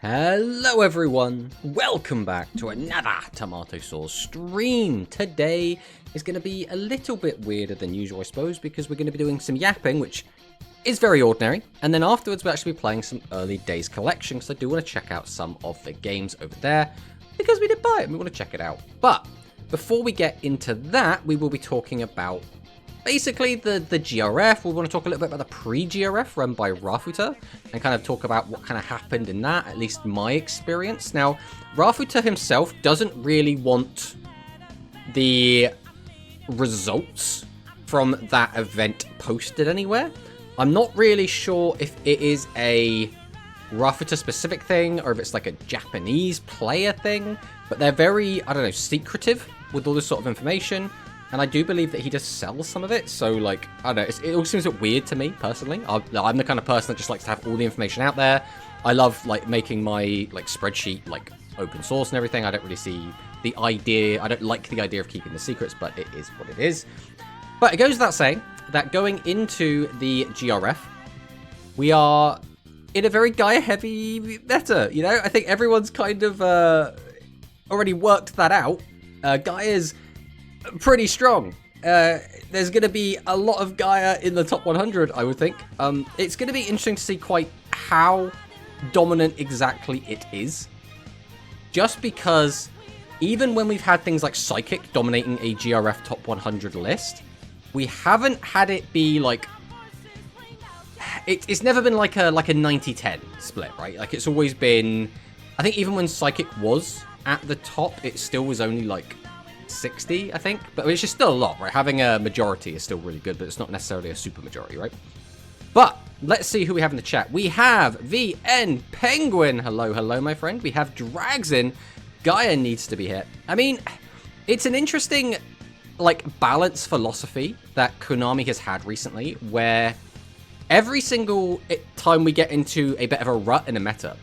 Hello everyone, welcome back to another tomato sauce stream. Today is going to be a little bit weirder than usual, I suppose, because we're going to be doing some yapping, which is very ordinary, and then afterwards we'll actually be playing some early Days Collection, because I do want to check out some of the games over there, because we did buy it and we want to check it out. But before we get into that, we will be talking about basically the GRF. We want to talk a little bit about the pre-GRF run by Rafuta and kind of talk about what kind of happened in that, at least my experience. Now, Rafuta himself doesn't really want the results from that event posted anywhere. I'm not really sure if it is a Rafuta specific thing or if it's like a Japanese player thing, but they're very, I don't know, secretive with all this sort of information. And I do believe that he does sell some of it, so, like, I don't know, it all seems a bit weird to me, personally. I'm the kind of person that just likes to have all the information out there. I love, like, making my, like, spreadsheet, like, open source and everything. I don't really see the idea, I don't like the idea of keeping the secrets, but it is what it is. But it goes without saying that going into the GRF, we are in a very Gaia-heavy meta, you know? I think everyone's kind of already worked that out. Gaia's pretty strong. There's going to be a lot of Gaia in the top 100, I would think. It's going to be interesting to see quite how dominant exactly it is. Just because even when we've had things like Psychic dominating a GRF top 100 list, we haven't had it be like... It's never been like a 90-10 split, right? Like, it's always been... I think even when Psychic was at the top, it still was only like 60, I think, but it's just still a lot, right? Having a majority is still really good, but it's not necessarily a super majority, right? But let's see who we have in the chat. We have VN Penguin. Hello, my friend. We have Dragsin. Gaia needs to be hit. I mean, it's an interesting, like, balance philosophy that Konami has had recently, where every single time we get into a bit of a rut in a meta,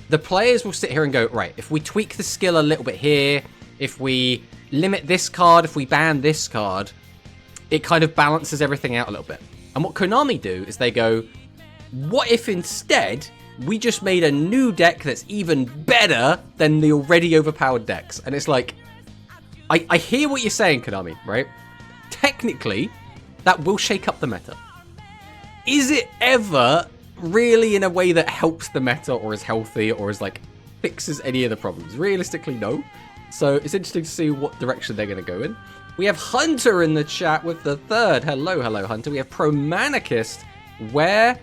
the players will sit here and go, right, if we tweak the skill a little bit here, if we limit this card, if we ban this card, it kind of balances everything out a little bit. And what Konami do is they go, what if instead we just made a new deck that's even better than the already overpowered decks? And it's like, I hear what you're saying, Konami, right? Technically, that will shake up the meta. Is it ever really in a way that helps the meta or is healthy or is like fixes any of the problems? Realistically, no. So it's interesting to see what direction they're going to go in. We have Hunter in the chat with the third. Hello, Hunter. We have Promanicist. Where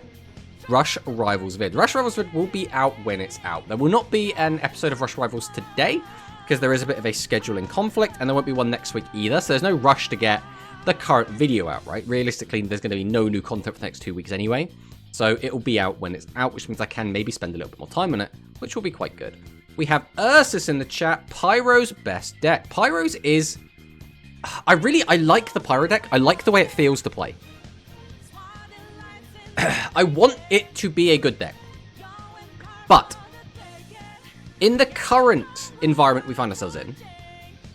Rush Rivals vid. Rush Rivals vid will be out when it's out. There will not be an episode of Rush Rivals today because there is a bit of a scheduling conflict, and there won't be one next week either. So there's no rush to get the current video out, right? Realistically, there's going to be no new content for the next 2 weeks anyway. So it will be out when it's out, which means I can maybe spend a little bit more time on it, which will be quite good. We have Ursus in the chat. Pyro's best deck. Pyro's is... I like the Pyro deck. I like the way it feels to play. I want it to be a good deck. But in the current environment we find ourselves in,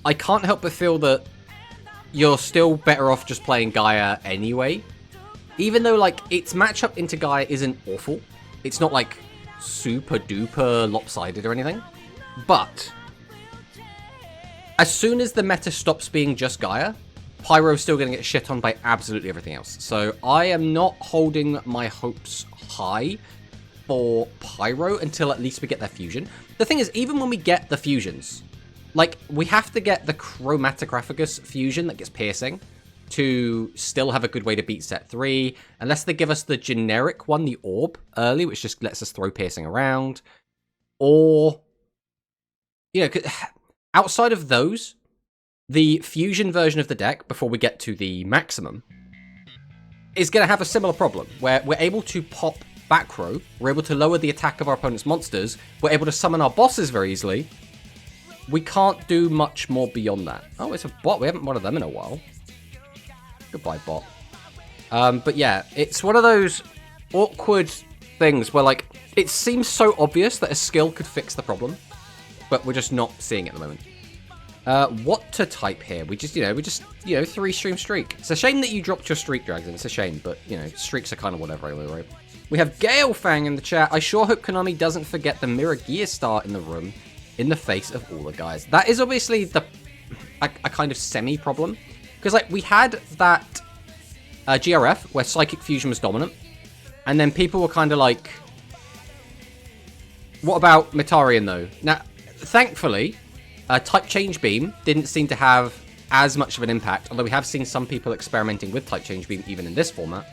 I can't help but feel that you're still better off just playing Gaia anyway. Even though, like, its matchup into Gaia isn't awful. It's not, like, super duper lopsided or anything. But as soon as the meta stops being just Gaia, Pyro's still going to get shit on by absolutely everything else. So I am not holding my hopes high for Pyro until at least we get their fusion. The thing is, even when we get the fusions, like, we have to get the Chromatographicus fusion that gets piercing to still have a good way to beat set 3, unless they give us the generic one, the Orb, early, which just lets us throw piercing around, or... You know, outside of those, the fusion version of the deck, before we get to the maximum, is going to have a similar problem, where we're able to pop back row, we're able to lower the attack of our opponent's monsters, we're able to summon our bosses very easily. We can't do much more beyond that. Oh, it's a bot. We haven't one of them in a while. Goodbye, bot. But yeah, it's one of those awkward things where, like, it seems so obvious that a skill could fix the problem, but we're just not seeing it at the moment. What to type here? We just 3-stream streak. It's a shame that you dropped your streak, Dragon. It's a shame, but, you know, streaks are kind of whatever anyway, right? We have Gale Fang in the chat. I sure hope Konami doesn't forget the Mirror Gear star in the room in the face of all the guys. That is obviously a kind of semi-problem. Because, like, we had that GRF where Psychic Fusion was dominant. And then people were kind of like, what about Metarian, though? Now, thankfully, Type Change Beam didn't seem to have as much of an impact. Although we have seen some people experimenting with Type Change Beam even in this format.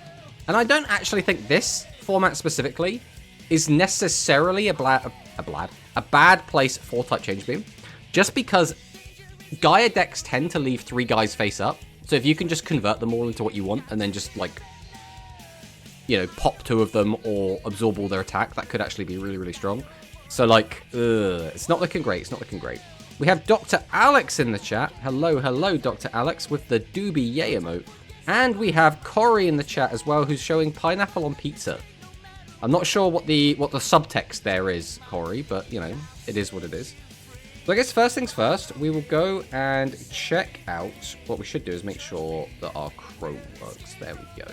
And I don't actually think this format specifically is necessarily a bad place for Type Change Beam, just because Gaia decks tend to leave 3 guys face up. So if you can just convert them all into what you want and then just, like, you know, pop 2 of them or absorb all their attack, that could actually be really, really strong. So, like, it's not looking great. It's not looking great. We have Dr. Alex in the chat. Hello, Dr. Alex, with the Doobie Yay emote. And we have Corey in the chat as well, who's showing pineapple on pizza. I'm not sure what the subtext there is, Corey, but, you know, it is what it is. So I guess first things first, we will go and check out. What we should do is make sure that our Chrome works. There we go.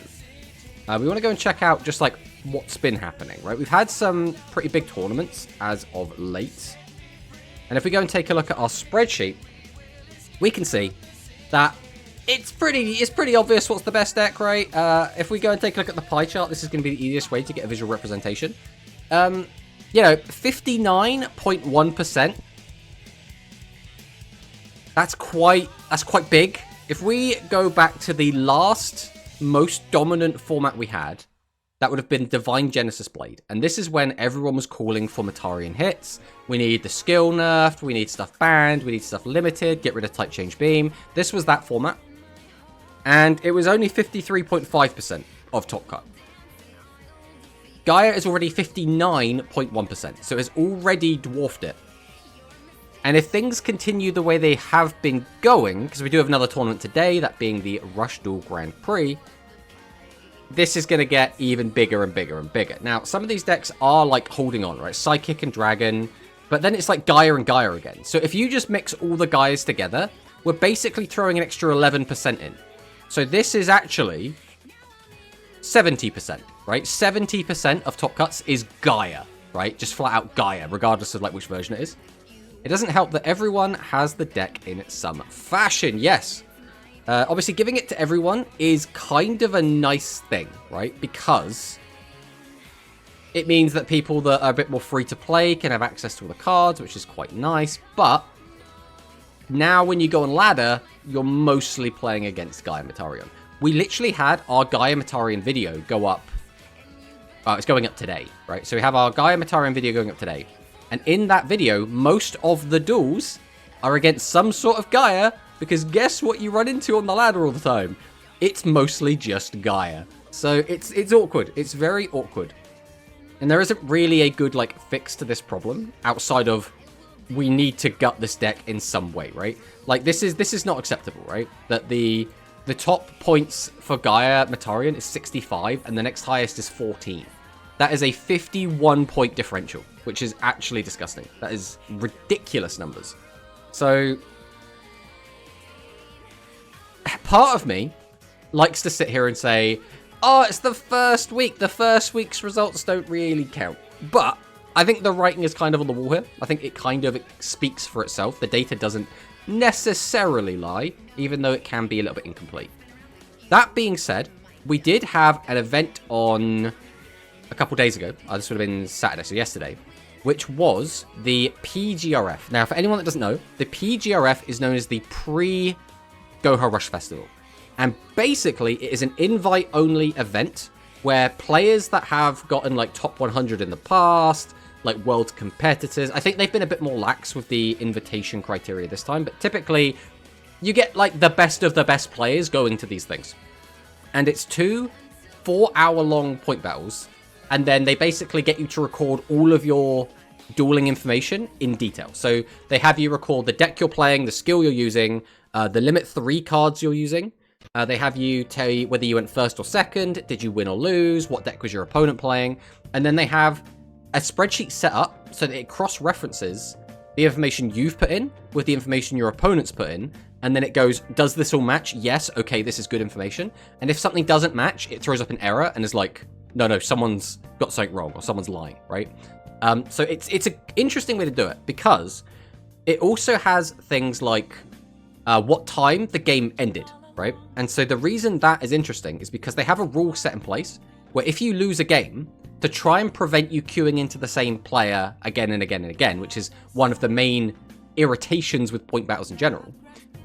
We want to go and check out just, like, what's been happening, right? We've had some pretty big tournaments as of late. And if we go and take a look at our spreadsheet, we can see that it's pretty obvious what's the best deck, right? If we go and take a look at the pie chart, this is going to be the easiest way to get a visual representation. You know, 59.1%. That's quite big. If we go back to the last most dominant format we had, that would have been Divine Genesis Blade. And this is when everyone was calling for Metarian hits. We need the skill nerfed, we need stuff banned, we need stuff limited, get rid of Type Change Beam. This was that format. And it was only 53.5% of top cut. Gaia is already 59.1%, so it's already dwarfed it. And if things continue the way they have been going, because we do have another tournament today, that being the Rush Duel Grand Prix, this is going to get even bigger and bigger and bigger. Now, some of these decks are, like, holding on, right? Psychic and Dragon, but then it's like Gaia and Gaia again. So if you just mix all the Gaias together, we're basically throwing an extra 11% in. So this is actually 70%, right? 70% of top cuts is Gaia, right? Just flat out Gaia, regardless of, like, which version it is. It doesn't help that everyone has the deck in some fashion. Yes. Obviously, giving it to everyone is kind of a nice thing, right? Because it means that people that are a bit more free to play can have access to all the cards, which is quite nice. But now when you go on ladder, you're mostly playing against Gaia Metarion. We literally had our Gaia Metarion video go up. It's going up today, right? So we have our Gaia Metarion video going up today. And in that video, most of the duels are against some sort of Gaia, because guess what you run into on the ladder all the time? It's mostly just Gaia. So it's awkward. It's very awkward. And there isn't really a good, like, fix to this problem outside of we need to gut this deck in some way, right? Like, this is not acceptable, right? That the top points for Gaia Metarion is 65 and the next highest is 14. That is a 51-point differential, which is actually disgusting. That is ridiculous numbers. So part of me likes to sit here and say, oh, it's the first week. The first week's results don't really count. But I think the writing is kind of on the wall here. I think it kind of speaks for itself. The data doesn't necessarily lie, even though it can be a little bit incomplete. That being said, we did have an event on a couple days ago. This would have been Saturday, so yesterday, which was the PGRF. Now, for anyone that doesn't know, the PGRF is known as the Pre-Goha Rush Festival. And basically, it is an invite-only event where players that have gotten, like, top 100 in the past, like world competitors, I think they've been a bit more lax with the invitation criteria this time, but typically you get, like, the best of the best players going to these things. And it's 2 4-hour-long point battles, and then they basically get you to record all of your dueling information in detail. So they have you record the deck you're playing, the skill you're using, the limit 3 cards you're using. They have you tell you whether you went first or second, did you win or lose, what deck was your opponent playing, and then they have a spreadsheet set up so that it cross-references the information you've put in with the information your opponent's put in, and then it goes, does this all match? Yes, okay, this is good information. And if something doesn't match, it throws up an error and is like, no, someone's got something wrong or someone's lying, right? So it's an interesting way to do it because it also has things like what time the game ended, right? And so the reason that is interesting is because they have a rule set in place where if you lose a game, to try and prevent you queuing into the same player again and again and again, which is one of the main irritations with point battles in general,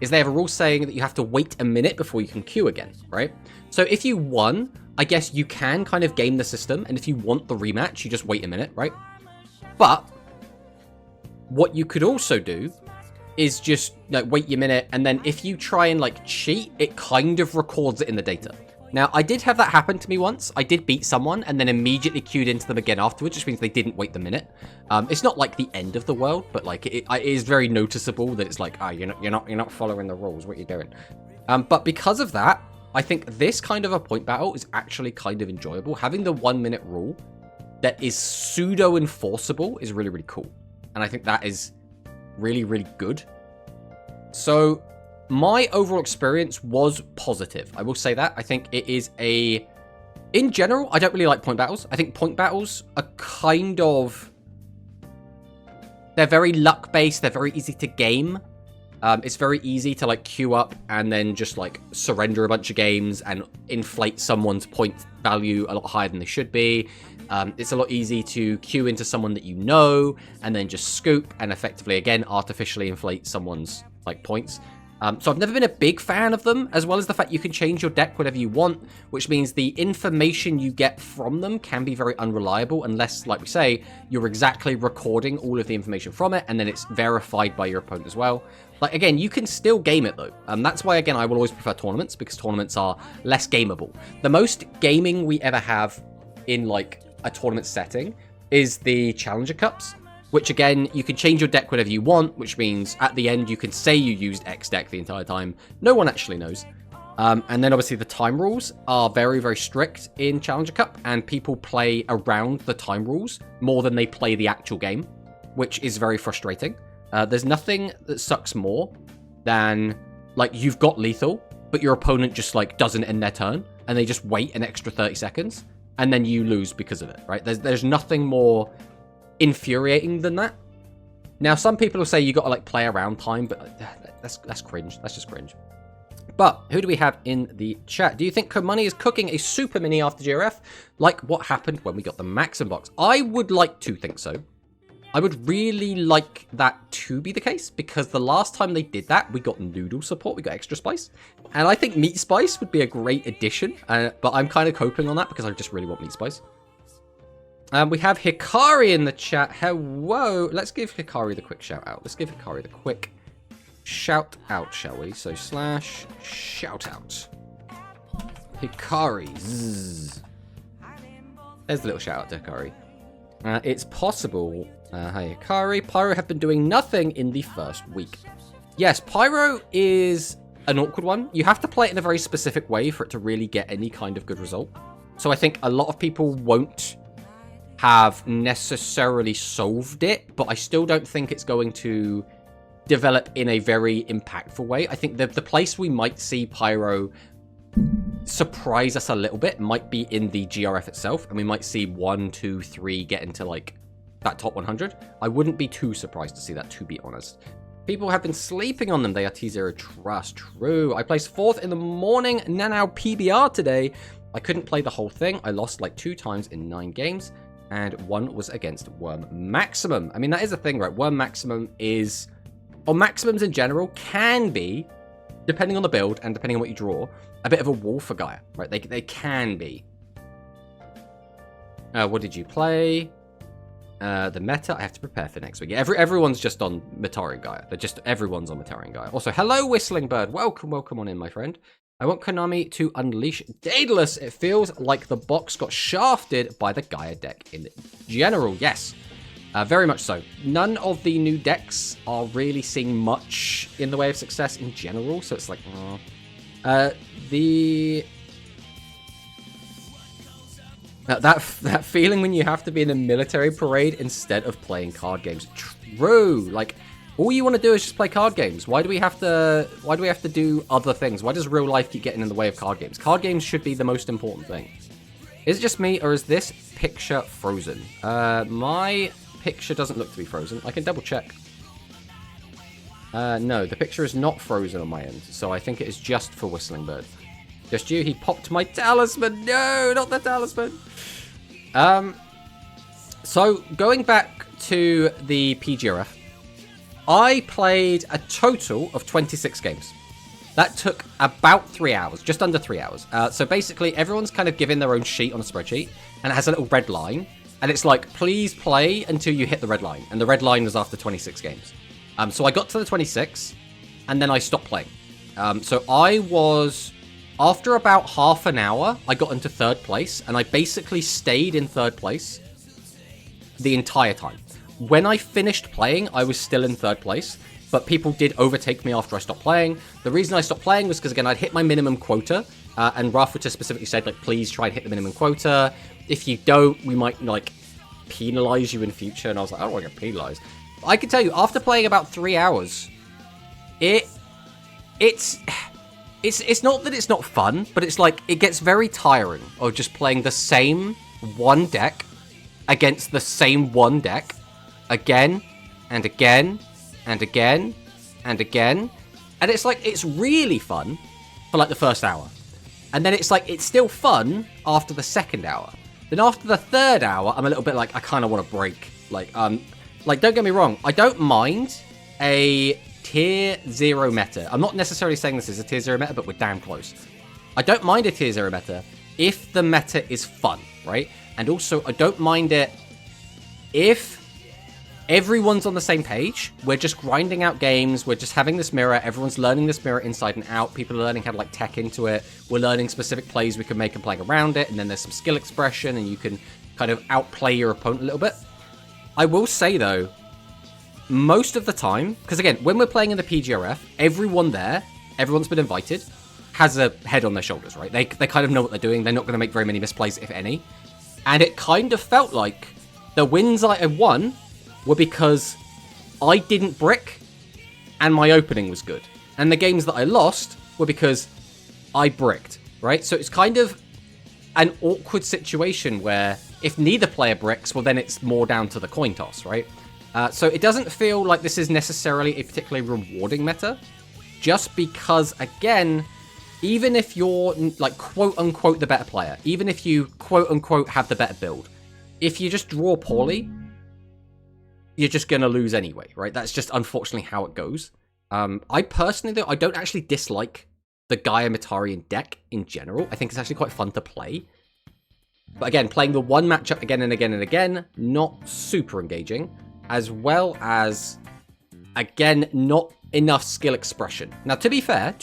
is they have a rule saying that you have to wait a minute before you can queue again, right? So if you won, I guess you can kind of game the system, and if you want the rematch, you just wait a minute, right? But what you could also do is just wait your minute, and then if you try and like cheat, it kind of records it in the data. Now, I did have that happen to me once. I did beat someone and then immediately queued into them again afterwards, which means they didn't wait the minute. It's not like the end of the world, but like it is very noticeable that it's like, you're not following the rules. What are you doing? But because of that, I think this kind of a point battle is actually kind of enjoyable. Having the 1 minute rule that is pseudo enforceable is really, really cool. And I think that is really, really good. So my overall experience was positive. I will say that. I think it is in general, I don't really like point battles. I think point battles are kind of, they're very luck-based. They're very easy to game. It's very easy to like queue up and then just like surrender a bunch of games and inflate someone's point value a lot higher than they should be. It's a lot easy to queue into someone that you know and then just scoop and effectively, again, artificially inflate someone's like points. So I've never been a big fan of them, as well as the fact you can change your deck whatever you want, which means the information you get from them can be very unreliable unless, like we say, you're exactly recording all of the information from it and then it's verified by your opponent as well. Like, again, you can still game it, though. That's why, again, I will always prefer tournaments, because tournaments are less gameable. The most gaming we ever have in, like, a tournament setting is the Challenger Cups, which, again, you can change your deck whatever you want, which means at the end you can say you used X deck the entire time. No one actually knows. And then, obviously, the time rules are very, very strict in Challenger Cup, and people play around the time rules more than they play the actual game, which is very frustrating. There's nothing that sucks more than, like, you've got lethal, but your opponent just, like, doesn't end their turn, and they just wait an extra 30 seconds, and then you lose because of it, right? There's nothing more infuriating than that. Now, some people will say you got to, like, play around time, but that's cringe. That's just cringe. But who do we have in the chat? Do you think Money is cooking a super mini after GRF, like what happened when we got the Maxim box? I would like to think so. I would really like that to be the case, because the last time they did that, we got noodle support, we got extra spice. And I think meat spice would be a great addition, but I'm kind of coping on that because I just really want meat spice. We have Hikari in the chat. Hello. Let's give Hikari the quick shout out. Let's give Hikari the quick shout out, shall we? So / shout out. Hikari. Zzz. There's the little shout out to Hikari. It's possible. Hi, Hikari. Pyro have been doing nothing in the first week. Yes, Pyro is an awkward one. You have to play it in a very specific way for it to really get any kind of good result. So I think a lot of people won't have necessarily solved it, but I still don't think it's going to develop in a very impactful way. I think the place we might see Pyro surprise us a little bit might be in the GRF itself, and we might see 1, 2, 3 get into like that top 100. I wouldn't be too surprised to see that, to be honest. People have been sleeping on them. They are T0 Trust. True. I placed 4th in the morning. Now PBR today. I couldn't play the whole thing. I lost like 2 times in 9 games, and 1 was against Worm Maximum. I mean, that is a thing, right? Worm Maximum is, or Maximums in general can be, depending on the build and depending on what you draw, a bit of a wall for Gaia, right? They can be. What did you play? The meta, I have to prepare for next week. Yeah, everyone's just on Metari and Gaia. Everyone's on Metari and Gaia. Also, hello, Whistling Bird. Welcome on in, my friend. I want Konami to unleash Daedalus. It feels like the box got shafted by the Gaia deck in general. Yes, very much so. None of the new decks are really seeing much in the way of success in general. So it's like, that feeling when you have to be in a military parade instead of playing card games. True. Like, all you want to do is just play card games. Why do we have to do other things? Why does real life keep getting in the way of card games? Card games should be the most important thing. Is it just me, or is this picture frozen? My picture doesn't look to be frozen. I can double check. No, the picture is not frozen on my end, so I think it is just for Whistling Bird. Just you, he popped my talisman. No, not the talisman. So going back to the PGRF, I played a total of 26 games. That took about 3 hours, just under 3 hours. So basically, everyone's kind of given their own sheet on a spreadsheet, and it has a little red line, and it's like, please play until you hit the red line. And the red line was after 26 games. So I got to the 26, and then I stopped playing. So I was, after about half an hour, I got into 3rd place, and I basically stayed in 3rd place the entire time. When I finished playing, I was still in 3rd place, but people did overtake me after I stopped playing. The reason I stopped playing was because, again, I'd hit my minimum quota, and Rafuta specifically said, like, please try and hit the minimum quota. If you don't, we might, like, penalize you in future. And I was like, I don't want to get penalized. I can tell you, after playing about 3 hours, it's not that it's not fun, but it's like, it gets very tiring of just playing the same one deck against the same one deck again and again and again and again. And it's like, it's really fun for like the first hour. And then it's like, it's still fun after the second hour. Then after the third hour, I'm a little bit like, I kind of want to break. Like, don't get me wrong, I don't mind a tier 0 meta. I'm not necessarily saying this is a tier 0 meta, but we're damn close. I don't mind a tier 0 meta if the meta is fun, right? And also, I don't mind it if everyone's on the same page. We're just grinding out games. We're just having this mirror. Everyone's learning this mirror inside and out. People are learning how to like tech into it. We're learning specific plays we can make and playing around it. And then there's some skill expression and you can kind of outplay your opponent a little bit. I will say though, most of the time, because again, when we're playing in the PGRF, everyone there, everyone's been invited, has a head on their shoulders, right? They kind of know what they're doing. They're not going to make very many misplays, if any. And it kind of felt like the wins I won were because I didn't brick and my opening was good. And the games that I lost were because I bricked, right? So it's kind of an awkward situation where if neither player bricks, well, then it's more down to the coin toss, right? So it doesn't feel like this is necessarily a particularly rewarding meta, just because, again, even if you're, like, quote-unquote the better player, even if you, quote-unquote, have the better build, if you just draw poorly, you're just going to lose anyway, right? That's just unfortunately how it goes. I personally, though, I don't actually dislike the Gaia Metarian deck in general. I think it's actually quite fun to play. But again, playing the one matchup again and again and again, not super engaging, as well as, again, not enough skill expression. Now, to be fair,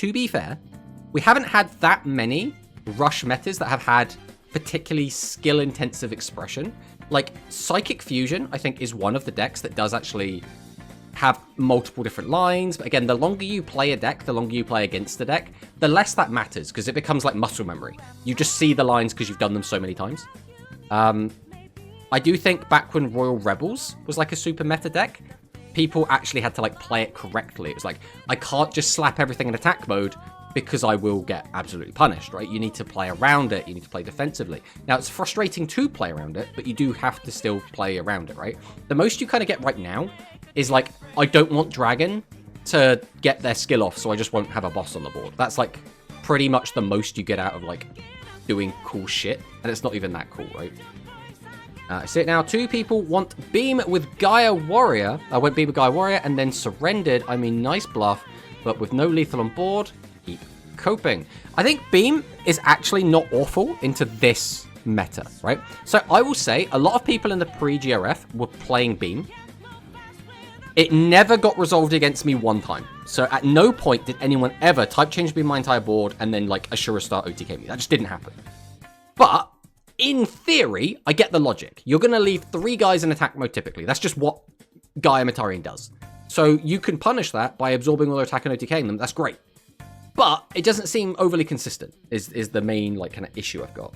we haven't had that many rush metas that have had particularly skill-intensive expression. Like, Psychic Fusion, I think, is one of the decks that does actually have multiple different lines. But again, the longer you play a deck, the longer you play against the deck, the less that matters, because it becomes like muscle memory. You just see the lines because you've done them so many times. I do think back when Royal Rebels was like a super meta deck, people actually had to like play it correctly. It was like, I can't just slap everything in attack mode because I will get absolutely punished, right? You need to play around it. You need to play defensively. Now, it's frustrating to play around it, but you do have to still play around it, right? The most you kind of get right now is like, I don't want Dragon to get their skill off, so I just won't have a boss on the board. That's like pretty much the most you get out of like doing cool shit, and it's not even that cool, right? I see it now. 2 people want Beam with Gaia Warrior. I went Beam with Gaia Warrior and then surrendered. I mean, nice bluff, but with no lethal on board, keep coping. I think Beam is actually not awful into this meta, right? So I will say a lot of people in the pre-GRF were playing Beam. It never got resolved against me one time. So at no point did anyone ever type change Beam my entire board and then like Ashura Star OTK me. That just didn't happen. But in theory, I get the logic. You're going to leave 3 guys in attack mode typically. That's just what Gaia Metarian does. So you can punish that by absorbing all their attack and OTKing them. That's great. But it doesn't seem overly consistent is the main like kind of issue I've got.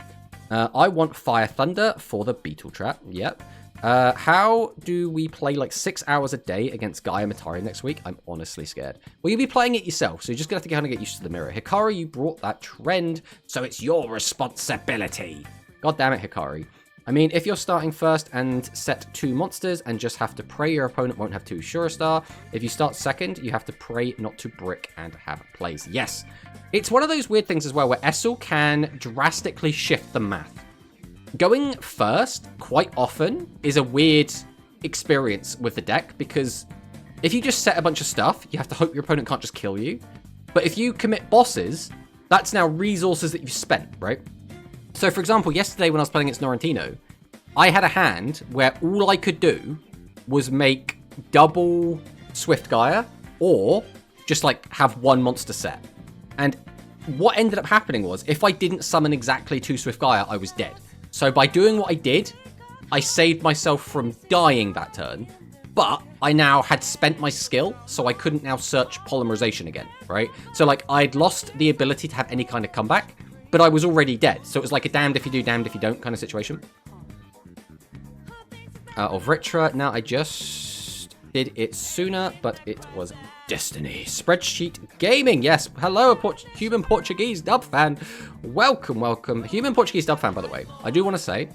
I want Fire Thunder for the Beetle Trap. Yep. How do we play like 6 hours a day against Gaia Metarian next week? I'm honestly scared. Well, you'll be playing it yourself, so you're just going to have to kind of get used to the mirror. Hikaru, you brought that trend, so it's your responsibility. God damn it, Hikari. I mean, if you're starting first and set 2 monsters and just have to pray your opponent won't have 2 Sure Star, if you start second, you have to pray not to brick and have plays. Yes, it's one of those weird things as well where Essel can drastically shift the math. Going first, quite often, is a weird experience with the deck because if you just set a bunch of stuff, you have to hope your opponent can't just kill you. But if you commit bosses, that's now resources that you've spent, right? So, for example, yesterday when I was playing against Norrentino, I had a hand where all I could do was make double Swift Gaia or just, like, have 1 monster set. And what ended up happening was, if I didn't summon exactly 2 Swift Gaia, I was dead. So by doing what I did, I saved myself from dying that turn, but I now had spent my skill, so I couldn't now search polymerization again, right? So, like, I'd lost the ability to have any kind of comeback, but I was already dead. So it was like a damned if you do, damned if you don't kind of situation. Of Ritra. Now, I just did it sooner, but it was destiny. Spreadsheet Gaming. Yes. Hello, human Portuguese dub fan. Welcome, welcome. Human Portuguese dub fan, by the way, I do want to say,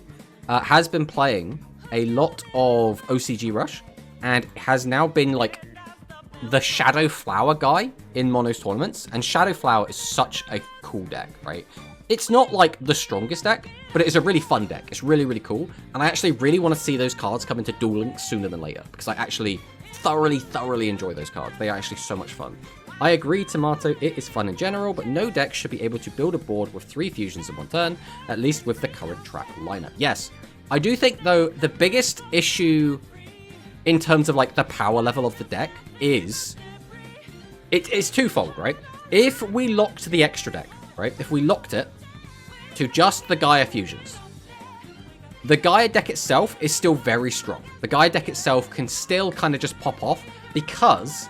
has been playing a lot of OCG Rush and has now been, like, the Shadow Flower guy in Mono's tournaments. And Shadow Flower is such a cool deck, right? It's not, like, the strongest deck, but it is a really fun deck. It's really, really cool. And I actually really want to see those cards come into Duel Links sooner than later, because I actually thoroughly enjoy those cards. They are actually so much fun. I agree, Tomato, it is fun in general, but no deck should be able to build a board with 3 fusions in 1 turn, at least with the current track lineup. Yes, I do think, though, the biggest issue in terms of, like, the power level of the deck is... It's twofold, right? If we locked the extra deck, right? If we locked it to just the Gaia fusions, the Gaia deck itself is still very strong. The Gaia deck itself can still kind of just pop off because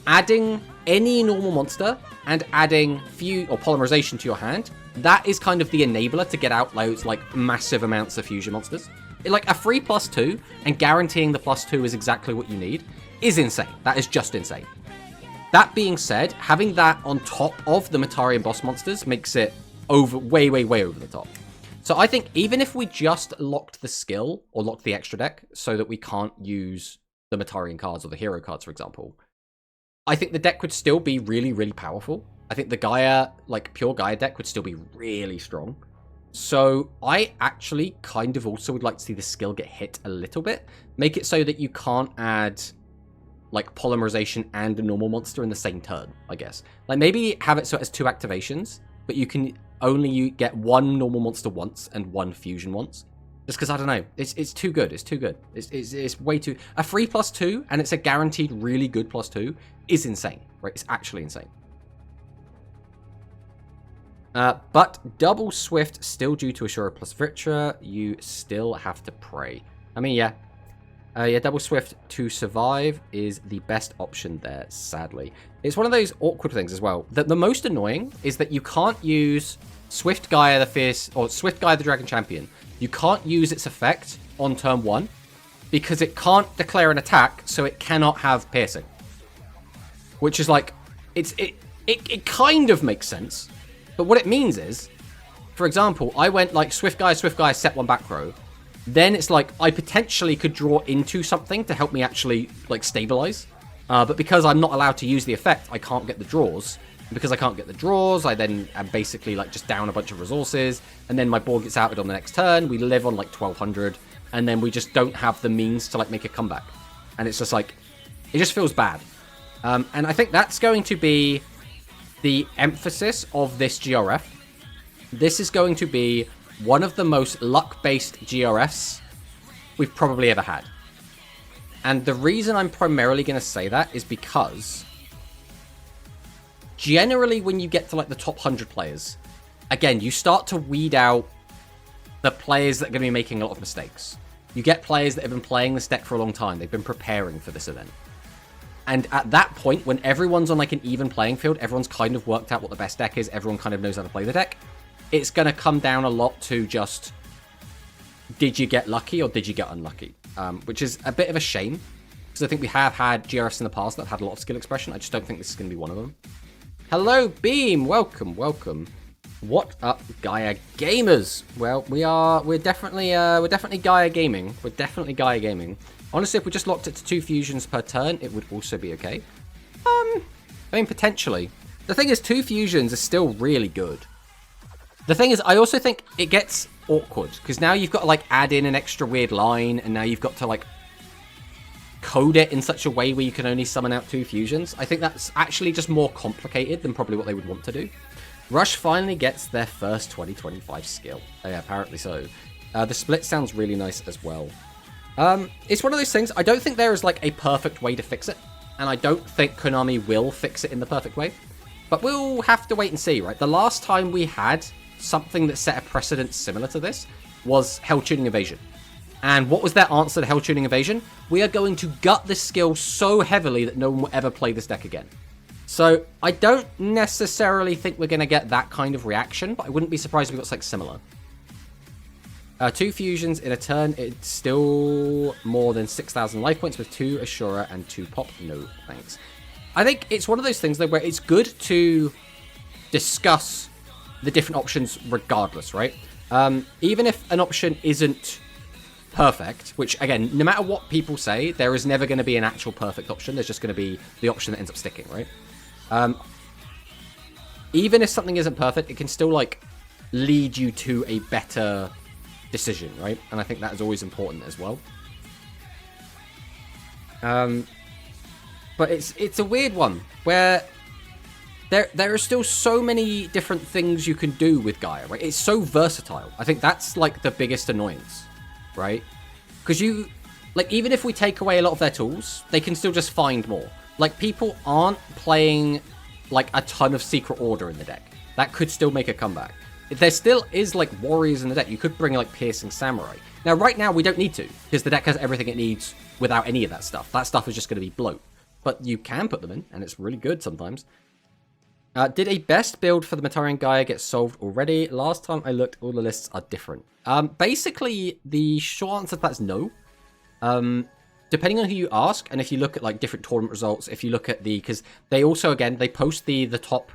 adding any normal monster and adding or polymerization to your hand, that is kind of the enabler to get out loads, like, massive amounts of fusion monsters. Like, a free +2 and guaranteeing the +2 is exactly what you need is insane. That is just insane. That being said, having that on top of the Metarian boss monsters makes it way over the top. So I think even if we just locked the skill or locked the extra deck so that we can't use the Metarian cards or the hero cards, for example, I think the deck would still be really powerful. I think the Gaia, like, pure Gaia deck would still be really strong. So I actually kind of also would like to see the skill get hit a little bit. Make it so that you can't add, like, polymerization and a normal monster in the same turn, I guess. Like, maybe have it so it has 2 activations, but you can only get 1 normal monster once and 1 fusion once. Just because, I don't know, it's too good. It's too good. It's way too... A free +2, and it's a guaranteed really good +2, is insane, right? It's actually insane. But double Swift still due to Assura plus Vitra, you still have to pray. I mean, yeah. Yeah, double Swift to survive is the best option there, sadly. It's one of those awkward things as well. The most annoying is that you can't use Swift Gaia the Fierce, or Swift Gaia the Dragon Champion. You can't use its effect on turn 1 because it can't declare an attack, so it cannot have piercing. Which is like, it kind of makes sense. But what it means is, for example, I went like Swift Gaia, set 1 back row. Then it's like I potentially could draw into something to help me actually, like, stabilize. But because I'm not allowed to use the effect, I can't get the draws. And because I can't get the draws, I then am basically, like, just down a bunch of resources. And then my board gets outed on the next turn. We live on, like, 1200. And then we just don't have the means to, like, make a comeback. And it's just like, it just feels bad. And I think that's going to be the emphasis of this GRF. This is going to be one of the most luck-based GRFs we've probably ever had. And the reason I'm primarily going to say that is because generally when you get to, like, the top 100 players, again, you start to weed out the players that are going to be making a lot of mistakes. You get players that have been playing this deck for a long time. They've been preparing for this event. And at that point, when everyone's on, like, an even playing field, everyone's kind of worked out what the best deck is, everyone kind of knows how to play the deck, it's going to come down a lot to just, did you get lucky or did you get unlucky? Which is a bit of a shame, because I think we have had GRFs in the past that have had a lot of skill expression. I just don't think this is going to be one of them. Hello, Beam! Welcome, welcome. What up, Gaia gamers? Well, we're definitely Gaia gaming. We're definitely Gaia gaming. Honestly, if we just locked it to 2 fusions per turn, it would also be okay. I mean, potentially. The thing is, 2 fusions is still really good. The thing is, I also think it gets awkward because now you've got to like add in an extra weird line, and now you've got to like code it in such a way where you can only summon out 2 fusions. I think that's actually just more complicated than probably what they would want to do. Rush finally gets their first 2025 skill. Oh, yeah, apparently so. The split sounds really nice as well. It's one of those things, I don't think there is like a perfect way to fix it, and I don't think Konami will fix it in the perfect way. But we'll have to wait and see, right? The last time we had something that set a precedent similar to this was Hell Tuning Evasion. And what was their answer to Hell Tuning Evasion? We are going to gut this skill so heavily that no one will ever play this deck again. So I don't necessarily think we're going to get that kind of reaction, but I wouldn't be surprised if we got something similar. 2 fusions in a turn, it's still more than 6,000 life points with 2 Ashura and 2 pop. No, thanks. I think it's one of those things though where it's good to discuss the different options regardless, right? Even if an option isn't perfect, which again, no matter what people say, there is never going to be an actual perfect option. There's just going to be the option that ends up sticking, right? Even if something isn't perfect, it can still like lead you to a better decision, right? And I think that is always important as well. But it's a weird one where there are still so many different things you can do with Gaia, right? It's so versatile. I think that's like the biggest annoyance, right? Because you, like, even if we take away a lot of their tools, they can still just find more. Like, people aren't playing like a ton of Secret Order in the deck. That could still make a comeback. If there still is like warriors in the deck, you could bring like Piercing Samurai. Now, right now we don't need to, because the deck has everything it needs without any of that stuff. That stuff is just going to be bloat. But you can put them in, and it's really good sometimes. Did a best build for the Metarian Gaia get solved already? Last time I looked, all the lists are different. Basically, the short answer to that is no. Depending on who you ask, and if you look at like different tournament results, if you look at the... Because they also, again, they post the top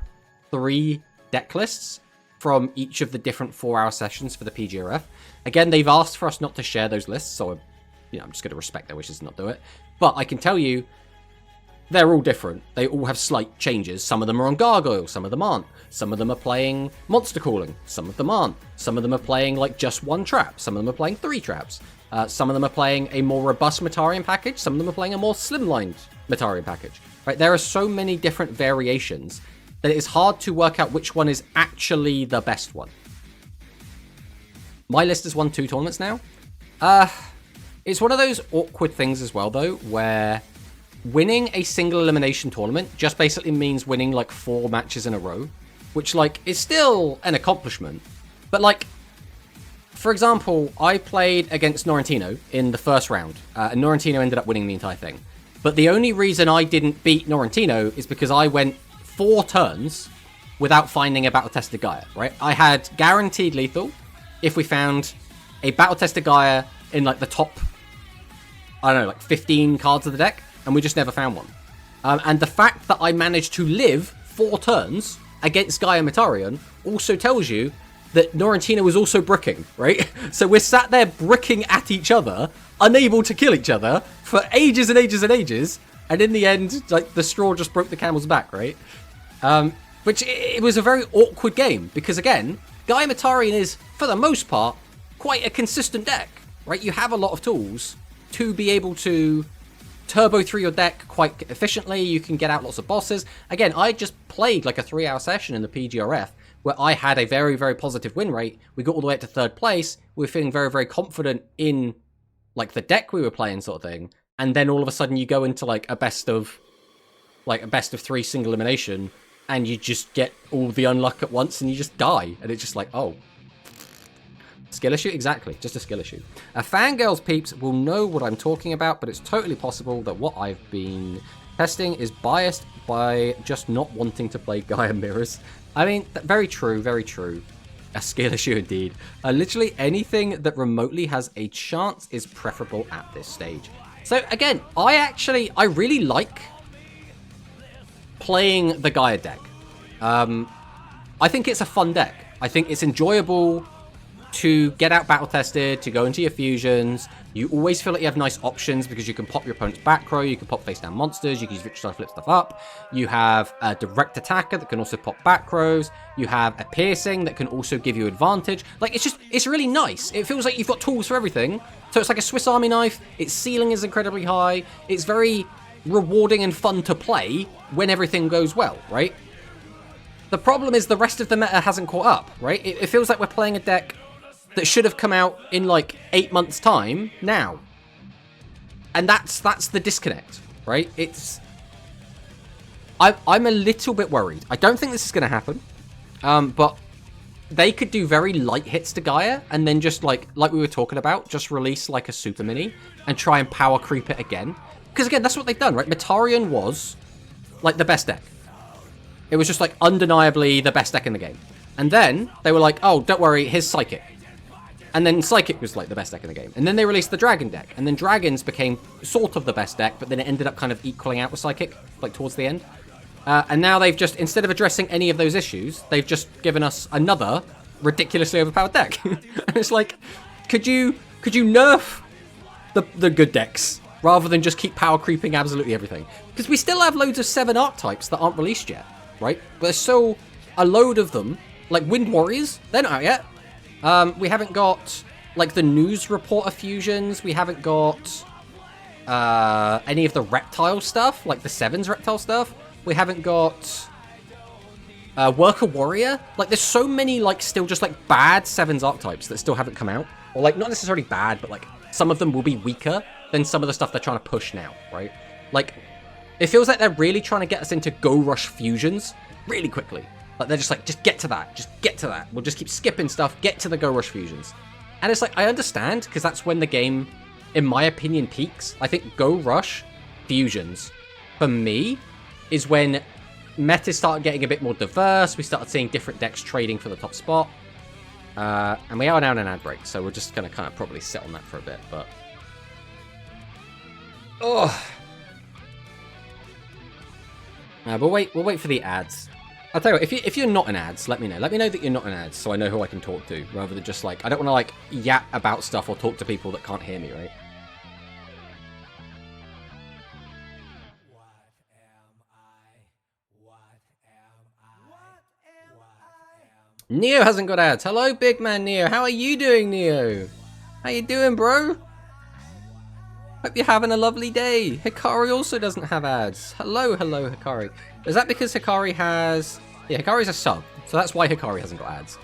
3 deck lists from each of the different 4-hour sessions for the PGRF. Again, they've asked for us not to share those lists, so I'm just going to respect their wishes and not do it. But I can tell you, they're all different. They all have slight changes. Some of them are on Gargoyle, some of them aren't. Some of them are playing Monster Calling, some of them aren't. Some of them are playing like just 1 trap, some of them are playing 3 traps. Some of them are playing a more robust Metarian package, some of them are playing a more slimlined Metarian package. Right? There are so many different variations that it is hard to work out which one is actually the best one. My list has won 2 tournaments now. It's one of those awkward things as well, though, where winning a single elimination tournament just basically means winning like 4 matches in a row, which like is still an accomplishment. But like, for example, I played against Norrentino in the first round, and Norrentino ended up winning the entire thing. But the only reason I didn't beat Norrentino is because I went 4 turns without finding a battle-tested Gaia, right? I had guaranteed lethal if we found a battle-tested Gaia in like the top, I don't know, like 15 cards of the deck, and we just never found one. And the fact that I managed to live 4 turns against Gaia Metarian also tells you that Norrentino was also bricking, right? So we're sat there bricking at each other, unable to kill each other for ages and ages and ages, and in the end, like, the straw just broke the camel's back, right? Which, it was a very awkward game, because again, Gaia Metarian is, for the most part, quite a consistent deck, right? You have a lot of tools to be able to turbo through your deck quite efficiently. You can get out lots of bosses. Again, I just played like a 3-hour session in the PGRF where I had a very, very positive win rate. We got all the way up to 3rd place. We were feeling very, very confident in like the deck we were playing, sort of thing. And then all of a sudden you go into like a best of 3 single elimination, and you just get all the unluck at once and you just die. And it's just like, oh. Skill issue? Exactly, just a skill issue. Fangirls peeps will know what I'm talking about, but it's totally possible that what I've been testing is biased by just not wanting to play Gaia Mirrors. I mean, very true, very true. A skill issue indeed. Literally anything that remotely has a chance is preferable at this stage. So again, I really like playing the Gaia deck. I think it's a fun deck. I think it's enjoyable to get out battle tested, to go into your fusions. You always feel like you have nice options because you can pop your opponent's back row, you can pop face down monsters, you can use Rich Star to flip stuff up. You have a direct attacker that can also pop back rows. You have a piercing that can also give you advantage. Like, it's really nice. It feels like you've got tools for everything. So it's like a Swiss Army knife. Its ceiling is incredibly high. It's very rewarding and fun to play when everything goes well, right? The problem is the rest of the meta hasn't caught up, right? It feels like we're playing a deck that should have come out in like 8 months' time now. And that's the disconnect, right? I'm a little bit worried. I don't think this is going to happen. But they could do very light hits to Gaia and then just like we were talking about, just release like a super mini and try and power creep it again. Because again, that's what they've done, right? Metarion was like the best deck. It was just like undeniably the best deck in the game. And then they were like, oh, don't worry, here's Psychic. And then Psychic was like the best deck in the game. And then they released the Dragon deck. And then Dragons became sort of the best deck, but then it ended up kind of equaling out with Psychic, like towards the end. And now they've just, instead of addressing any of those issues, they've just given us another ridiculously overpowered deck. And it's like, could you nerf the good decks rather than just keep power creeping absolutely everything? Because we still have loads of 7 archetypes that aren't released yet, right? But there's still a load of them. Like Wind Warriors, they're not out yet. We haven't got, like, the News Reporter fusions. We haven't got any of the reptile stuff, like the 7's reptile stuff. We haven't got Worker Warrior. Like, there's so many, like, still just, like, bad 7's archetypes that still haven't come out. Or, like, not necessarily bad, but, like, some of them will be weaker than some of the stuff they're trying to push now, right? Like, it feels like they're really trying to get us into Go Rush fusions really quickly. Like, they're just like, just get to that. Just get to that. We'll just keep skipping stuff. Get to the Go Rush fusions. And it's like, I understand, because that's when the game, in my opinion, peaks. I think Go Rush fusions, for me, is when metas started getting a bit more diverse. We started seeing different decks trading for the top spot. And we are now in an ad break, so we're just going to kind of probably sit on that for a bit, but... Oh. We'll wait for the ads. I'll tell you what, if you're not in ads, let me know. Let me know that you're not in ads so I know who I can talk to, rather than just like, I don't want to like yap about stuff or talk to people that can't hear me, right? Neo hasn't got ads. Hello, big man Neo. How are you doing, Neo? How you doing, bro? Hope you're having a lovely day. Hikari also doesn't have ads. Hello, Hikari. Is that because Hikari has... Yeah, Hikari's a sub, so that's why Hikari hasn't got ads.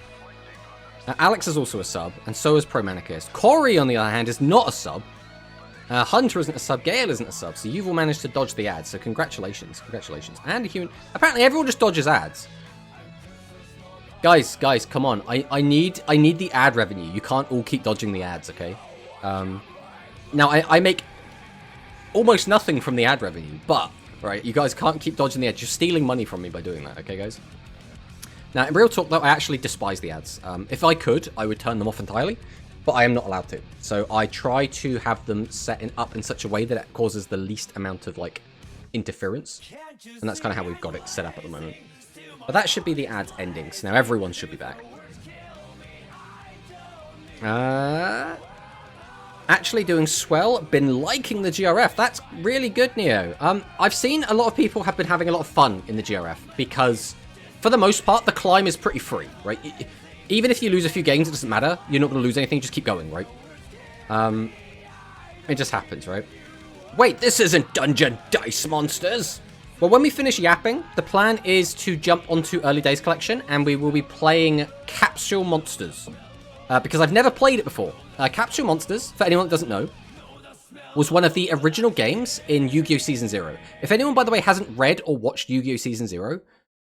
Alex is also a sub, and so is Promanicus. Corey, on the other hand, is not a sub. Hunter isn't a sub. Gale isn't a sub, so you've all managed to dodge the ads, so congratulations. Congratulations. And a human... Apparently everyone just dodges ads. Guys, come on. I need the ad revenue. You can't all keep dodging the ads, okay? Now, I make almost nothing from the ad revenue, but, right, you guys can't keep dodging the ads. You're stealing money from me by doing that, okay, guys? Now, in real talk, though, I actually despise the ads. If I could, I would turn them off entirely, but I am not allowed to. So I try to have them set up in such a way that it causes the least amount of, like, interference. And that's kind of how we've got it set up at the moment. But that should be the ads endings. Now, everyone should be back. Actually doing swell. Been liking the GRF. That's really good, Neo. I've seen a lot of people have been having a lot of fun in the GRF because, for the most part, the climb is pretty free, right? Even if you lose a few games, it doesn't matter. You're not going to lose anything. Just keep going, right? It just happens, right? Wait, this isn't Dungeon Dice Monsters. Well, when we finish yapping, the plan is to jump onto early Days Collection, and we will be playing Capsule Monsters. Because I've never played it before. Capsule Monsters, for anyone that doesn't know, was one of the original games in Yu-Gi-Oh! Season 0. If anyone, by the way, hasn't read or watched Yu-Gi-Oh! Season 0,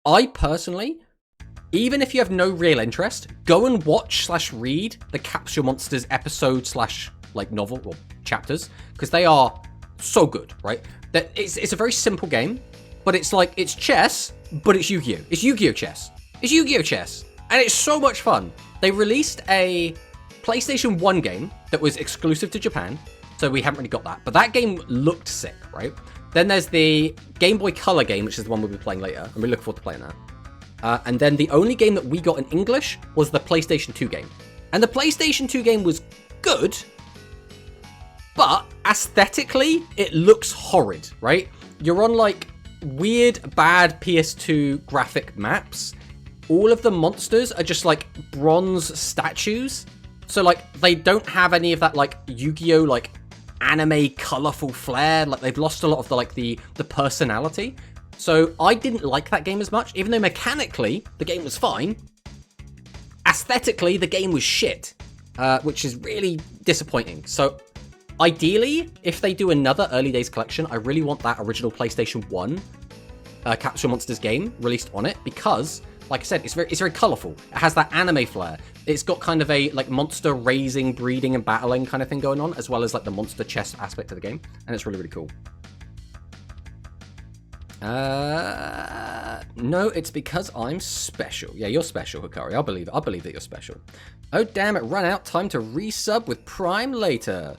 I personally, even if you have no real interest, go and watch/read the Capsule Monsters episode / novel or chapters, because they are so good, right? That it's a very simple game, but it's like, it's chess, but it's Yu-Gi-Oh! It's Yu-Gi-Oh! Chess. It's Yu-Gi-Oh! Chess. And it's so much fun. They released a PlayStation 1 game that was exclusive to Japan, so we haven't really got that. But that game looked sick, right? Then there's the Game Boy Color game, which is the one we'll be playing later. I'm really looking forward to playing that. And then the only game that we got in English was the PlayStation 2 game. And the PlayStation 2 game was good, but aesthetically, it looks horrid, right? You're on like weird, bad PS2 graphic maps. All of the monsters are just like bronze statues. So like they don't have any of that like Yu-Gi-Oh like anime colorful flair. Like they've lost a lot of the personality. So I didn't like that game as much, even though mechanically the game was fine. Aesthetically, the game was shit, which is really disappointing. So ideally, if they do another Early Days Collection, I really want that original PlayStation 1 Capsule Monsters game released on it, because, like I said, it's very colourful. It has that anime flair. It's got kind of a like monster raising, breeding, and battling kind of thing going on, as well as like the monster chess aspect of the game, and it's really, really cool. No, it's because I'm special. Yeah, you're special, Hikari. I'll believe it. I'll believe that you're special. Oh, damn it. Run out. Time to resub with Prime later.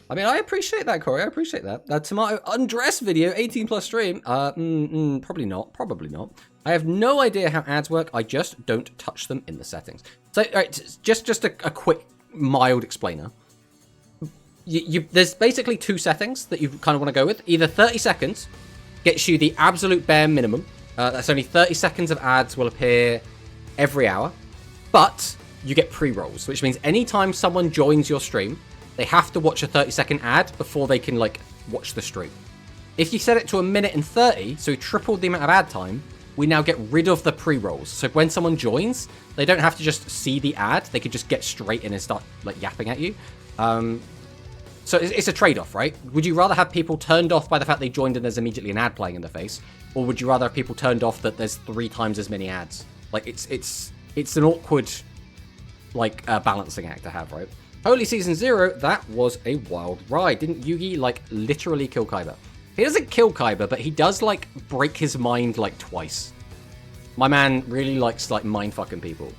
I mean, I appreciate that, Corey. I appreciate that. Tomato undress video, 18 plus stream. Probably not. Probably not. I have no idea how ads work. I just don't touch them in the settings. So, all right, just a quick, mild explainer. There's basically two settings that you kind of want to go with. Either 30 seconds gets you the absolute bare minimum. That's only 30 seconds of ads will appear every hour. But you get pre-rolls, which means anytime someone joins your stream, they have to watch a 30-second ad before they can, like, watch the stream. If you set it to 1 minute and 30, so we tripled the amount of ad time, we now get rid of the pre-rolls. So when someone joins, they don't have to just see the ad. They could just get straight in and start, like, yapping at you. So it's a trade-off, right? Would you rather have people turned off by the fact they joined and there's immediately an ad playing in their face? Or would you rather have people turned off that there's 3 times as many ads? Like, it's an awkward, like, balancing act to have, right? Holy Season 0, that was a wild ride. Didn't Yugi, like, literally kill Kaiba? He doesn't kill Kaiba, but he does, like, break his mind, like, twice. My man really likes, like, mind-fucking people.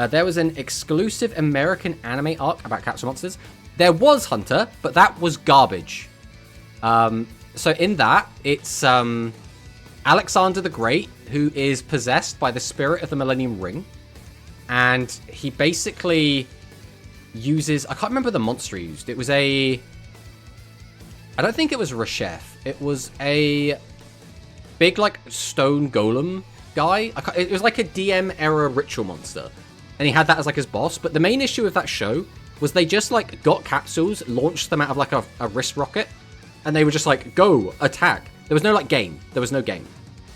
There was an exclusive American anime arc about Capsule Monsters. There was Hunter, but that was garbage. So in that, it's Alexander the Great, who is possessed by the spirit of the Millennium Ring. And he basically uses... I can't remember the monster he used. It was a... I don't think it was Reshef. It was a big, like, stone golem guy. It was like a DM-era ritual monster. And he had that as, like, his boss. But the main issue with that show was they just, like, got capsules, launched them out of, like, a wrist rocket, and they were just like, go, attack. There was no, like, game. There was no game.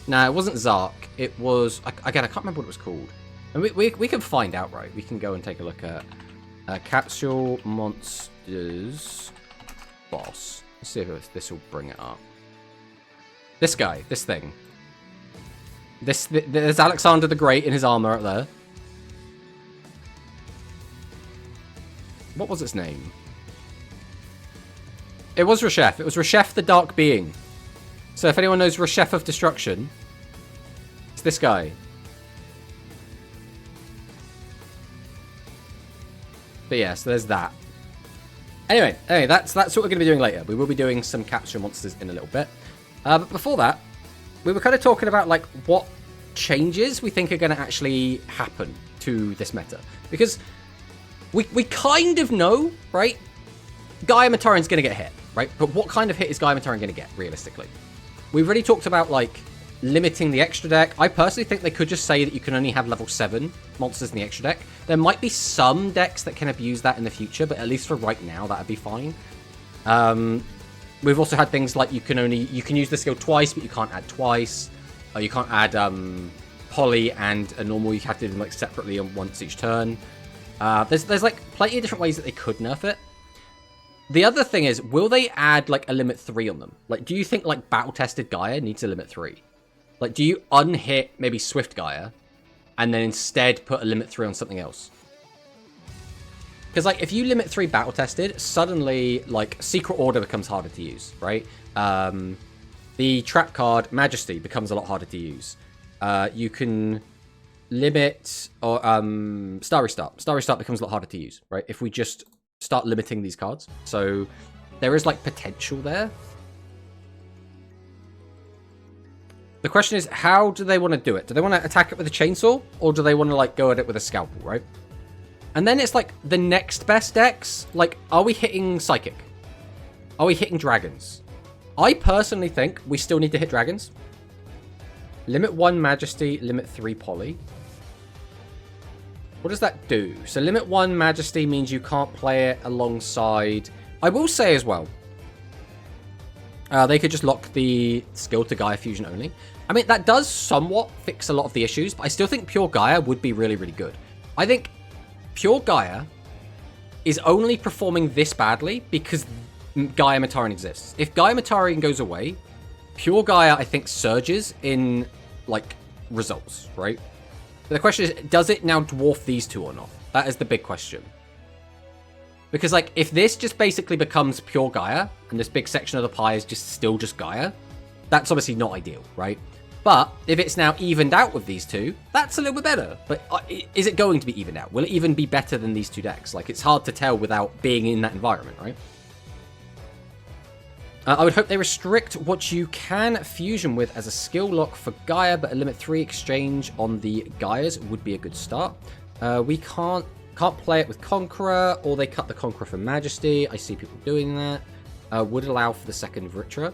Now, it wasn't Zark. It was... Again, I can't remember what it was called. And we can find out, right? We can go and take a look at Capsule Monsters boss. Let's see if this will bring it up. This guy. This thing. There's Alexander the Great in his armor up there. What was its name? It was Reshef. It was Reshef the Dark Being. So if anyone knows Reshef of Destruction, it's this guy. But yeah, so there's that. Anyway, that's what we're going to be doing later. We will be doing some Capsule Monsters in a little bit. But before that, we were kind of talking about like what changes we think are going to actually happen to this meta. Because we kind of know, right? Gaia Mataran's going to get hit, right? But what kind of hit is Gaia Mataran going to get, realistically? We've already talked about, like, limiting the extra deck. I personally think they could just say that you can only have level 7 monsters in the extra deck. There might be some decks that can abuse that in the future, but at least for right now, that'd be fine. We've also had things like you can use the skill twice, but you can't add twice. Or you can't add poly and a normal. You have to do them like separately on once each turn. There's like plenty of different ways that they could nerf it. The other thing is, will they add like a limit 3 on them? Like, do you think like battle tested Gaia needs a limit 3? Like, do you unhit maybe Swift Gaia and then instead put a limit 3 on something else? Because like if you limit 3 battle tested, suddenly like Secret Order becomes harder to use, right? The trap card Majesty becomes a lot harder to use. You can limit or Star Restart. Star Restart becomes a lot harder to use, right? If we just start limiting these cards. So there is like potential there. The question is, how do they want to do it? Do they want to attack it with a chainsaw, or do they want to like go at it with a scalpel, right? And then it's like the next best decks. Like, are we hitting Psychic? Are we hitting dragons? I personally think we still need to hit dragons. Limit 1 Majesty, limit 3 Poly. What does that do? So limit 1 Majesty means you can't play it alongside... I will say as well, they could just lock the skill to Gaia Fusion only. I mean, that does somewhat fix a lot of the issues, but I still think Pure Gaia would be really, really good. I think Pure Gaia is only performing this badly because Gaia Metarian exists. If Gaia Metarian goes away, Pure Gaia, I think, surges in, like, results, right? But the question is, does it now dwarf these two or not? That is the big question. Because, like, if this just basically becomes Pure Gaia, and this big section of the pie is just still just Gaia, that's obviously not ideal, right? But if it's now evened out with these two, that's a little bit better. But is it going to be evened out? Will it even be better than these two decks? Like, it's hard to tell without being in that environment, right? I would hope they restrict what you can fusion with as a skill lock for Gaia, but a limit 3 exchange on the Gaias would be a good start. We can't play it with Conqueror, or they cut the Conqueror for Majesty. I see people doing that. Would allow for the second Vritra.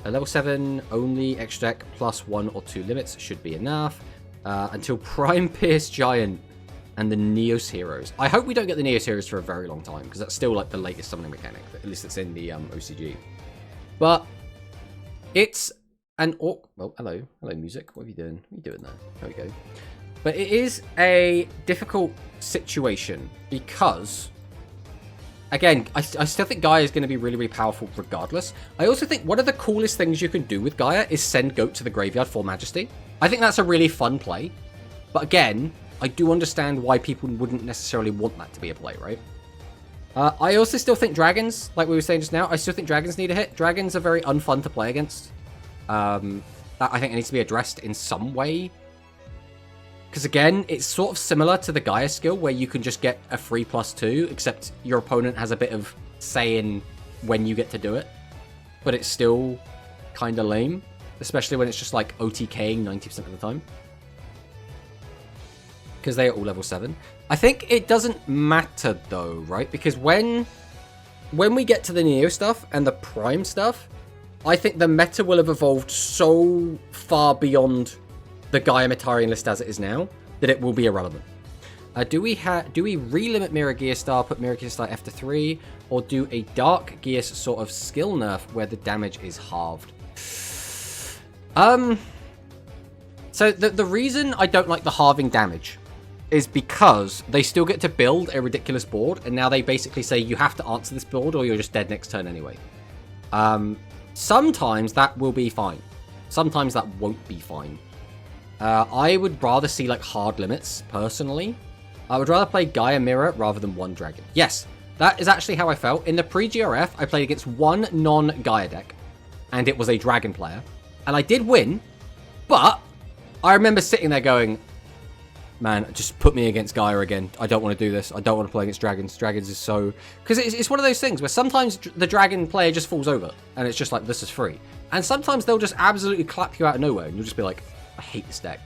Level 7 only extra deck plus 1 or 2 limits should be enough. Until Prime Pierce Giant and the Neos Heroes. I hope we don't get the Neos Heroes for a very long time, because that's still like the latest summoning mechanic. At least it's in the OCG. But it's an... Oh, well, hello. Hello, music. What are you doing? What are you doing there? There we go. But it is a difficult situation because, again, I still think Gaia is going to be really, really powerful regardless. I also think one of the coolest things you can do with Gaia is send Goat to the graveyard for Majesty. I think that's a really fun play. But again, I do understand why people wouldn't necessarily want that to be a play, right? I also still think dragons, like we were saying just now, I still think dragons need a hit. Dragons are very unfun to play against. That I think it needs to be addressed in some way. Because again, it's sort of similar to the Gaia skill, where you can just get a free +2, except your opponent has a bit of say in when you get to do it. But it's still kind of lame, especially when it's just like OTKing 90% of the time. Because they are all level 7. I think it doesn't matter though, right? Because when we get to the Neo stuff and the Prime stuff, I think the meta will have evolved so far beyond the Gaia Metarian list as it is now that it will be irrelevant. Do we relimit Mirror Gear Star, put Mirror Gear Star F to 3, or do a Dark Gears sort of skill nerf where the damage is halved? So the reason I don't like the halving damage is because they still get to build a ridiculous board, and now they basically say you have to answer this board or you're just dead next turn anyway. Sometimes that will be fine. Sometimes that won't be fine. I would rather see like hard limits, personally. I would rather play Gaia Mirror rather than one dragon. Yes, that is actually how I felt. In the pre-GRF, I played against one non-Gaia deck, and it was a dragon player. And I did win, but I remember sitting there going, man, just put me against Gaia again. I don't want to do this. I don't want to play against dragons. Dragons is so... Because it's one of those things where sometimes the dragon player just falls over, and it's just like, this is free. And sometimes they'll just absolutely clap you out of nowhere, and you'll just be like, I hate this deck.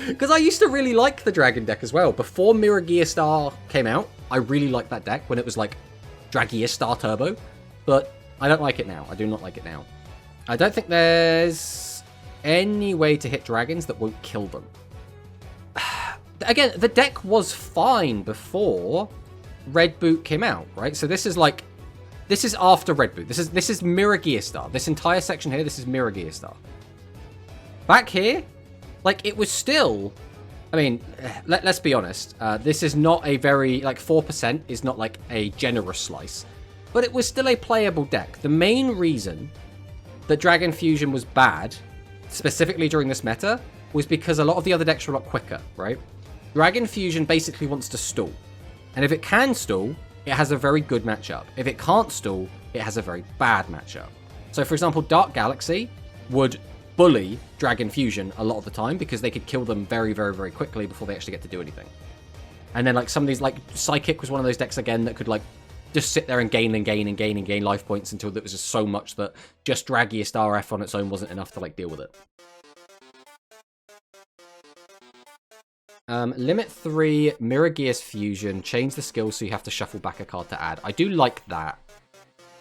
Because I used to really like the dragon deck as well. Before Mirror Gear Star came out, I really liked that deck when it was like Dragear Star Turbo. But I don't like it now. I do not like it now. I don't think there's any way to hit dragons that won't kill them. Again, the deck was fine before Red Boot came out, right? So this is like, this is after Red Boot. This is Mirror Gear Star. This entire section here, this is Mirror Gear Star. Back here, like, it was still, I mean, let's be honest. This is not a very, like, 4% is not like a generous slice, but it was still a playable deck. The main reason that Dragon Fusion was bad, specifically during this meta, was because a lot of the other decks were a lot quicker, right? Dragon Fusion basically wants to stall. And if it can stall, it has a very good matchup. If it can't stall, it has a very bad matchup. So, for example, Dark Galaxy would bully Dragon Fusion a lot of the time because they could kill them very, very, very quickly before they actually get to do anything. And then, like, some of these, like, Psychic was one of those decks, again, that could, like, just sit there and gain and gain and gain and gain life points until there was just so much that just Dragear Star F on its own wasn't enough to, like, deal with it. Limit 3, Mirror Gears Fusion. Change the skills so you have to shuffle back a card to add. I do like that.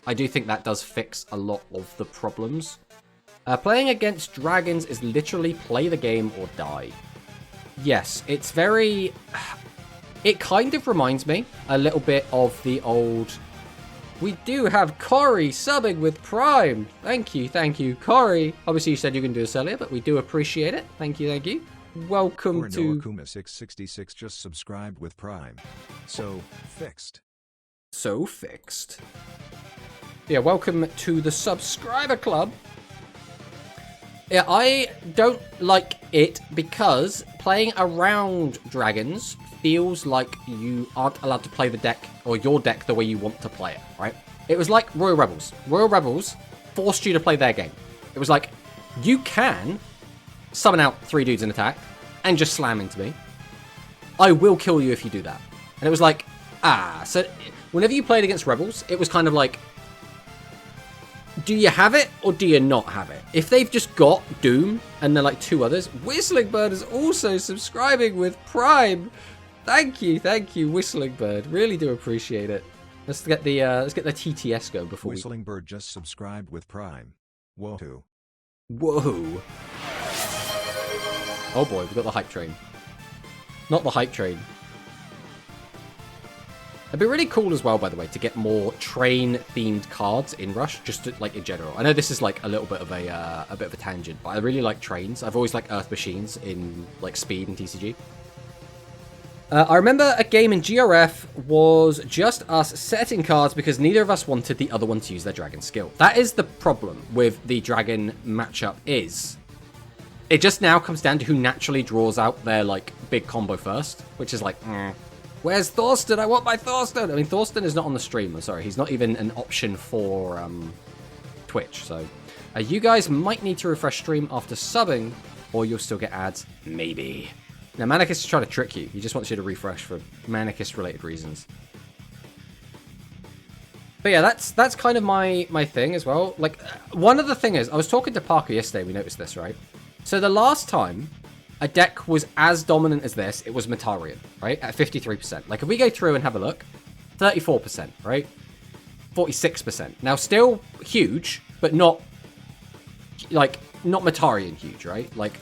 I do think that does fix a lot of the problems. Playing against dragons is literally play the game or die. Yes, it's very... It kind of reminds me a little bit of the old... We do have Corey subbing with Prime. Thank you, Corey. Obviously, you said you can do this earlier, but we do appreciate it. Thank you. Welcome to... Akuma 666 just subscribed with Prime. So fixed. Yeah, welcome to the subscriber club. Yeah, I don't like it because playing around dragons feels like you aren't allowed to play the deck or your deck the way you want to play it, right? It was like Royal Rebels. Royal Rebels forced you to play their game. It was like, you can summon out 3 dudes in attack and just slam into me. I will kill you if you do that. And it was like, so whenever you played against Rebels, it was kind of like, do you have it or do you not have it? If they've just got Doom and they're like 2 others, Whistling Bird is also subscribing with Prime. Thank you, Whistling Bird. Really do appreciate it. Let's get the TTS go before Whistling Bird just subscribed with Prime. Whoa. Oh boy, we've got the hype train. Not the hype train. It'd be really cool as well, by the way, to get more train-themed cards in Rush, just to, like in general. I know this is like a little bit of a tangent, but I really like trains. I've always liked Earth Machines in like Speed and TCG. I remember a game in GRF was just us setting cards because neither of us wanted the other one to use their dragon skill. That is the problem with the dragon matchup is it just now comes down to who naturally draws out their like big combo first, which is like, where's Thorsten? I want my Thorsten. I mean, Thorsten is not on the stream. I'm sorry. He's not even an option for Twitch. So you guys might need to refresh stream after subbing or you'll still get ads. Maybe. Now, Manicus is trying to trick you. He just wants you to refresh for Manicus-related reasons. But yeah, that's kind of my thing as well. Like, one of the things is, I was talking to Parker yesterday. We noticed this, right? So the last time a deck was as dominant as this, it was Metarian, right? At 53%. Like, if we go through and have a look, 34%, right? 46%. Now, still huge, but not, like, not Metarian huge, right? Like,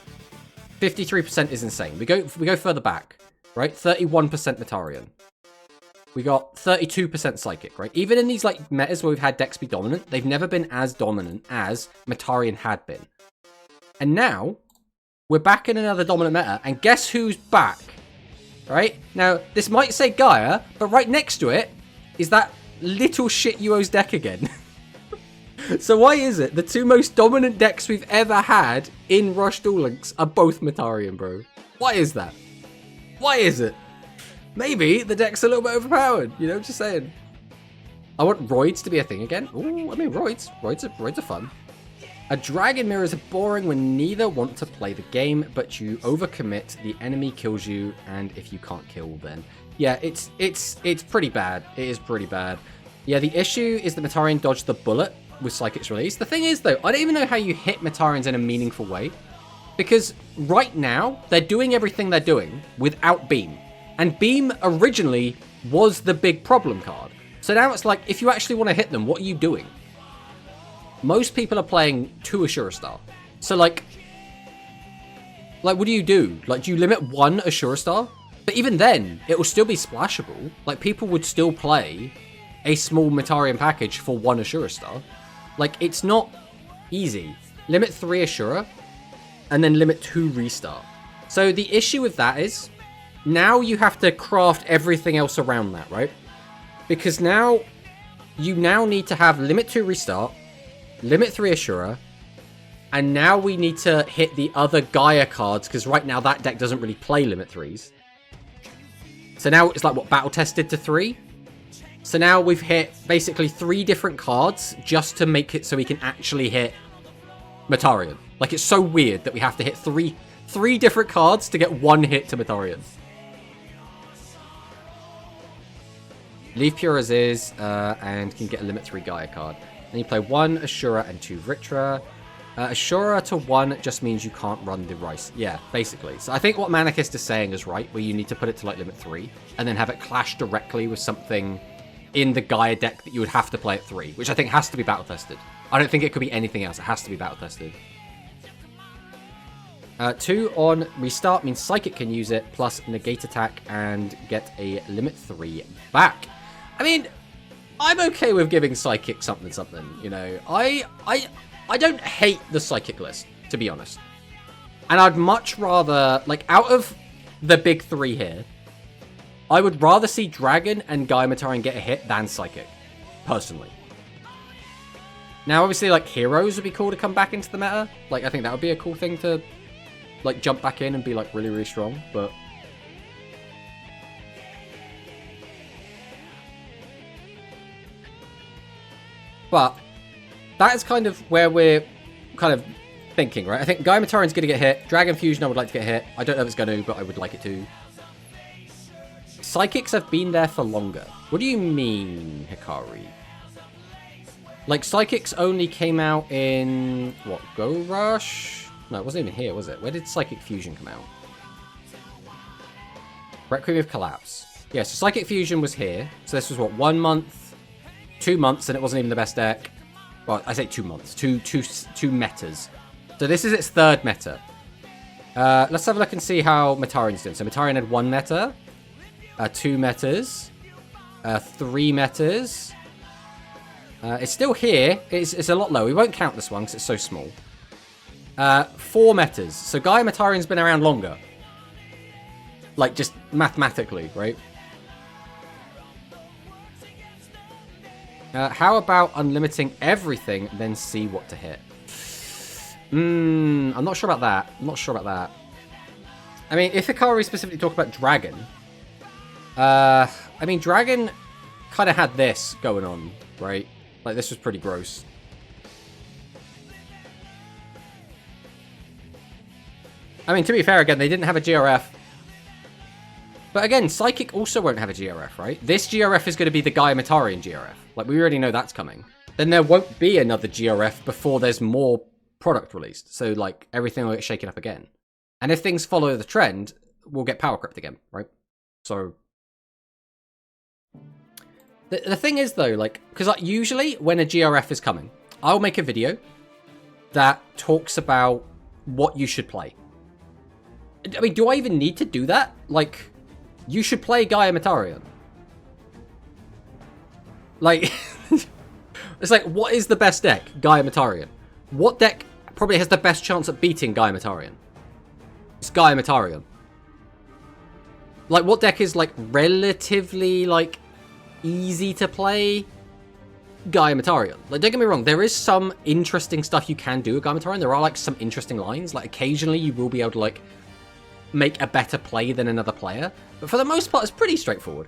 53% is insane. We go further back, right? 31% Metarian. We got 32% Psychic, right? Even in these like metas where we've had decks be dominant, they've never been as dominant as Metarian had been. And now we're back in another dominant meta, and guess who's back? Right? Now, this might say Gaia, but right next to it is that little shit UO's deck again. So why is it the 2 most dominant decks we've ever had in Rush Duel Links are both Metarian, bro? Why is that? Why is it? Maybe the deck's a little bit overpowered, you know, just saying. I want Roids to be a thing again. Ooh, I mean, Roids are fun. A Dragon Mirror is boring when neither want to play the game, but you overcommit, the enemy kills you, and if you can't kill, then... Yeah, it's pretty bad. It is pretty bad. Yeah, the issue is that Metarian dodged the bullet with Psychic's release. The thing is, though, I don't even know how you hit Metarians in a meaningful way. Because right now, they're doing everything they're doing without Beam. And Beam originally was the big problem card. So now it's like, if you actually want to hit them, what are you doing? Most people are playing 2 Ashura Star. So like, what do you do? Like, do you limit 1 Ashura Star? But even then, it will still be splashable. Like, people would still play a small Metarian package for 1 Ashura Star. Like, it's not easy. Limit 3 Ashura, and then limit 2 Restart. So the issue with that is, now you have to craft everything else around that, right? Because now, you now need to have limit 2 Restart, limit 3 Ashura, and now we need to hit the other Gaia cards, because right now that deck doesn't really play limit 3s. So now it's like, what, battle tested to 3? So now we've hit basically 3 different cards just to make it so we can actually hit Metarian. Like, it's so weird that we have to hit three different cards to get 1 hit to Metarian. Leave Pure as is, and can get a limit 3 Gaia card. Then you play 1 Ashura and 2 Vritra. Ashura to 1 just means you can't run the Rice. Yeah, basically. So I think what Manicist is saying is right, where you need to put it to like limit 3, and then have it clash directly with something in the Gaia deck that you would have to play at 3, which I think has to be battle tested. I don't think it could be anything else. It has to be battle tested. 2 on restart means Psychic can use it, plus negate attack and get a limit 3 back. I mean, I'm okay with giving Psychic something, you know. I don't hate the Psychic list, to be honest. And I'd much rather, like, out of the big 3 here, I would rather see Dragon and Gaia Matarian get a hit than Psychic, personally. Now, obviously, like, Heroes would be cool to come back into the meta. Like, I think that would be a cool thing to, like, jump back in and be, like, really, really strong, but... that is kind of where we're kind of thinking, right? I think Gaia Matarian's going to get hit. Dragon Fusion I would like to get hit. I don't know if it's going to, but I would like it to. Psychics have been there for longer. What do you mean, Hikari? Like, Psychics only came out in... what, Go Rush? No, it wasn't even here, was it? Where did Psychic Fusion come out? Requiem of Collapse. Yeah, so Psychic Fusion was here. So this was, what, 1 month, 2 months, and it wasn't even the best deck. Well, I say 2 months. Two metas. So this is its 3rd meta. Let's have a look and see how Matarian's doing. So Matarian had 1 meta, 2 metas, 3 metas. It's still here. It's a lot lower. We won't count this one because it's so small. 4 metas. So Gaia Matarian's been around longer. Like, just mathematically, right? How about unlimiting everything, then see what to hit? I'm not sure about that. I mean, if Hikari specifically talked about Dragon, I mean, Dragon kind of had this going on, right? Like, this was pretty gross. I mean, to be fair, again, they didn't have a GRF. But again, Psychic also won't have a GRF, right? This GRF is going to be the Gaia Matarian GRF. Like, we already know that's coming. Then there won't be another GRF before there's more product released. So, like, everything will get shaken up again. And if things follow the trend, we'll get power crept again, right? So... The thing is, though, like... because like, usually, when a GRF is coming, I'll make a video that talks about what you should play. I mean, do I even need to do that? Like... you should play Gaia Matarian. Like, it's like, what is the best deck? Gaia Matarian. What deck probably has the best chance at beating Gaia Matarian? It's Gaia Matarian. Like, what deck is, like, relatively, like, easy to play? Gaia Matarian. Like, don't get me wrong, there is some interesting stuff you can do with Gaia Matarian. There are, like, some interesting lines. Like, occasionally you will be able to, like, make a better play than another player. But for the most part, it's pretty straightforward.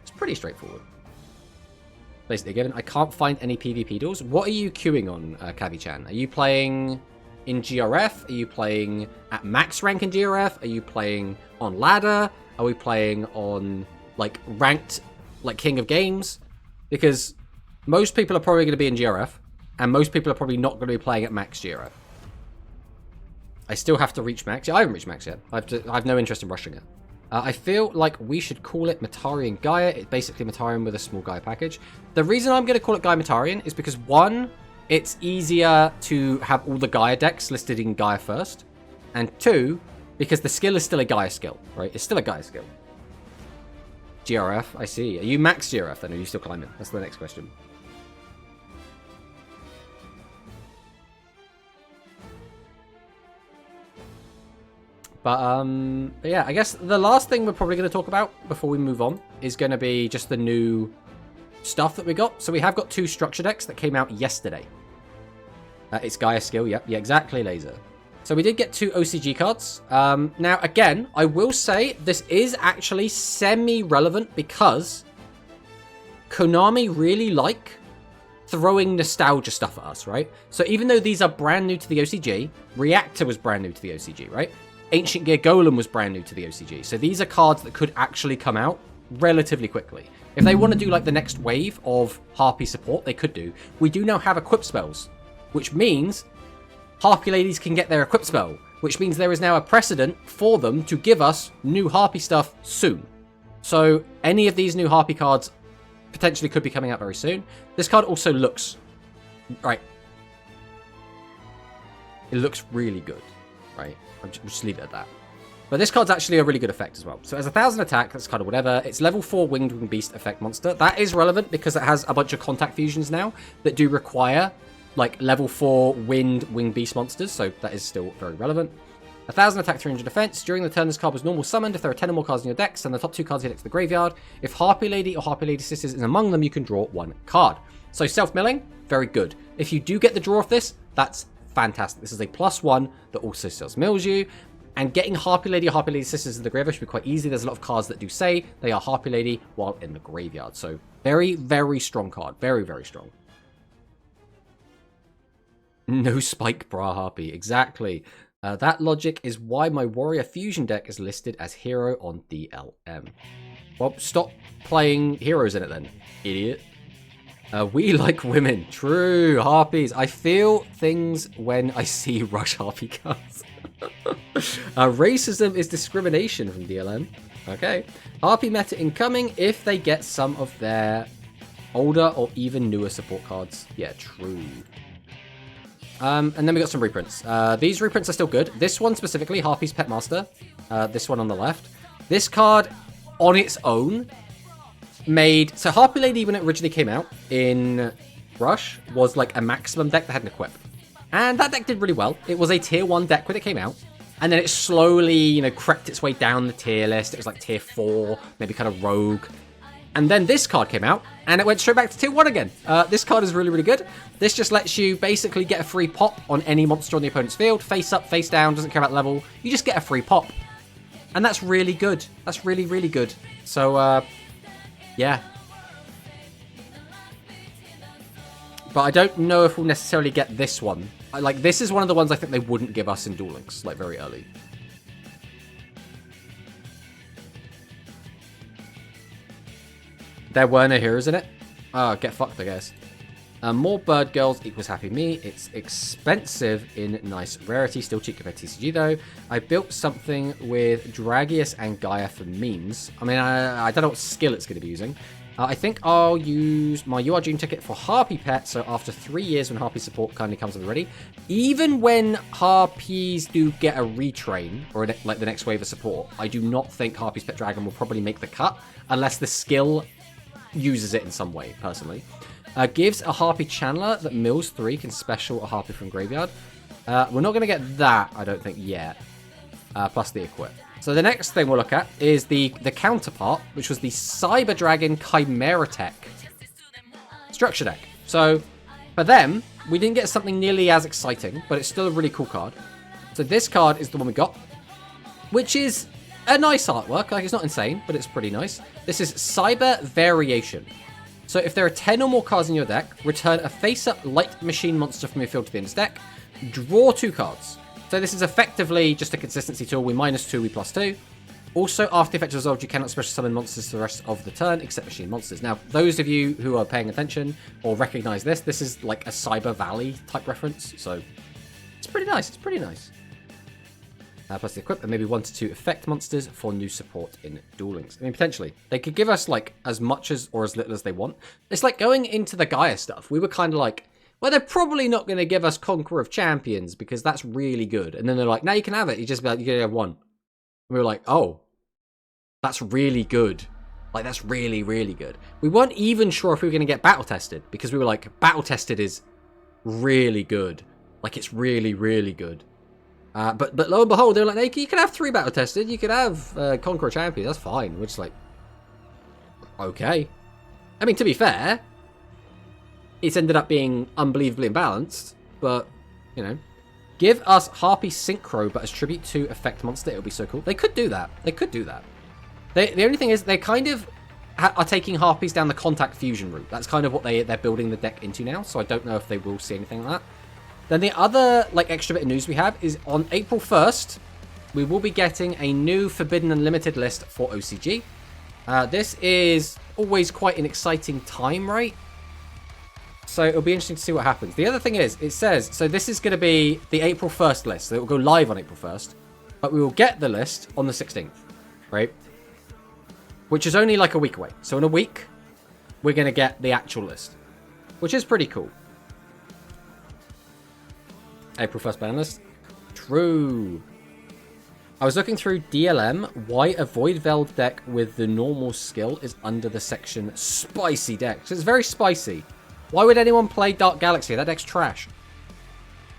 Basically, given I can't find any PvP duels. What are you queuing on, Kavi-chan? Are you playing in GRF? Are you playing at max rank in GRF? Are you playing on ladder? Are we playing on, like, ranked, like, King of Games? Because most people are probably going to be in GRF, and most people are probably not going to be playing at max GRF. I still have to reach max. Yeah, I haven't reached max yet. I have no interest in rushing it. I feel like we should call it Matarian Gaia. It's basically Matarian with a small Gaia package. The reason I'm going to call it Gaia Matarian is because, 1, it's easier to have all the Gaia decks listed in Gaia first. And 2, because the skill is still a Gaia skill, right? It's still a Gaia skill. GRF, I see. Are you max GRF then, or are you still climbing? That's the next question. But yeah, I guess the last thing we're probably going to talk about before we move on is going to be just the new stuff that we got. So we have got 2 structure decks that came out yesterday. It's Gaia skill, yep, yeah, exactly, Laser. So we did get 2 OCG cards. Now, again, I will say this is actually semi-relevant because Konami really like throwing nostalgia stuff at us, right? So even though these are brand new to the OCG, Reactor was brand new to the OCG, right? Ancient Gear Golem was brand new to the OCG. So these are cards that could actually come out relatively quickly. If they want to do like the next wave of Harpy support, they could do. We do now have equip spells, which means Harpy Ladies can get their equip spell, which means there is now a precedent for them to give us new Harpy stuff soon. So any of these new Harpy cards potentially could be coming out very soon. This card also looks... Right. It looks really good, right? I'll just leave it at that. But this card's actually a really good effect as well. So it has 1000 attack, that's kind of whatever. It's level 4 Winged Wing Beast effect monster. That is relevant because it has a bunch of contact fusions now that do require like level 4 Wing Beast monsters. So that is still very relevant. 1000 attack, 300 defense. During the turn this card was normal summoned. If there are 10 or more cards in your deck, send the top 2 cards you deck to the graveyard. If Harpy Lady or Harpy Lady Sisters is among them, you can draw 1 card. So self-milling, very good. If you do get the draw of this, that's fantastic. This is a +1 that also self-mills you. And getting Harpy Lady or Harpy Lady Sisters in the graveyard should be quite easy. There's a lot of cards that do say they are Harpy Lady while in the graveyard. So very, very strong card. Very, very strong. No Spike Bra Harpy. Exactly. That logic is why my Warrior Fusion deck is listed as hero on DLM. Well, stop playing heroes in it then, idiot. We like women. True. Harpies. I feel things when I see Rush Harpy cards. Racism is discrimination from DLM. Okay. Harpy meta incoming if they get some of their older or even newer support cards. Yeah, true. And then we got some reprints. These reprints are still good. This one specifically, Harpy's Pet Master. This one on the left. This card on its own made... So Harpy Lady, when it originally came out in Rush, was like a maximum deck that had an equip. And that deck did really well. It was a tier 1 deck when it came out. And then it slowly, you know, crept its way down the tier list. It was like tier 4, maybe kind of rogue. And then this card came out, and it went straight back to tier 1 again. This card is really, really good. This just lets you basically get a free pop on any monster on the opponent's field. Face up, face down, doesn't care about level. You just get a free pop. And that's really good. That's really, really good. So, yeah. But I don't know if we'll necessarily get this one. Like, this is one of the ones I think they wouldn't give us in Duel Links, like, very early. There were no heroes in it? Oh, get fucked, I guess. More bird girls equals happy me. It's expensive in nice rarity. Still cheap compared to TCG, though. I built something with Dragius and Gaia for memes. I mean, I don't know what skill it's going to be using. I think I'll use my UR Dream ticket for Harpy Pet, so after 3 years when Harpy support kindly comes up already. Even when Harpies do get a retrain, or like the next wave of support, I do not think Harpy's Pet Dragon will probably make the cut, unless the skill uses it in some way, personally. Gives a Harpy Channeler that mills 3, can special a Harpy from graveyard. We're not going to get that, I don't think, yet. Plus the equip. So the next thing we'll look at is the counterpart, which was the Cyber Dragon Chimera Tech structure deck. So for them, we didn't get something nearly as exciting, but it's still a really cool card. So this card is the one we got, which is a nice artwork. Like, it's not insane, but it's pretty nice. This is Cyber Variation. So if there are 10 or more cards in your deck, return a face-up light machine monster from your field to the end of this deck. Draw 2 cards. So this is effectively just a consistency tool. We -2, we +2. Also, after the effect is resolved, you cannot special summon monsters for the rest of the turn, except machine monsters. Now, those of you who are paying attention or recognize this, this is like a Cyber Valley type reference. So it's pretty nice. It's pretty nice. Plus the equip, and maybe 1 to 2 effect monsters for new support in Duel Links. I mean, potentially. They could give us like as much as or as little as they want. It's like going into the Gaia stuff. We were kind of like, well, they're probably not going to give us Conqueror of Champions because that's really good. And then they're like, now you can have it. You just be like, you can have 1. And we were like, oh, that's really good. Like, that's really, really good. We weren't even sure if we were going to get battle tested because we were like, battle tested is really good. Like, it's really, really good. But lo and behold, they were like, hey, you can have 3 battle tested. You can have Conqueror of Champions. That's fine. We're just like, okay. I mean, to be fair, it's ended up being unbelievably imbalanced, but, you know. Give us Harpy Synchro, but as tribute to effect monster, it would be so cool. They could do that. They could do that. The only thing is, they kind of are taking Harpies down the contact fusion route. That's kind of what they're building the deck into now, so I don't know if they will see anything like that. Then the other, like, extra bit of news we have is on April 1st, we will be getting a new Forbidden Unlimited list for OCG. This is always quite an exciting time, right? So it'll be interesting to see what happens. The other thing is, it says, so this is going to be the April 1st list. So it will go live on April 1st. But we will get the list on the 16th, right? Which is only like a week away. So in a week, we're going to get the actual list, which is pretty cool. April 1st ban list. True. I was looking through DLM. Why a Void Veld deck with the normal skill is under the section spicy decks. It's very spicy. Why would anyone play Dark Galaxy? That deck's trash.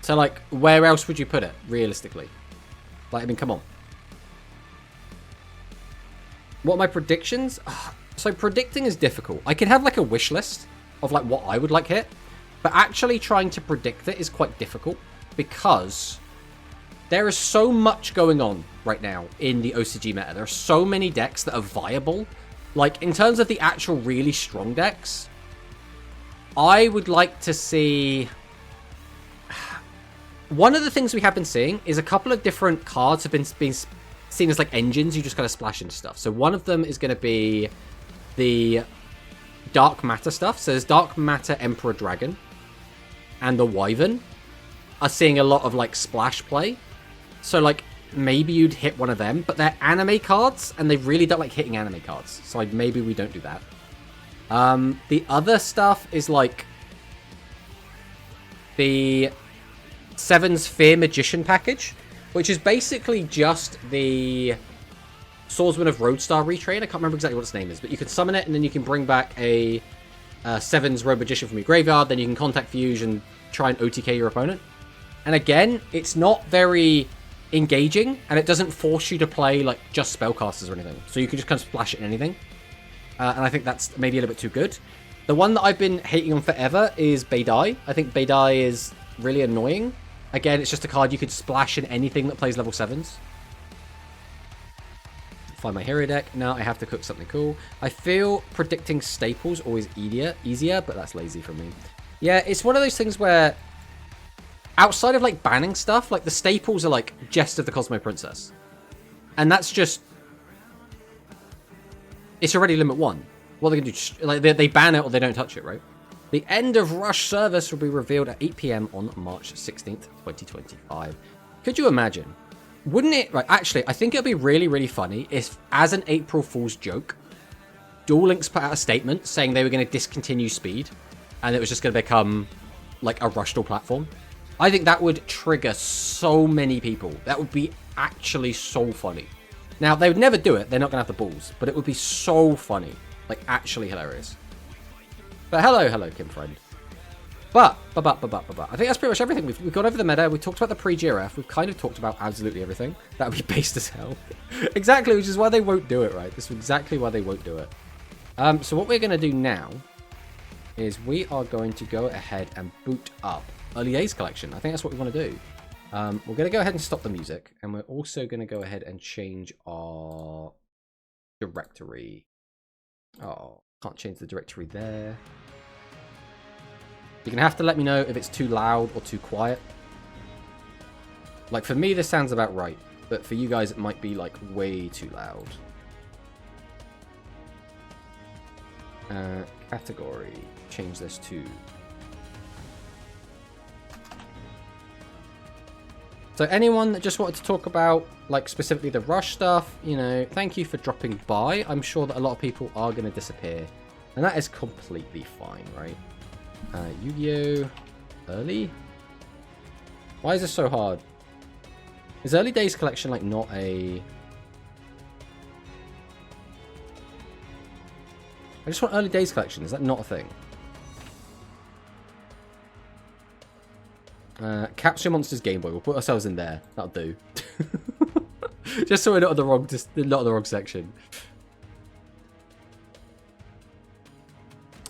So, like, where else would you put it, realistically? Like, I mean, come on. What are my predictions? So, predicting is difficult. I can have, like, a wish list of, like, what I would like hit. But actually trying to predict it is quite difficult. Because there is so much going on right now in the OCG meta. There are so many decks that are viable. Like, in terms of the actual really strong decks, I would like to see... One of the things we have been seeing is a couple of different cards have been seen as like engines. You just kind of splash into stuff. So one of them is going to be the Dark Matter stuff. So there's Dark Matter Emperor Dragon and the Wyvern are seeing a lot of like splash play. So like maybe you'd hit one of them, but they're anime cards and they really don't like hitting anime cards. So like maybe we don't do that. The other stuff is like the Seven's Fear Magician package, which is basically just the Swordsman of Roadstar retrain. I can't remember exactly what its name is, but you can summon it and then you can bring back a Seven's Road Magician from your graveyard. Then you can contact Fuge and try and OTK your opponent. And again, it's not very engaging and it doesn't force you to play like just spellcasters or anything. So you can just kind of splash it in anything. And I think that's maybe a little bit too good. The one that I've been hating on forever is Beidai. I think Beidai is really annoying. Again, it's just a card you could splash in anything that plays level 7s. Find my hero deck. Now I have to cook something cool. I feel predicting staples always easier, but that's lazy for me. Yeah, it's one of those things where outside of like banning stuff, like the staples are like Jest of the Cosmo Princess. And that's just... It's already limit 1. What are they going to do? Like they ban it or they don't touch it, right? The end of Rush service will be revealed at 8 PM on March 16th, 2025. Could you imagine? Wouldn't it... Right, actually, I think it'd be really, really funny if, as an April Fool's joke, Duel Links put out a statement saying they were going to discontinue Speed, and it was just going to become, like, a Rush Duel platform. I think that would trigger so many people. That would be actually so funny. Now, they would never do it. They're not going to have the balls. But it would be so funny. Like, actually hilarious. But hello, Kim friend. But, I think that's pretty much everything. We've gone over the meta. We talked about the pre-GRF. We've kind of talked about absolutely everything. That would be based as hell. Exactly, which is why they won't do it, right? This is exactly why they won't do it. So what we're going to do now is we are going to go ahead and boot up Early Days Collection. I think that's what we want to do. We're going to go ahead and stop the music. And we're also going to go ahead and change our directory. Oh, can't change the directory there. You're going to have to let me know if it's too loud or too quiet. Like, for me, this sounds about right. But for you guys, it might be, like, way too loud. Category. Change this to... So anyone that just wanted to talk about, like, specifically the Rush stuff, you know, thank you for dropping by. I'm sure that a lot of people are going to disappear. And that is completely fine, right? Yu-Gi-Oh! Early? Why is this so hard? Is Early Days Collection, like, not a... I just want Early Days Collection. Is that not a thing? Capsule Monsters Game Boy. We'll put ourselves in there. That'll do. Just so we're not on the wrong section.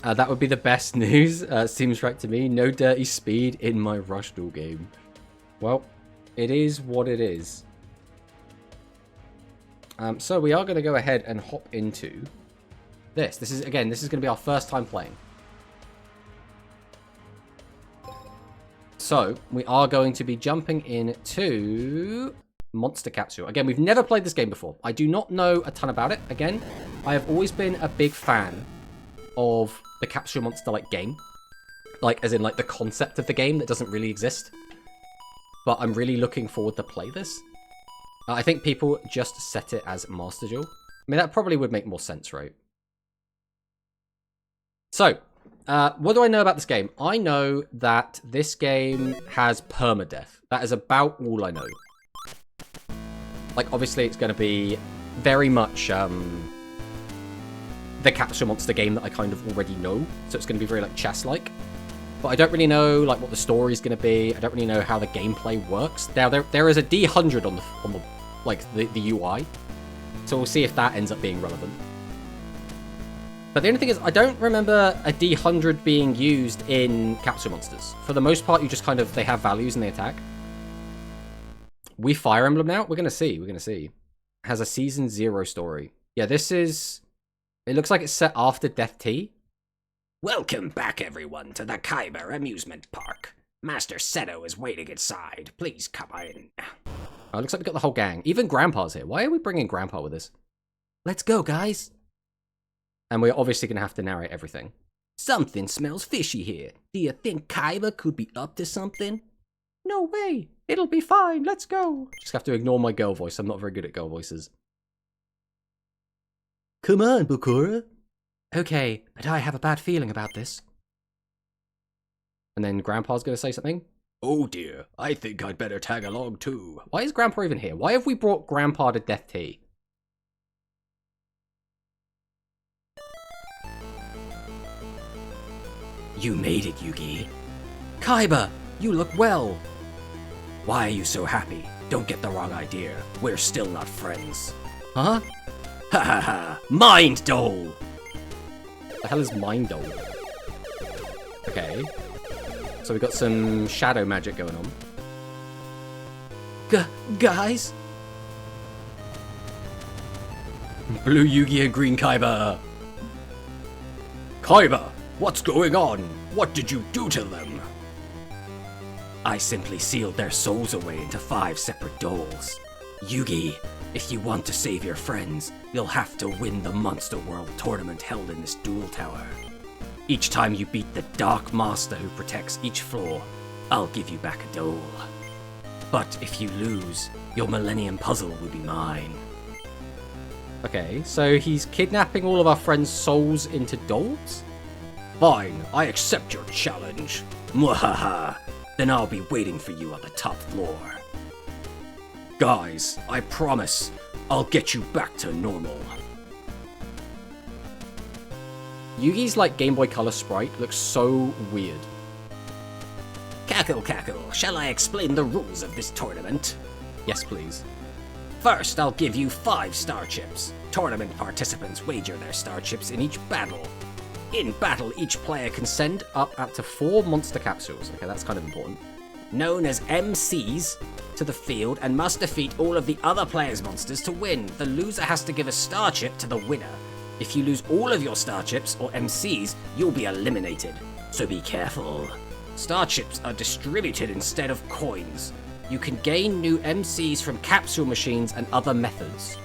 That would be the best news. Seems right to me. No dirty speed in my Rush Duel game. Well, it is what it is. So we are going to go ahead and hop into this. This is going to be our first time playing. So we are going to be jumping into Monster Capsule. Again, we've never played this game before. I do not know a ton about it. Again, I have always been a big fan of the Capsule Monster like game. Like, as in, like, the concept of the game that doesn't really exist. But I'm really looking forward to play this. I think people just set it as Master Duel. I mean, that probably would make more sense, right? So, what do I know about this game? I know that this game has permadeath. That is about all I know. Like, obviously, it's going to be very much the Capsule Monster game that I kind of already know. So it's going to be very, like, chess-like. But I don't really know, like, what the story's going to be. I don't really know how the gameplay works. Now, there is a D100 on the like, the UI. So we'll see if that ends up being relevant. But the only thing is, I don't remember a D100 being used in Capsule Monsters. For the most part, you just kind of, they have values and they attack. We Fire Emblem now? We're going to see. We're going to see. Has a Season 0 story. Yeah, this is... It looks like it's set after Death Tea. Welcome back, everyone, to the Kaiba Amusement Park. Master Seto is waiting inside. Please come in. Oh, it looks like we got the whole gang. Even Grandpa's here. Why are we bringing Grandpa with us? Let's go, guys. And we're obviously going to have to narrate everything. Something smells fishy here. Do you think Kaiba could be up to something? No way. It'll be fine. Let's go. Just have to ignore my girl voice. I'm not very good at girl voices. Come on, Bakura. Okay, but I have a bad feeling about this. And then Grandpa's going to say something. Oh dear, I think I'd better tag along too. Why is Grandpa even here? Why have we brought Grandpa to Death Tea? You made it, Yugi. Kaiba, you look well. Why are you so happy? Don't get the wrong idea. We're still not friends. Huh? Ha ha ha! Mind Dole! The hell is Mind Dole? Okay. So we got some shadow magic going on. Guys? Blue Yugi and Green Kaiba. Kaiba, what's going on? What did you do to them? I simply sealed their souls away into 5 separate dolls. Yugi, if you want to save your friends, you'll have to win the Monster World tournament held in this duel tower. Each time you beat the Dark Master who protects each floor, I'll give you back a dole. But if you lose, your Millennium Puzzle will be mine. Okay, so he's kidnapping all of our friends' souls into dolls? Fine, I accept your challenge. Mwahaha. Then I'll be waiting for you on the top floor. Guys, I promise, I'll get you back to normal. Yugi's, like, Game Boy Color sprite looks so weird. Cackle, shall I explain the rules of this tournament? Yes, please. First, I'll give you 5 star chips. Tournament participants wager their star chips in each battle. In battle, each player can send up to 4 monster capsules. Okay, that's kind of important. Known as MCs, to the field and must defeat all of the other players' monsters to win. The loser has to give a star chip to the winner. If you lose all of your star chips, or MCs, you'll be eliminated. So be careful. Star chips are distributed instead of coins. You can gain new MCs from capsule machines and other methods.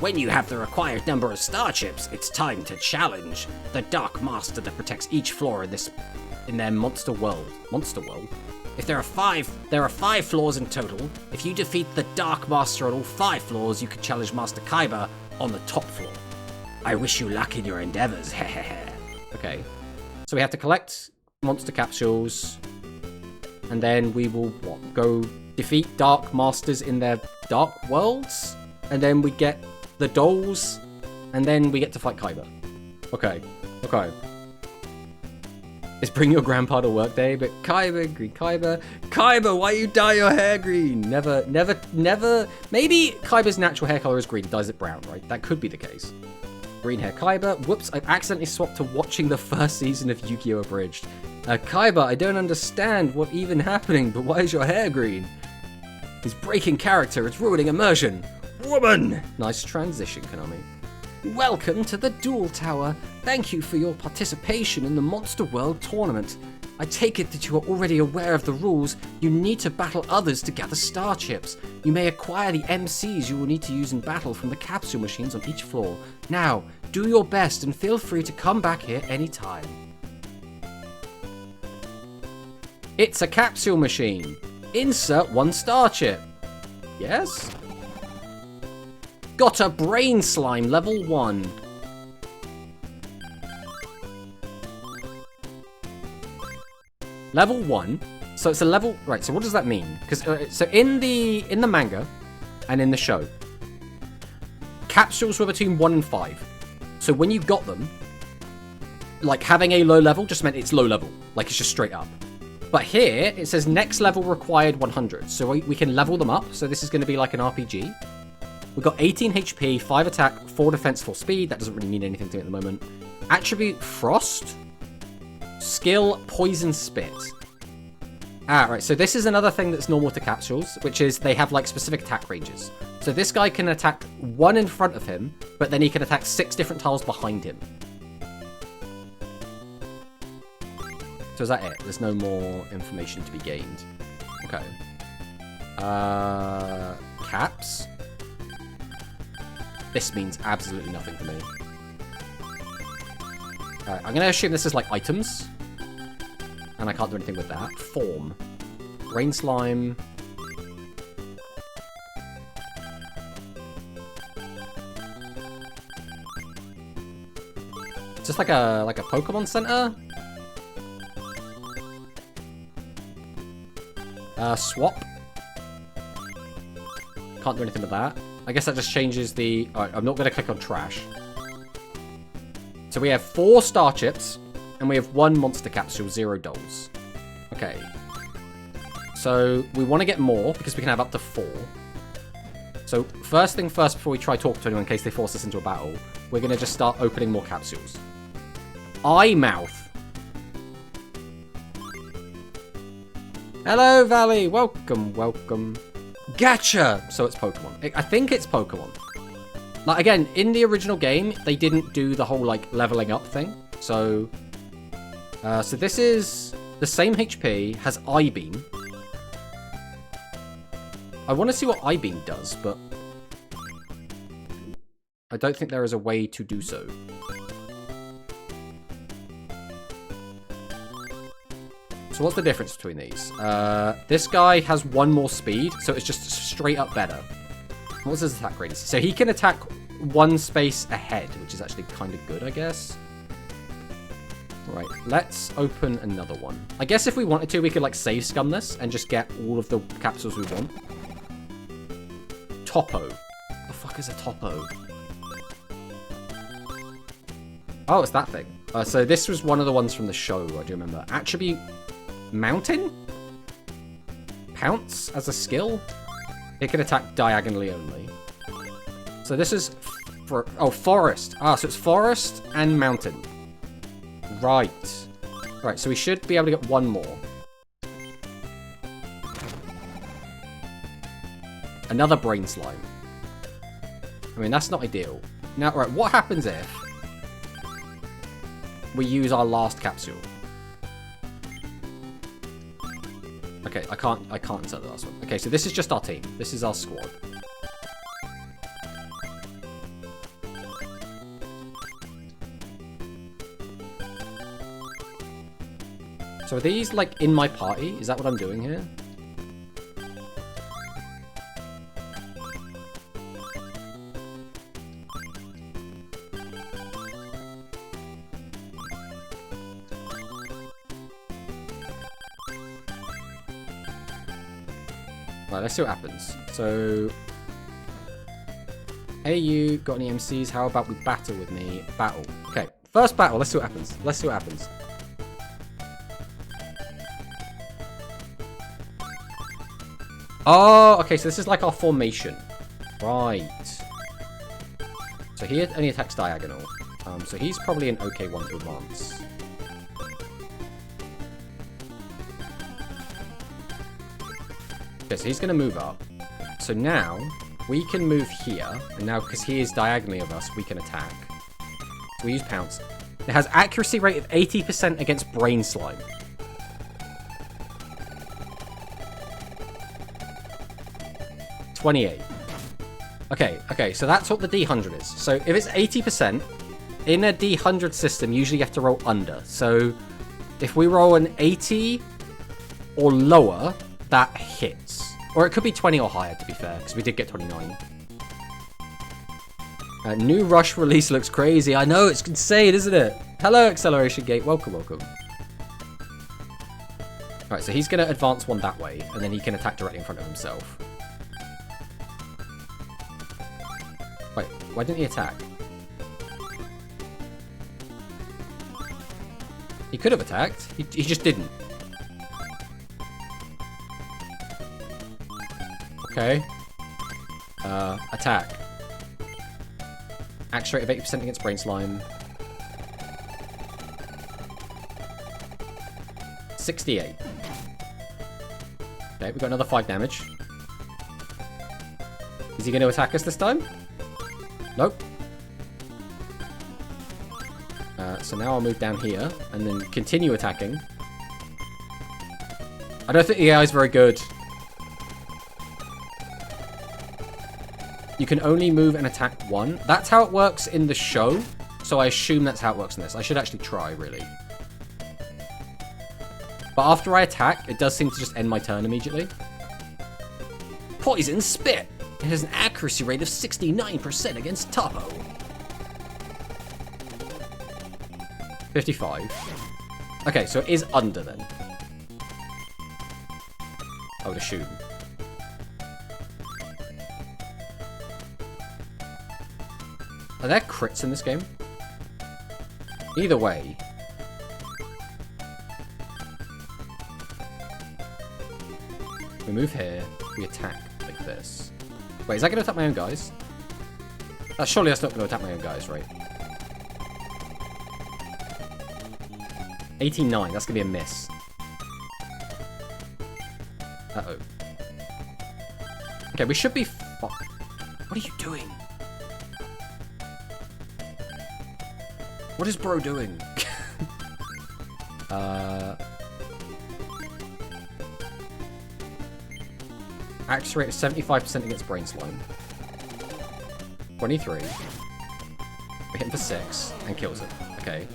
When you have the required number of star chips, it's time to challenge the Dark Master that protects each floor in their Monster World. Monster World? If there are 5 floors in total. If you defeat the Dark Master on all 5 floors, you can challenge Master Kaiba on the top floor. I wish you luck in your endeavors, hehehe. Okay. So we have to collect monster capsules, and then we will, go defeat Dark Masters in their Dark Worlds, and then we get the dolls, and then we get to fight Kaiba. Okay. It's bring your grandpa to work day, but Kaiba, green Kaiba, why you dye your hair green? Never, maybe Kaiba's natural hair color is green, dyes it brown, right? That could be the case. Green hair Kaiba, whoops, I accidentally swapped to watching the first season of Yu-Gi-Oh! Abridged. Kaiba, I don't understand what even happening, but why is your hair green? It's breaking character, it's ruining immersion. Woman! Nice transition, Konami. Welcome to the Duel Tower. Thank you for your participation in the Monster World Tournament. I take it that you are already aware of the rules. You need to battle others to gather star chips. You may acquire the MCs you will need to use in battle from the capsule machines on each floor. Now, do your best and feel free to come back here anytime. It's a capsule machine. Insert 1 star chip. Yes? Got a brain slime level 1. Level 1. So it's a level... Right, so what does that mean? Because so in the manga and in the show, capsules were between 1 and 5. So when you got them, like having a low level just meant it's low level. Like it's just straight up. But here, it says next level required 100. So we can level them up. So this is going to be like an RPG. We've got 18 HP, 5 attack, 4 defense, 4 speed. That doesn't really mean anything to me at the moment. Attribute, Frost. Skill, Poison Spit. Ah, right. So this is another thing that's normal to capsules, which is they have like specific attack ranges. So this guy can attack 1 in front of him, but then he can attack 6 different tiles behind him. So is that it? There's no more information to be gained. Okay. Caps. This means absolutely nothing to me. Alright, I'm going to assume this is like items. And I can't do anything with that. Form. Rain slime. Just like a Pokemon Center. Swap. Can't do anything with that. I guess that just changes the... Alright, I'm not going to click on trash. So we have 4 star chips, and we have 1 monster capsule, 0 dolls. Okay. So we want to get more, because we can have up to 4. So first thing first, before we try talking to anyone in case they force us into a battle, we're going to just start opening more capsules. Eye mouth. Hello, Valley. Welcome, welcome. Gotcha! So it's Pokemon. I think it's Pokemon. Like, again, in the original game, they didn't do the whole, like, leveling up thing. So, so this is the same HP, has I-Beam. I want to see what I-Beam does, but I don't think there is a way to do so. So what's the difference between these? This guy has 1 more speed, so it's just straight up better. What's his attack range? So he can attack 1 space ahead, which is actually kind of good, I guess. Right, let's open another one. I guess if we wanted to, we could like save scum this and just get all of the capsules we want. Topo. The fuck is a Topo? Oh, it's that thing. So this was one of the ones from the show, I do remember. Attribute Mountain? Pounce as a skill? It can attack diagonally only. So this is for... Oh, Forest. Ah, so it's Forest and Mountain. Right. Right, so we should be able to get 1 more. Another Brain Slime. I mean, that's not ideal. Now, right, what happens if we use our last capsule? Okay, I can't insert the last one. Okay, so this is just our team. This is our squad. So are these, like, in my party? Is that what I'm doing here? Right, let's see what happens. So, hey you, got any MCs? How about we battle with me? Battle. Okay, first battle, let's see what happens. Let's see what happens. Oh, okay, so this is like our formation. Right. So he only attacks diagonal. So he's probably an okay one to advance. Okay, so he's going to move up. So now, we can move here. And now, because he is diagonally of us, we can attack. So we use Pounce. It has accuracy rate of 80% against Brain Slime. $28. Okay, so that's what the D100 is. So if it's 80%, in a D100 system, usually you have to roll under. So if we roll an 80 or lower, that hits. Or it could be 20 or higher, to be fair, because we did get 29. New Rush release looks crazy. I know, it's insane, isn't it? Hello, Acceleration Gate. Welcome, welcome. Alright, so he's going to advance one that way, and then he can attack directly in front of himself. Wait, why didn't he attack? He could have attacked. He just didn't. Okay. Attack. Axe rate of 80% against Brain Slime. 68. Okay, we've got another 5 damage. Is he going to attack us this time? Nope. So now I'll move down here and then continue attacking. I don't think the AI is very good. You can only move and attack one. That's how it works in the show. So I assume that's how it works in this. I should actually try, really. But after I attack, it does seem to just end my turn immediately. Poison Spit. It has an accuracy rate of 69% against Topo. 55. Okay, so it is under then. I would assume. Are there crits in this game? Either way. We move here, we attack like this. Wait, is that going to attack my own guys? Surely that's not going to attack my own guys, right? 89, that's going to be a miss. Uh-oh. Okay, we should be... What are you doing? What is bro doing? Accuracy rate of 75% against Brain Slime. 23. We hit him for 6 and kills him. Okay.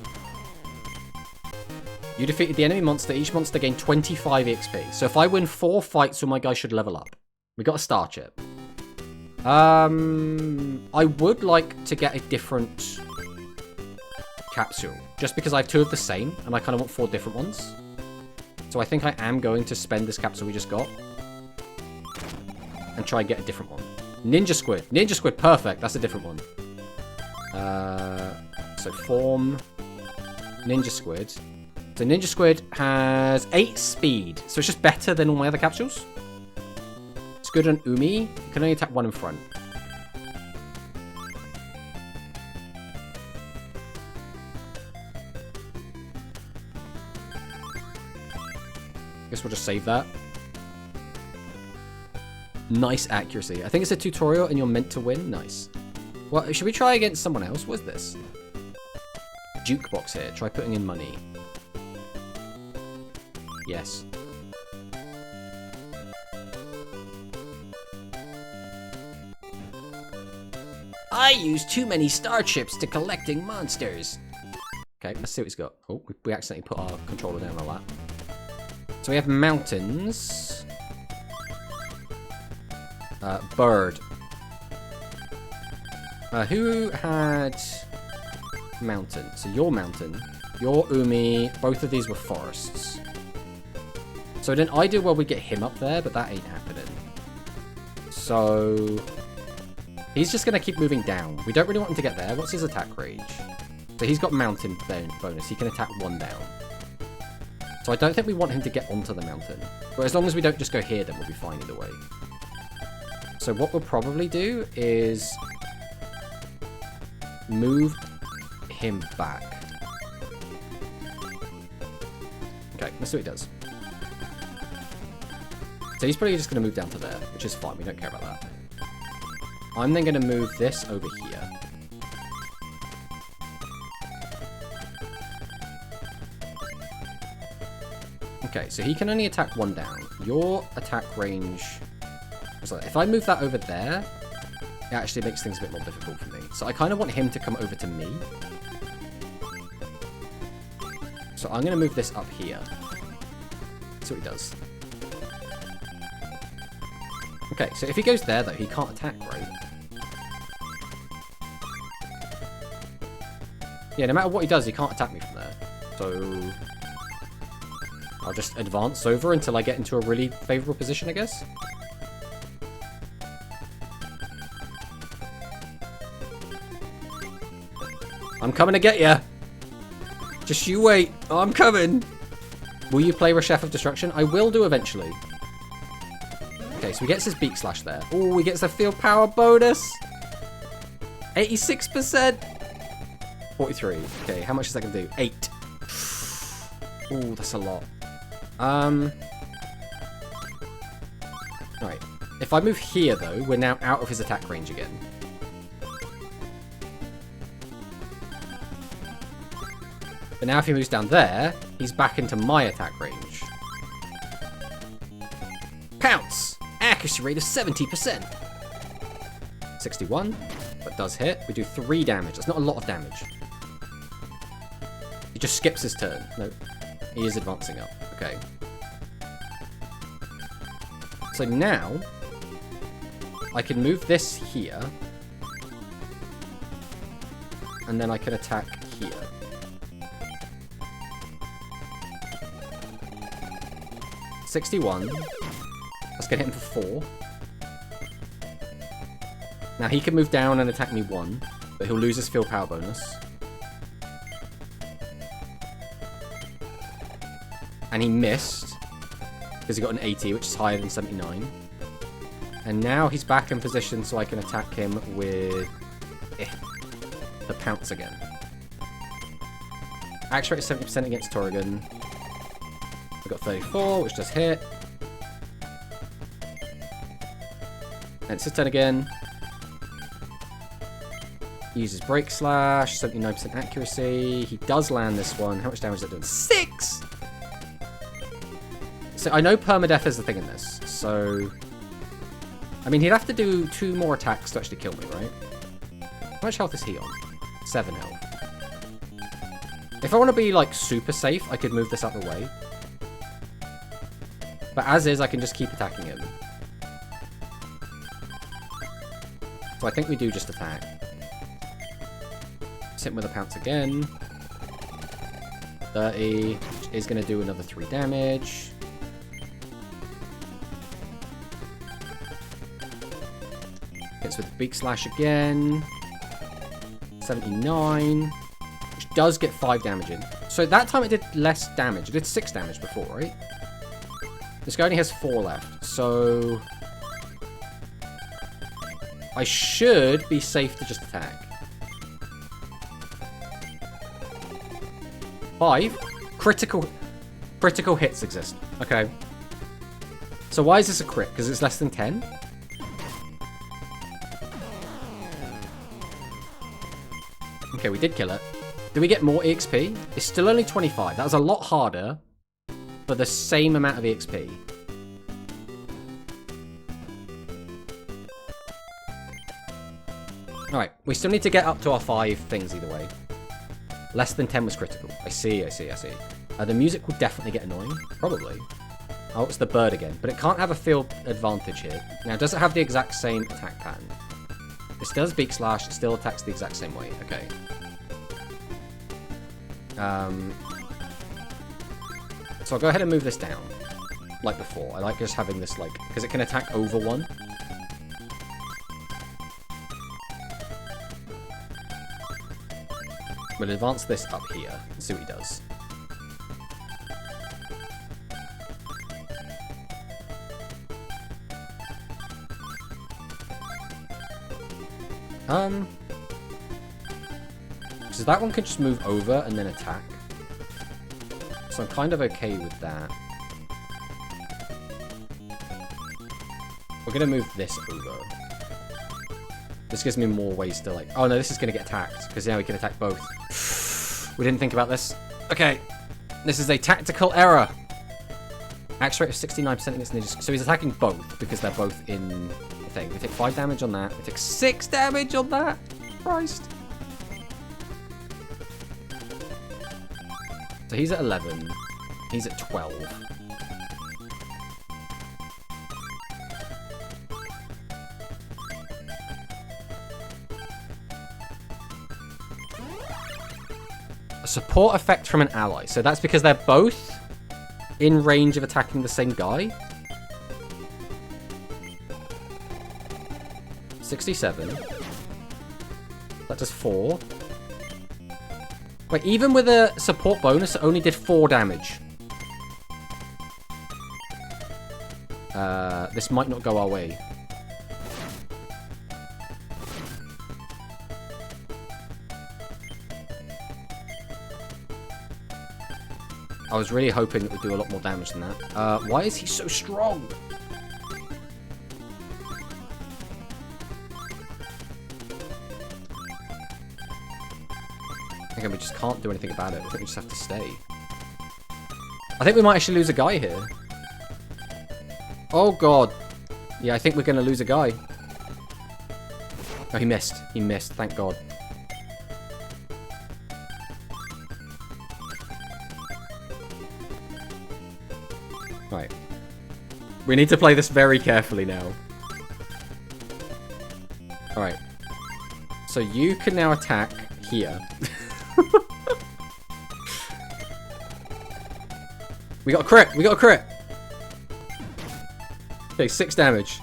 You defeated the enemy monster. Each monster gained 25 EXP. So if I win 4 fights, all my guys should level up. We got a star chip. I would like to get a different capsule. Just because I have 2 of the same, and I kind of want 4 different ones. So I think I am going to spend this capsule we just got. And try and get a different one. Ninja Squid. Ninja Squid, perfect. That's a different one. So form Ninja Squid. So Ninja Squid has 8 speed. So it's just better than all my other capsules. It's good on Umi. You can only attack 1 in front. Guess we'll just save that. Nice accuracy. I think it's a tutorial and you're meant to win. Nice. Well, should we try against someone else? What is this? Jukebox here. Try putting in money. Yes. I use too many star chips to collecting monsters. Okay, let's see what he's got. Oh, we accidentally put our controller down a lot. So we have mountains. Bird. Who had mountain? So your mountain, your Umi, both of these were forests. So in an ideal world we get him up there, but that ain't happening. So he's just going to keep moving down. We don't really want him to get there. What's his attack range? So he's got mountain bonus. He can attack 1 down. So I don't think we want him to get onto the mountain. But as long as we don't just go here, then we'll be fine either way. So what we'll probably do is move him back. Okay, let's see what he does. So he's probably just going to move down to there, which is fine. We don't care about that. I'm then going to move this over here. Okay, so he can only attack 1 down. Your attack range... So if I move that over there, it actually makes things a bit more difficult for me. So I kind of want him to come over to me. So I'm going to move this up here. See what he does. Okay, so if he goes there, though, he can't attack, right? Yeah, no matter what he does, he can't attack me from there. So I'll just advance over until I get into a really favourable position, I guess. I'm coming to get ya! Just you wait. I'm coming! Will you play Chef of Destruction? I will do eventually. Okay, so he gets his Beak Slash there. Oh, he gets the Field Power bonus! 86%! 43. Okay, how much is that going to do? 8. Oh, that's a lot. Alright. If I move here, though, we're now out of his attack range again. But now if he moves down there, he's back into my attack range. Pounce! Accuracy rate of 70%. 61. That does hit. We do 3 damage. That's not a lot of damage. He just skips his turn. No. He is advancing up. Okay. So now, I can move this here. And then I can attack here. $61. That's gonna hit him for 4. Now he can move down and attack me 1, but he'll lose his field power bonus. And he missed, because he got an 80, which is higher than 79. And now he's back in position so I can attack him with the Pounce again. Action rate is 70% against Torrigan. We got 34, which does hit. And it's his turn again. He uses Break Slash, 79% accuracy. He does land this one. How much damage is that doing? 6! So I know permadeath is the thing in this. So, I mean, he'd have to do 2 more attacks to actually kill me, right? How much health is he on? 7 health. If I want to be, like, super safe, I could move this out of the way. But as is, I can just keep attacking him. So I think we do just attack. Hit him with a Pounce again. 30, which is going to do another 3 damage. Hits with Beak Slash again. 79, which does get 5 damage in. So that time it did less damage. It did 6 damage before, right? This guy only has 4 left, so I should be safe to just attack. 5 critical hits exist. Okay. So why is this a crit? Because it's less than 10? Okay, we did kill it. Do we get more EXP? It's still only 25. That was a lot harder for the same amount of EXP. Alright, we still need to get up to our 5 things either way. Less than 10 was critical. I see. The music will definitely get annoying. Probably. Oh, it's the bird again. But it can't have a field advantage here. Now, does it have the exact same attack pattern? It still has Beak Slash. It still attacks the exact same way. Okay. So I'll go ahead and move this down. Like before. I like just having this, like... Because it can attack over 1. We'll advance this up here and see what he does. So that one can just move over and then attack. So I'm kind of okay with that. We're going to move this over. This gives me more ways to, like... Oh, no, this is going to get attacked, because now we can attack both. We didn't think about this. Okay. This is a tactical error. Action rate of 69% against ninjas. So he's attacking both, because they're both in the thing. We take 5 damage on that. We take 6 damage on that. Christ. So he's at 11. He's at 12. A support effect from an ally. So that's because they're both in range of attacking the same guy. 67. That does 4. Wait, even with a support bonus, it only did 4 damage. This might not go our way. I was really hoping it would do a lot more damage than that. Why is he so strong? Again, we just can't do anything about it. I think we just have to stay. I think we might actually lose a guy here. Oh, God. Yeah, I think we're going to lose a guy. Oh, he missed. He missed. Thank God. Right. We need to play this very carefully now. Alright. So you can now attack here. We got a crit! We got a crit! Okay, 6 damage.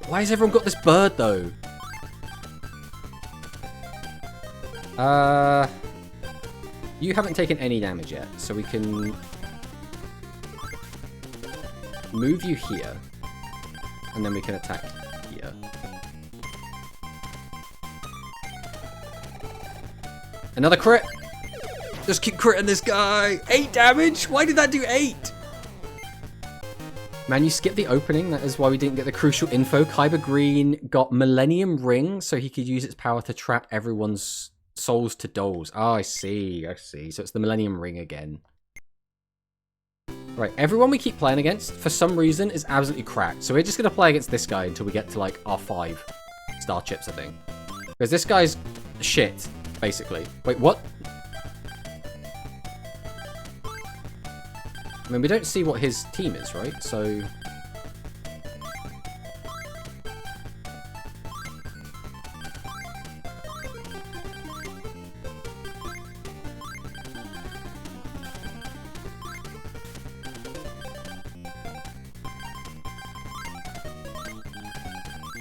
Why has everyone got this bird, though? You haven't taken any damage yet, so we can move you here, and then we can attack here. Another crit! Just keep critting this guy! 8 damage? Why did that do 8? Man, you skipped the opening. That is why we didn't get the crucial info. Kyber Green got Millennium Ring, so he could use its power to trap everyone's souls to dolls. Oh, I see. I see. So it's the Millennium Ring again. Right, everyone we keep playing against, for some reason, is absolutely cracked. So we're just going to play against this guy until we get to, like, our 5 star chips, I think. Because this guy's shit, basically. Wait, what? I mean, we don't see what his team is, right? So...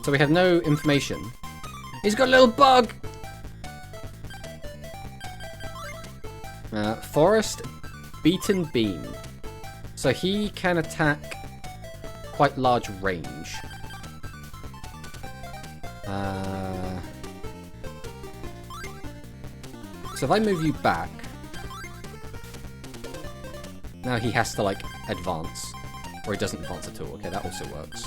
So we have no information. He's got a little bug! Forest Beaten Beam. So he can attack quite large range. So if I move you back, now he has to like advance, or he doesn't advance at all. Okay, that also works.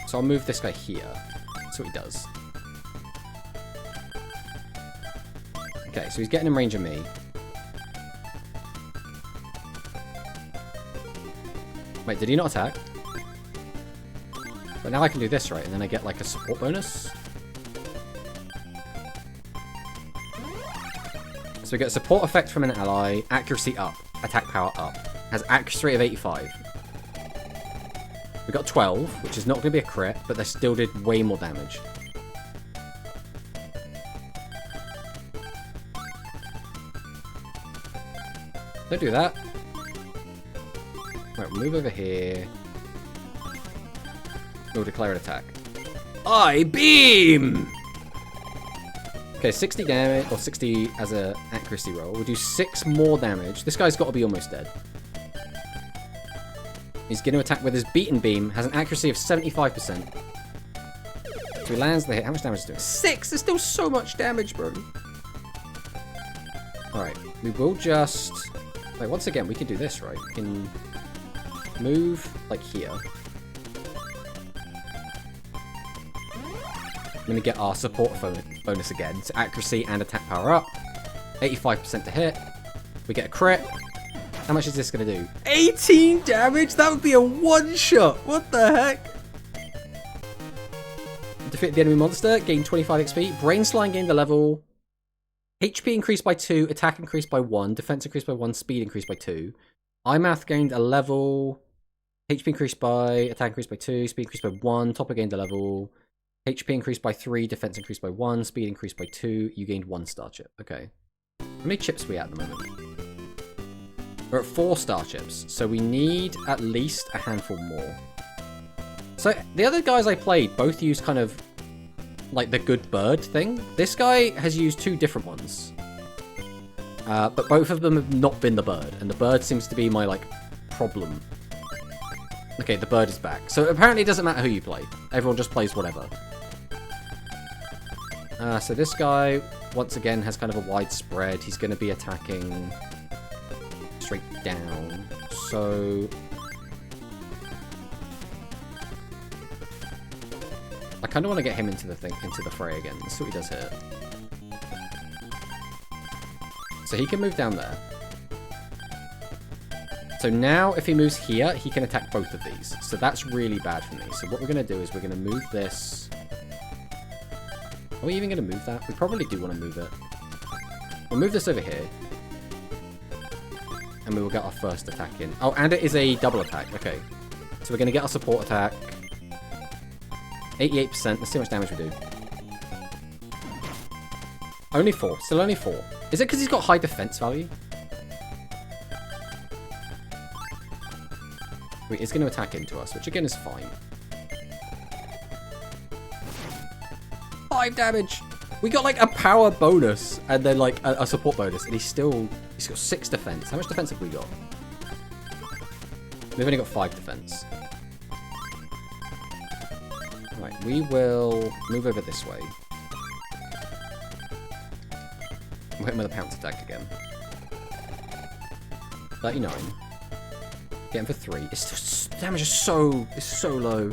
So I'll move this guy here. That's what he does. Okay, so he's getting in range of me. Wait, did he not attack? But now I can do this, right? And then I get like a support bonus. So we get a support effect from an ally, accuracy up, attack power up. Has accuracy rate of 85. We got 12, which is not going to be a crit, but they still did way more damage. Don't do that. Right, we'll move over here. We'll declare an attack. I beam! Okay, 60 damage, or 60 as an accuracy roll. We'll do 6 more damage. This guy's got to be almost dead. He's going to attack with his Beaten Beam. Has an accuracy of 75%. So he lands the hit. How much damage is it doing? 6! There's still so much damage, bro. Alright, we will just... Wait, once again, we can do this, right? We can move, like, here. I'm going to get our support bonus again. So accuracy and attack power up. 85% to hit. We get a crit. How much is this going to do? 18 damage? That would be a one-shot. What the heck? Defeat the enemy monster. Gain 25 XP. Brain Slime gained the level. HP increased by 2. Attack increased by 1. Defense increased by 1. Speed increased by 2. Imath gained a level. HP increased by, attack increased by 2, speed increased by 1, Topper gained a level. HP increased by 3, defense increased by 1, speed increased by 2, you gained 1 star chip. Okay. How many chips are we at the moment? We're at 4 star chips, so we need at least a handful more. So, the other guys I played both used kind of, like, the good bird thing. This guy has used 2 different ones. But both of them have not been the bird, and the bird seems to be my, like, problem. Okay, the bird is back. So apparently it doesn't matter who you play. Everyone just plays whatever. So this guy, once again, has kind of a wide spread. He's going to be attacking straight down. So I kind of want to get him into the fray again. Let's see what he does here. So he can move down there. So now, if he moves here, he can attack both of these. So that's really bad for me. So what we're going to do is we're going to move this. Are we even going to move that? We probably do want to move it. We'll move this over here. And we will get our first attack in. Oh, and it is a double attack. Okay. So we're going to get our support attack. 88%. Let's see how much damage we do. Only 4. Still only 4. Is it because he's got high defense value? Wait, it's going to attack into us, which again is fine. 5 damage! We got like a power bonus and then like a support bonus, and he's got 6 defense. How much defense have we got? We've only got 5 defense. Right, we will move over this way. We'll hit him with a pounce attack again. 39. Get him for 3. It's just, damage is so low.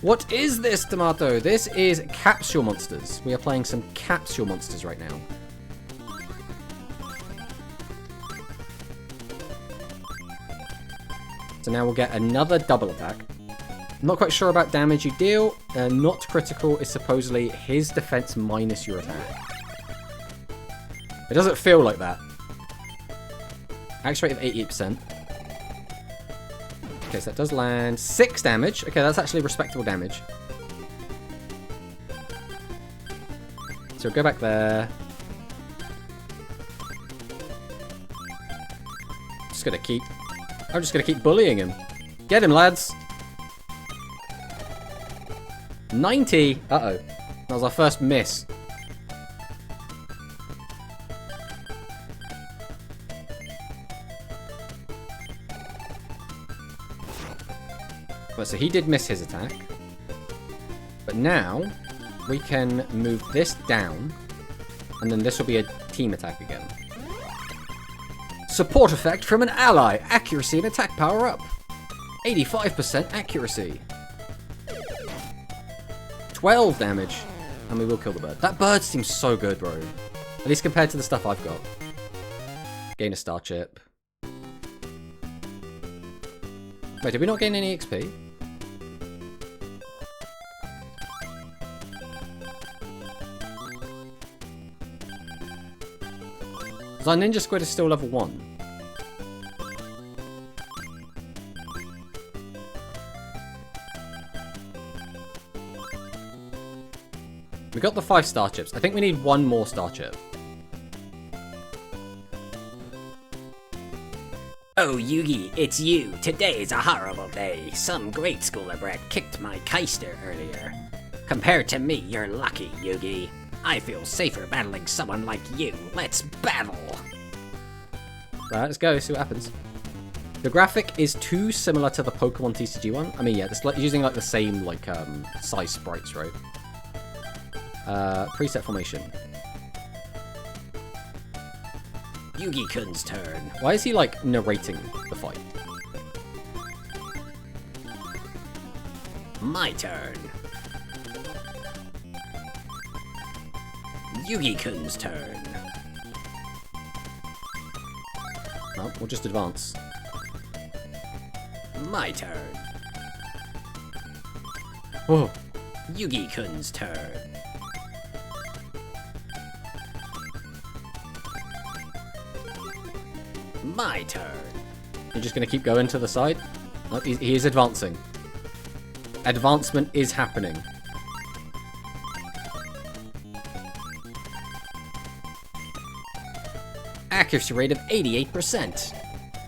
What is this, Tomato? This is Capsule Monsters. We are playing some Capsule Monsters right now. So now we'll get another double attack. I'm not quite sure about damage you deal. Not critical is supposedly his defense minus your attack. It doesn't feel like that. Axe rate of 88%. Okay, so that does land 6 damage. Okay, that's actually respectable damage. So we'll go back there. I'm just gonna keep bullying him. Get him, lads. 90. Uh-oh. That was our first miss. Right, so he did miss his attack. But now, we can move this down. And then this will be a team attack again. Support effect from an ally. Accuracy and attack power up. 85% accuracy. 12 damage. And we will kill the bird. That bird seems so good, bro. At least compared to the stuff I've got. Gain a star chip. Wait, did we not gain any XP? Our ninja squid is still level 1. We got the 5 star chips. I think we need 1 more star chip. Oh, Yugi, it's you. Today's a horrible day. Some grade schooler brat kicked my keister earlier. Compared to me, you're lucky, Yugi. I feel safer battling someone like you. Let's battle! Right, let's go, see what happens. The graphic is too similar to the Pokemon TCG one. I mean, yeah, it's like using like the same like size sprites, right? Preset formation. Yugi-kun's turn. Why is he like narrating the fight? My turn. Yugi-kun's turn. No, we'll just advance. My turn. Oh. Yugi-kun's turn. My turn. You're just gonna keep going to the side? Oh, he is advancing. Advancement is happening. Accuracy rate of 88%.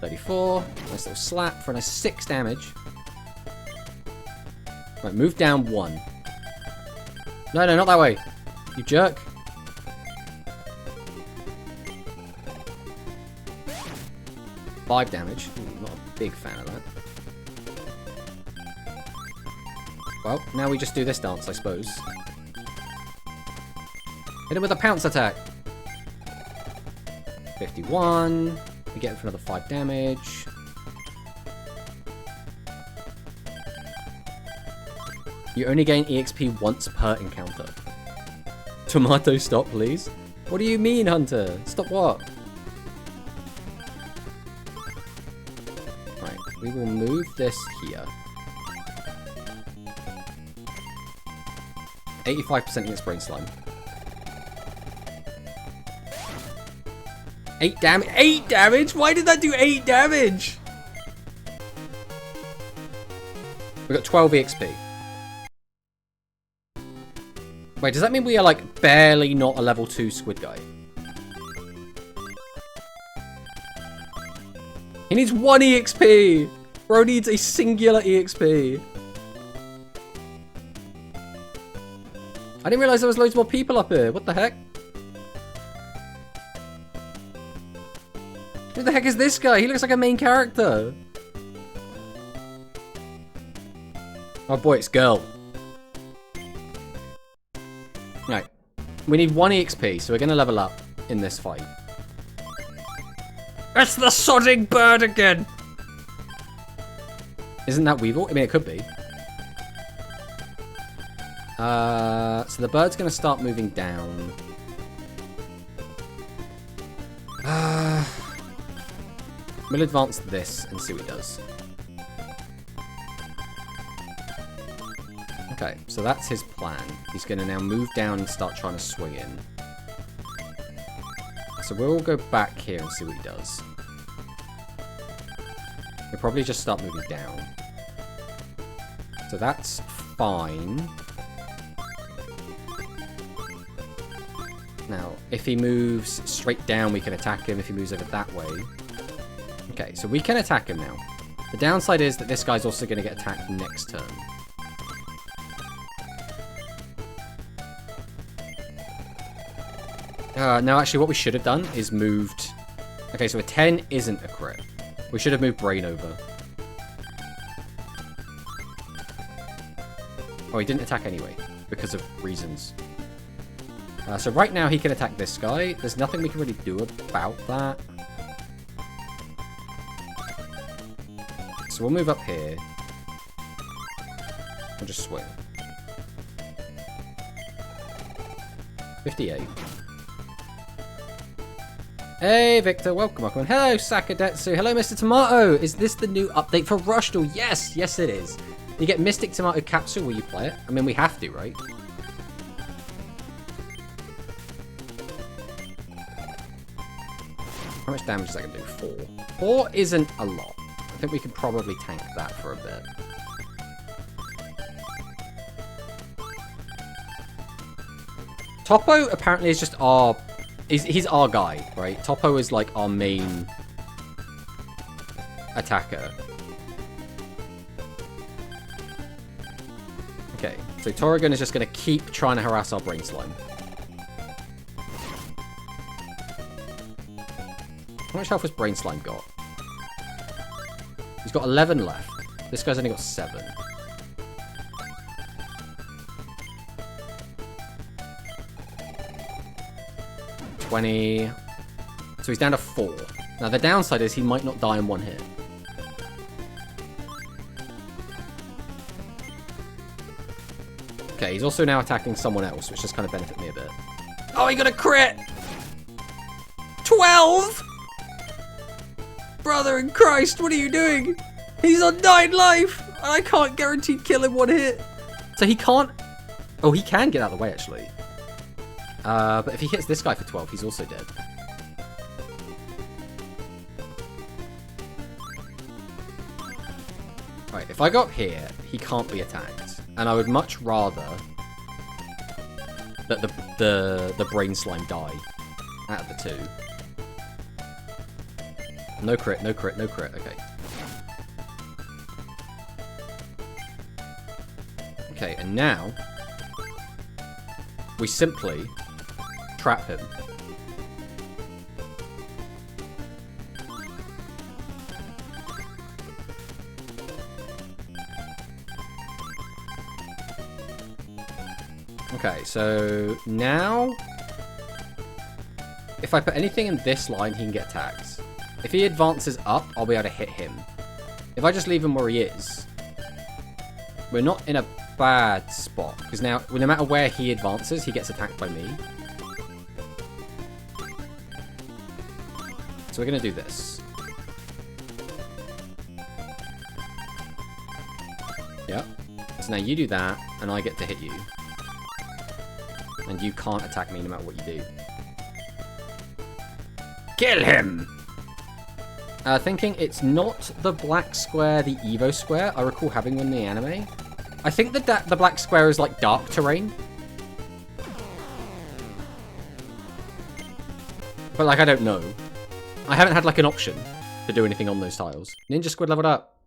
34. Nice little slap for a nice 6 damage. Right, move down 1. No, not that way. You jerk. Five damage. Ooh, not a big fan of that. Well, now we just do this dance, I suppose. Hit him with a pounce attack. 51. We get him for another 5 damage. You only gain EXP once per encounter. Tomato, stop, please. What do you mean, Hunter? Stop what? Right, we will move this here. 85% against Brain Slime. 8 damage. 8 damage? Why did that do 8 damage? We got 12 EXP. Wait, does that mean we are like barely not a level 2 squid guy? He needs 1 EXP! Bro needs a singular EXP. I didn't realize there was loads more people up here. What the heck? Who the heck is this guy? He looks like a main character. Oh boy, it's girl. Right. We need 1 EXP, so we're going to level up in this fight. It's the sodding bird again! Isn't that Weevil? I mean, it could be. So the bird's going to start moving down. We'll advance this and see what he does. Okay, so that's his plan. He's going to now move down and start trying to swing in. So we'll go back here and see what he does. He'll probably just start moving down. So that's fine. Now, if he moves straight down, we can attack him. If he moves over that way. Okay, so we can attack him now. The downside is that this guy's also going to get attacked next turn. No, actually, what we should have done is moved... Okay, so a 10 isn't a crit. We should have moved Brain over. Oh, he didn't attack anyway, because of reasons. So right now, he can attack this guy. There's nothing we can really do about that. So we'll move up here. And just swing. 58. Hey, Victor, welcome. Hello, Sakadetsu. Hello, Mr. Tomato. Is this the new update for Rushdoll? Yes, it is. You get Mystic Tomato Capsule will you play it. I mean, we have to, right? How much damage is that going to do? 4. 4 isn't a lot. I think we can probably tank that for a bit. Topo apparently is just our... He's our guy, right? Topo is like our main attacker. Okay, so Torrigan is just going to keep trying to harass our Brain Slime. How much health has Brain Slime got? He's got 11 left. This guy's only got 7. So he's down to 4. Now the downside is he might not die in 1 hit. Okay, he's also now attacking someone else, which just kind of benefit me a bit. Oh, he got a crit! 12! Brother in Christ, what are you doing? He's on 9 life! I can't guaranteed kill in 1 hit. So he can't... Oh, he can get out of the way, actually. But if he hits this guy for 12, he's also dead. Right, if I go up here, he can't be attacked. And I would much rather that the brain slime die out of the two. No crit, no crit, no crit. Okay. Okay, and now we simply trap him. Okay, so now if I put anything in this line, he can get attacked. If he advances up, I'll be able to hit him. If I just leave him where he is, we're not in a bad spot. Because now, no matter where he advances, he gets attacked by me. So we're going to do this. Yep. So now you do that, and I get to hit you. And you can't attack me no matter what you do. Kill him! Thinking it's not the black square, the Evo square I recall having one in the anime. I think that the black square is like dark terrain. But like, I don't know. I haven't had like an option to do anything on those tiles. Ninja Squid leveled up.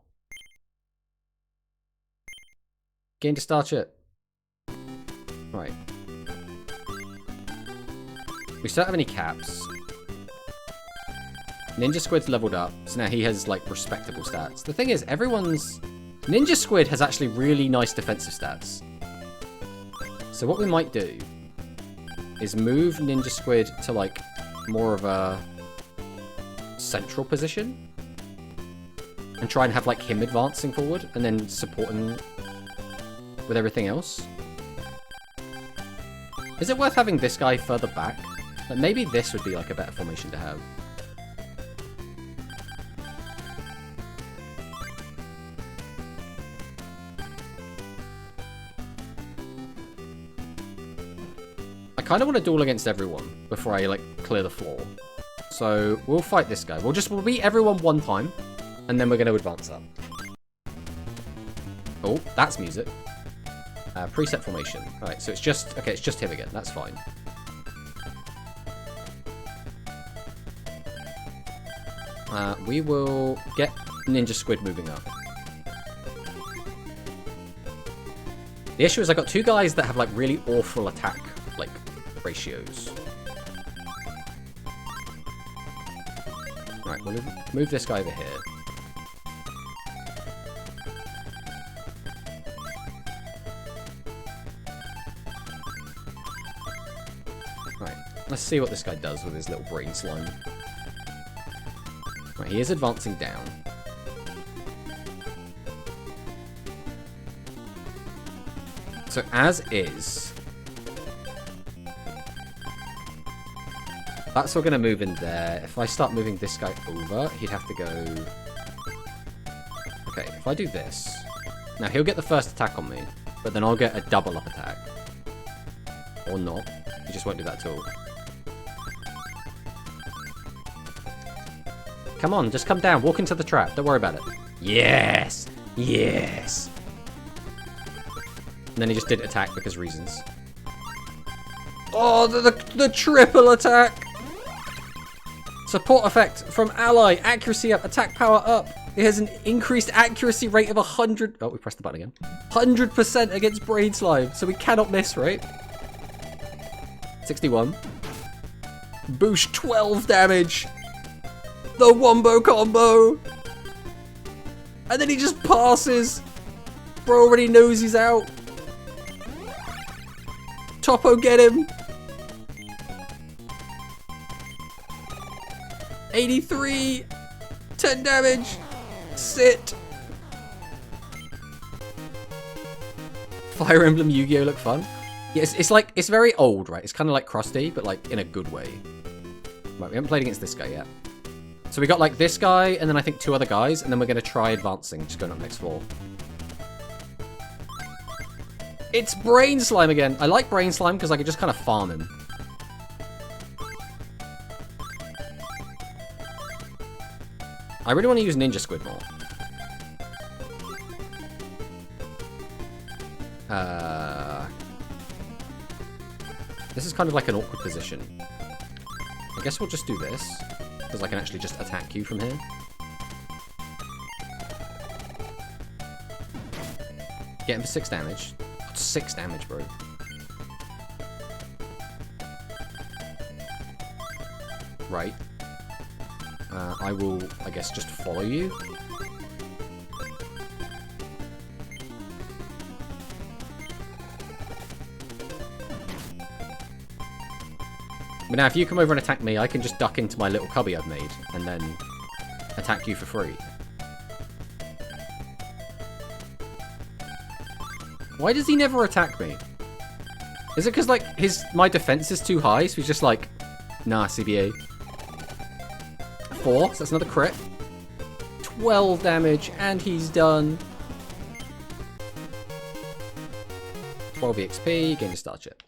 Gained a star chip. Right. We still don't have any caps. Ninja Squid's leveled up, so now he has, like, respectable stats. The thing is, Ninja Squid has actually really nice defensive stats. So what we might do is move Ninja Squid to, like, more of a central position. And try and have, like, him advancing forward, and then supporting with everything else. Is it worth having this guy further back? Like, maybe this would be, like, a better formation to have. I kind of want to duel against everyone before I, like, clear the floor. So, we'll fight this guy. We'll beat everyone one time, and then we're going to advance up. Oh, that's music. Preset formation. Alright, so it's just... Okay, it's just him again. That's fine. We will get Ninja Squid moving up. The issue is I got two guys that have, like, really awful attack, like, ratios. Alright, we'll move this guy over here. Right, let's see what this guy does with his little brain slime. Right, he is advancing down. So as is, that's all going to move in there. If I start moving this guy over, he'd have to go... Okay, if I do this... Now, he'll get the first attack on me, but then I'll get a double up attack. Or not. He just won't do that at all. Come on, just come down. Walk into the trap. Don't worry about it. Yes! Yes! And then he just didn't attack because reasons. Oh, the triple attack! Support effect from ally. Accuracy up. Attack power up. It has an increased accuracy rate of 100... Oh, we pressed the button again. 100% against Brain Slime. So we cannot miss, right? 61. Boosh 12 damage. The Wombo combo. And then he just passes. Bro already knows he's out. Topo, get him. 83. 10 damage. Sit. Fire Emblem Yu-Gi-Oh! Look fun. Yeah, it's like, it's very old, right? It's kind of like Krusty, but like in a good way. Right, we haven't played against this guy yet. So we got like this guy, and then I think two other guys, and then we're going to try advancing, just going up next floor. It's Brain Slime again. I like Brain Slime because I can just kind of farm him. I really want to use Ninja Squid more. This is kind of like an awkward position. I guess we'll just do this, because I can actually just attack you from here. Get him for 6 damage. 6 damage, bro. Right. I will, I guess, just follow you. But now, if you come over and attack me, I can just duck into my little cubby I've made, and then attack you for free. Why does he never attack me? Is it because, like, my defense is too high, so he's just like, nah, CBA. 4, so that's another crit. 12 damage, and he's done. 12 EXP, gain a star chip.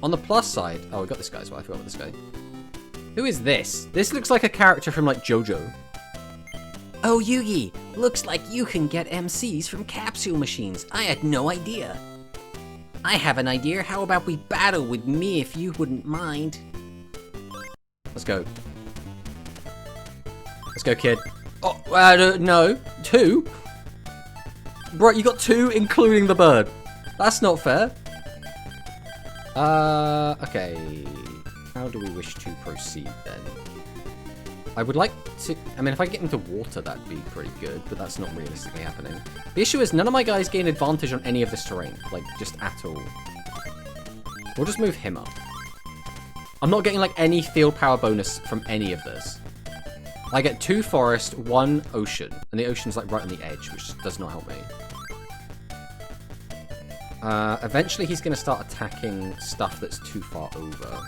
On the plus side, oh, we got this guy as well. I forgot about this guy. Who is this? This looks like a character from, like, JoJo. Oh, Yugi, looks like you can get MCs from capsule machines. I had no idea. I have an idea. How about we battle with me if you wouldn't mind? Let's go. Let's go, kid. Oh, no. 2? Bro, you got 2 including the bird. That's not fair. Okay. How do we wish to proceed then? I would like to... I mean, if I get into water, that'd be pretty good, but that's not realistically happening. The issue is none of my guys gain advantage on any of this terrain. Like, just at all. We'll just move him up. I'm not getting, like, any field power bonus from any of this. I get 2 forest, 1 ocean. And the ocean's, like, right on the edge, which does not help me. Eventually he's going to start attacking stuff that's too far over.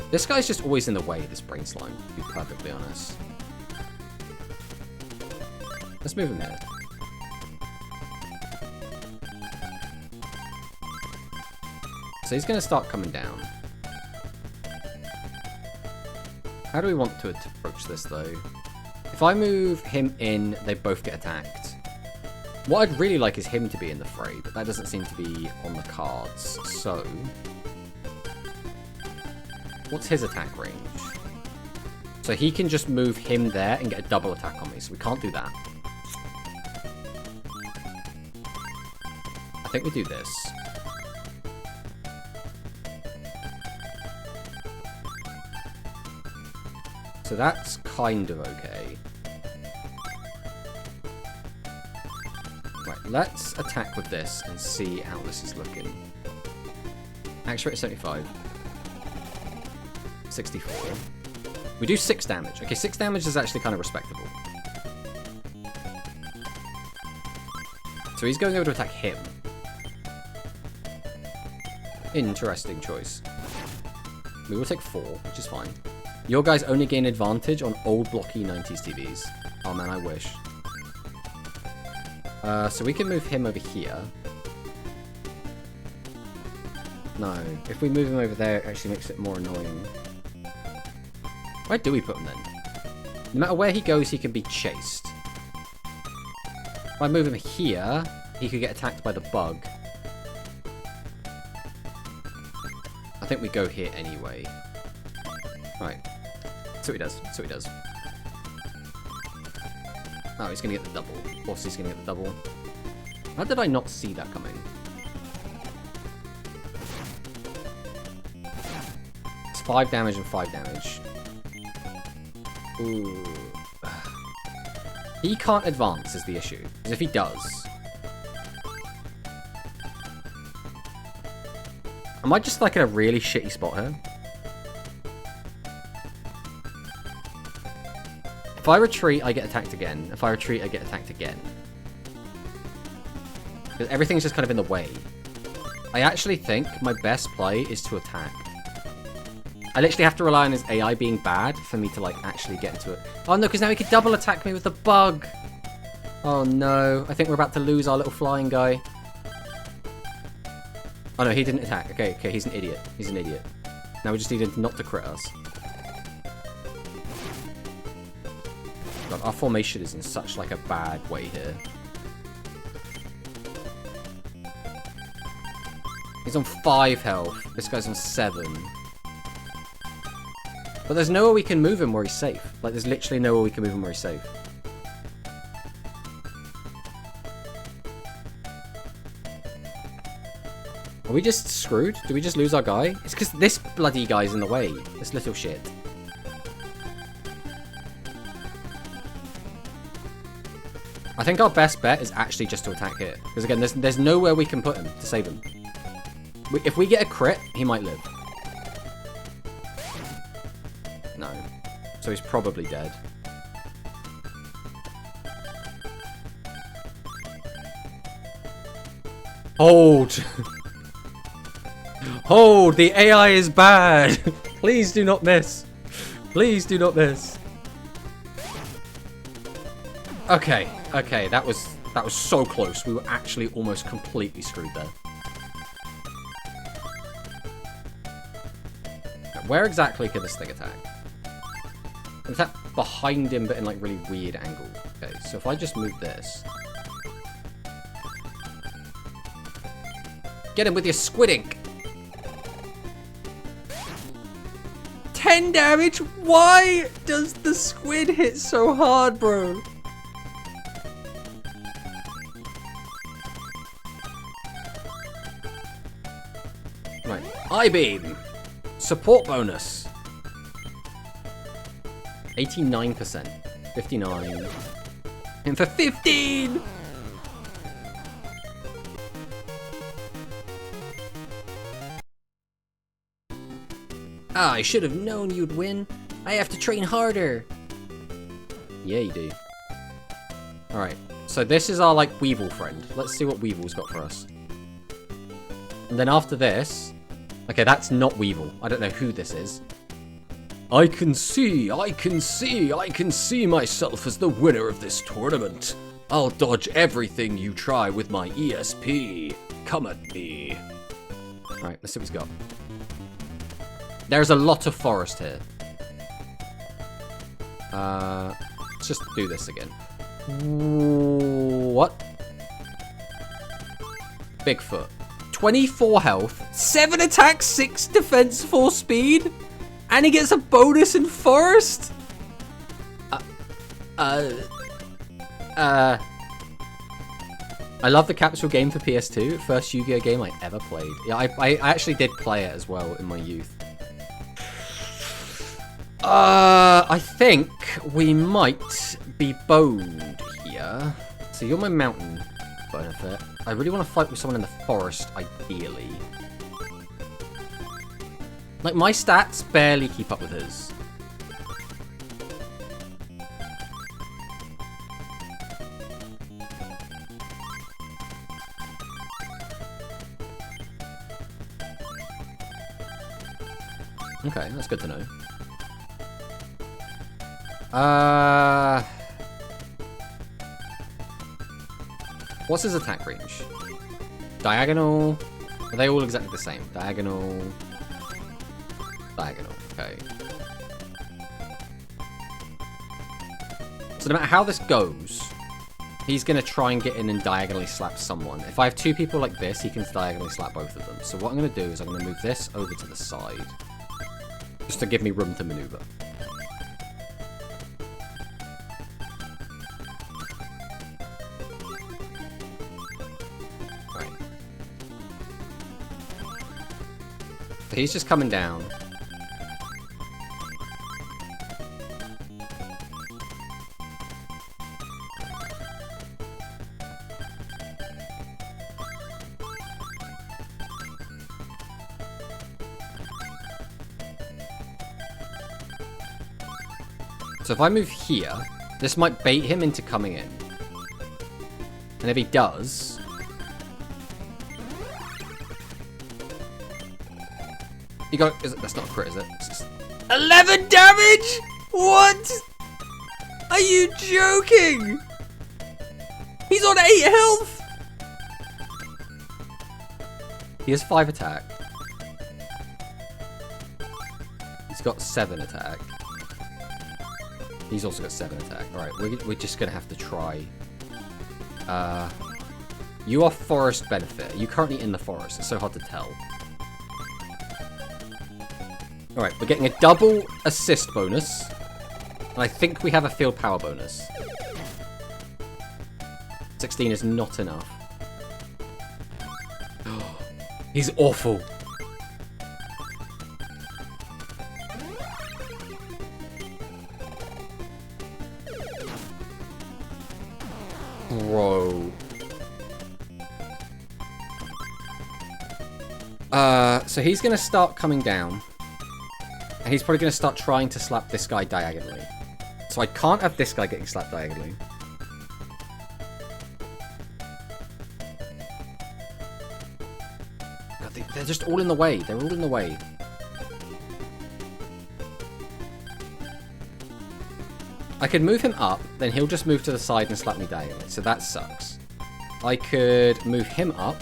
This guy's just always in the way, this brain slime, to be perfectly honest. Let's move him here. So he's going to start coming down. How do we want to approach this, though? If I move him in, they both get attacked. What I'd really like is him to be in the fray, but that doesn't seem to be on the cards. So, what's his attack range? So he can just move him there and get a double attack on me, so we can't do that. I think we do this. So that's kind of okay. Right, let's attack with this and see how this is looking. Action rate is 75. 64. We do 6 damage. Okay, 6 damage is actually kind of respectable. So he's going over to attack him. Interesting choice. We will take 4, which is fine. Your guys only gain advantage on old blocky 90s TVs. Oh man, I wish. So we can move him over here. No, if we move him over there, it actually makes it more annoying. Where do we put him then? No matter where he goes, he can be chased. If I move him here, he could get attacked by the bug. I think we go here anyway. Right. So he does. So he does. Oh, he's going to get the double. Of course he's going to get the double. How did I not see that coming? It's 5 damage and 5 damage. Ooh. He can't advance is the issue. Because if he does... Am I just like in a really shitty spot here? If I retreat, I get attacked again. If I retreat, I get attacked again. Because everything's just kind of in the way. I actually think my best play is to attack. I literally have to rely on his AI being bad for me to, like, actually get into it. Oh, no, because now he could double attack me with the bug. Oh, no. I think we're about to lose our little flying guy. Oh, no, he didn't attack. Okay, okay, he's an idiot. He's an idiot. Now we just need him not to crit us. God, our formation is in such, like, a bad way here. He's on 5 health. This guy's on 7. But there's nowhere we can move him where he's safe. Like, there's literally nowhere we can move him where he's safe. Are we just screwed? Do we just lose our guy? It's because this bloody guy's in the way. This little shit. I think our best bet is actually just to attack here. Because again, there's nowhere we can put him to save him. If we get a crit, he might live. No. So he's probably dead. Hold! Hold! The AI is bad! Please do not miss. Please do not miss. Okay, okay, that was so close. We were actually almost completely screwed there. Where exactly could this thing attack? Attack behind him, but in like really weird angle. Okay, so if I just move this. Get him with your squid ink. 10 damage? Why does the squid hit so hard, bro? Right, I-beam. Support bonus. 89%. 59. And for 15! Ah, I should have known you'd win. I have to train harder. Yeah, you do. Alright, so this is our, like, Weevil friend. Let's see what Weevil's got for us. And then after this... Okay, that's not Weevil. I don't know who this is. I can see myself as the winner of this tournament. I'll dodge everything you try with my ESP. Come at me. Alright, let's see what he's got. There's a lot of forest here. Let's just do this again. What? Bigfoot. 24 health, 7 attack, 6 defense, 4 speed, and he gets a bonus in forest? I love the Capsule game for PS2. First Yu-Gi-Oh game I ever played. Yeah, I actually did play it as well in my youth. I think we might be boned here. So you're my mountain benefit. I really want to fight with someone in the forest, ideally. Like, my stats barely keep up with his. Okay, that's good to know. What's his attack range? Diagonal. Are they all exactly the same? Diagonal. Diagonal. Okay. So no matter how this goes, he's going to try and get in and diagonally slap someone. If I have 2 people like this, he can diagonally slap both of them. So what I'm going to do is I'm going to move this over to the side. Just to give me room to maneuver. Right. So he's just coming down. So if I move here, this might bait him into coming in. And if he does... You got... That's not a crit, is it? It's just 11 damage?! What?! Are you joking?! He's on 8 health!! He has 5 attack. He's got 7 attack. He's also got 7 attack. Alright, we're just gonna have to try. You are forest benefit. Are you currently in the forest? It's so hard to tell. Alright, we're getting a double assist bonus. And I think we have a field power bonus. 16 is not enough. He's awful. Bro. So he's going to start coming down. And he's probably going to start trying to slap this guy diagonally. So I can't have this guy getting slapped diagonally. God, they're just all in the way. They're all in the way. I could move him up, then he'll just move to the side and slap me diagonally. So that sucks. I could move him up.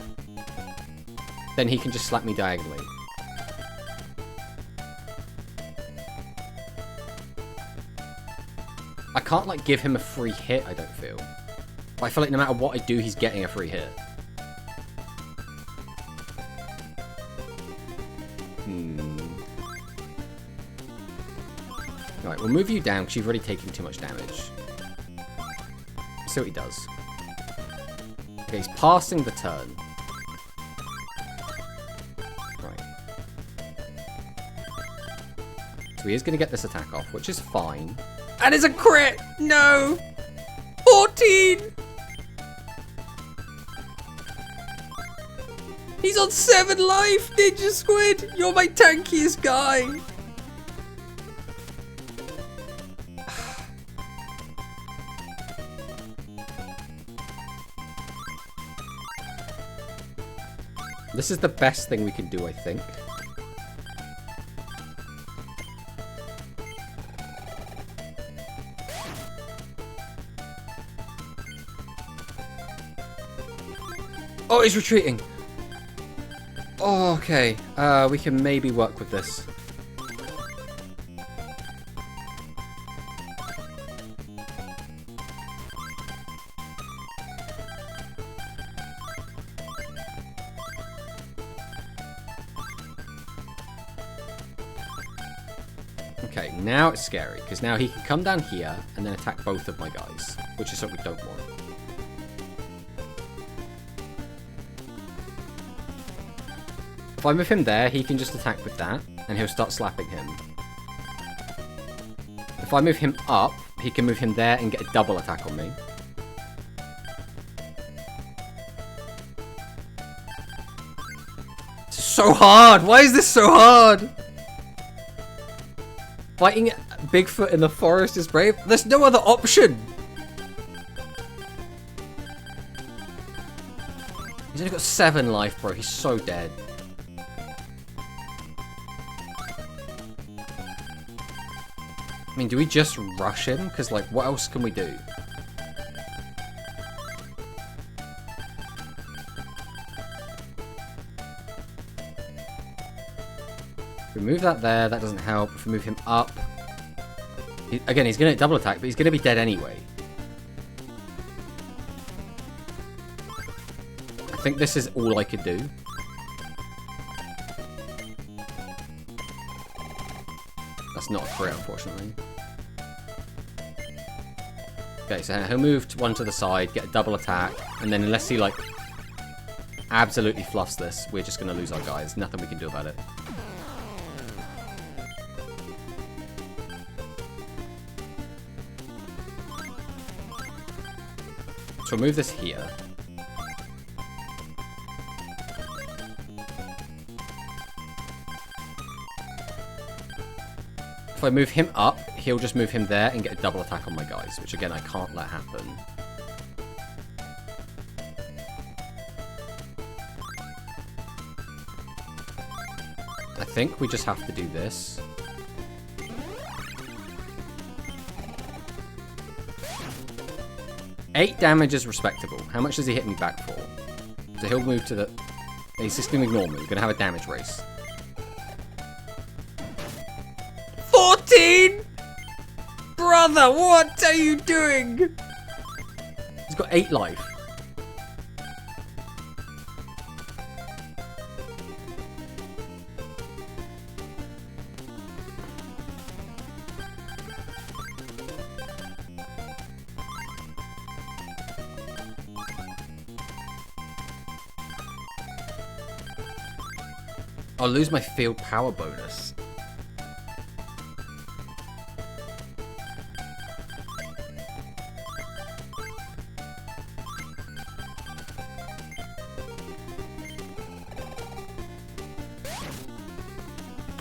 Then he can just slap me diagonally. I can't, like, give him a free hit, I don't feel. But I feel like no matter what I do, he's getting a free hit. Alright, we'll move you down because you've already taken too much damage. See what he does. Okay, he's passing the turn. Right. So he is going to get this attack off, which is fine. And it's a crit! No! 14! He's on 7 life, Ninja Squid! You're my tankiest guy! This is the best thing we can do, I think. Oh, he's retreating. Oh, okay. We can maybe work with this. Okay, now it's scary, because now he can come down here and then attack both of my guys, which is what we don't want. If I move him there, he can just attack with that, and he'll start slapping him. If I move him up, he can move him there and get a double attack on me. It's so hard! Why is this so hard? Fighting Bigfoot in the forest is brave. There's no other option! He's only got 7 life, bro. He's so dead. I mean, do we just rush him? Because, like, what else can we do? If we move that there, that doesn't help. If we move him up... Again, he's going to double attack, but he's going to be dead anyway. I think this is all I could do. That's not a crit, unfortunately. Okay, so he'll move one to the side, get a double attack, and then unless he, like, absolutely fluffs this, we're just going to lose our guys. Nothing we can do about it. So we'll move this here. If I move him up, he'll just move him there and get a double attack on my guys, which again, I can't let happen. I think we just have to do this. Eight damage is respectable. How much does he hit me back for? So he'll move to the... He's just going to ignore me. We're going to have a damage race. 14! Brother, what are you doing? He's got 8 life. I'll lose my field power bonus.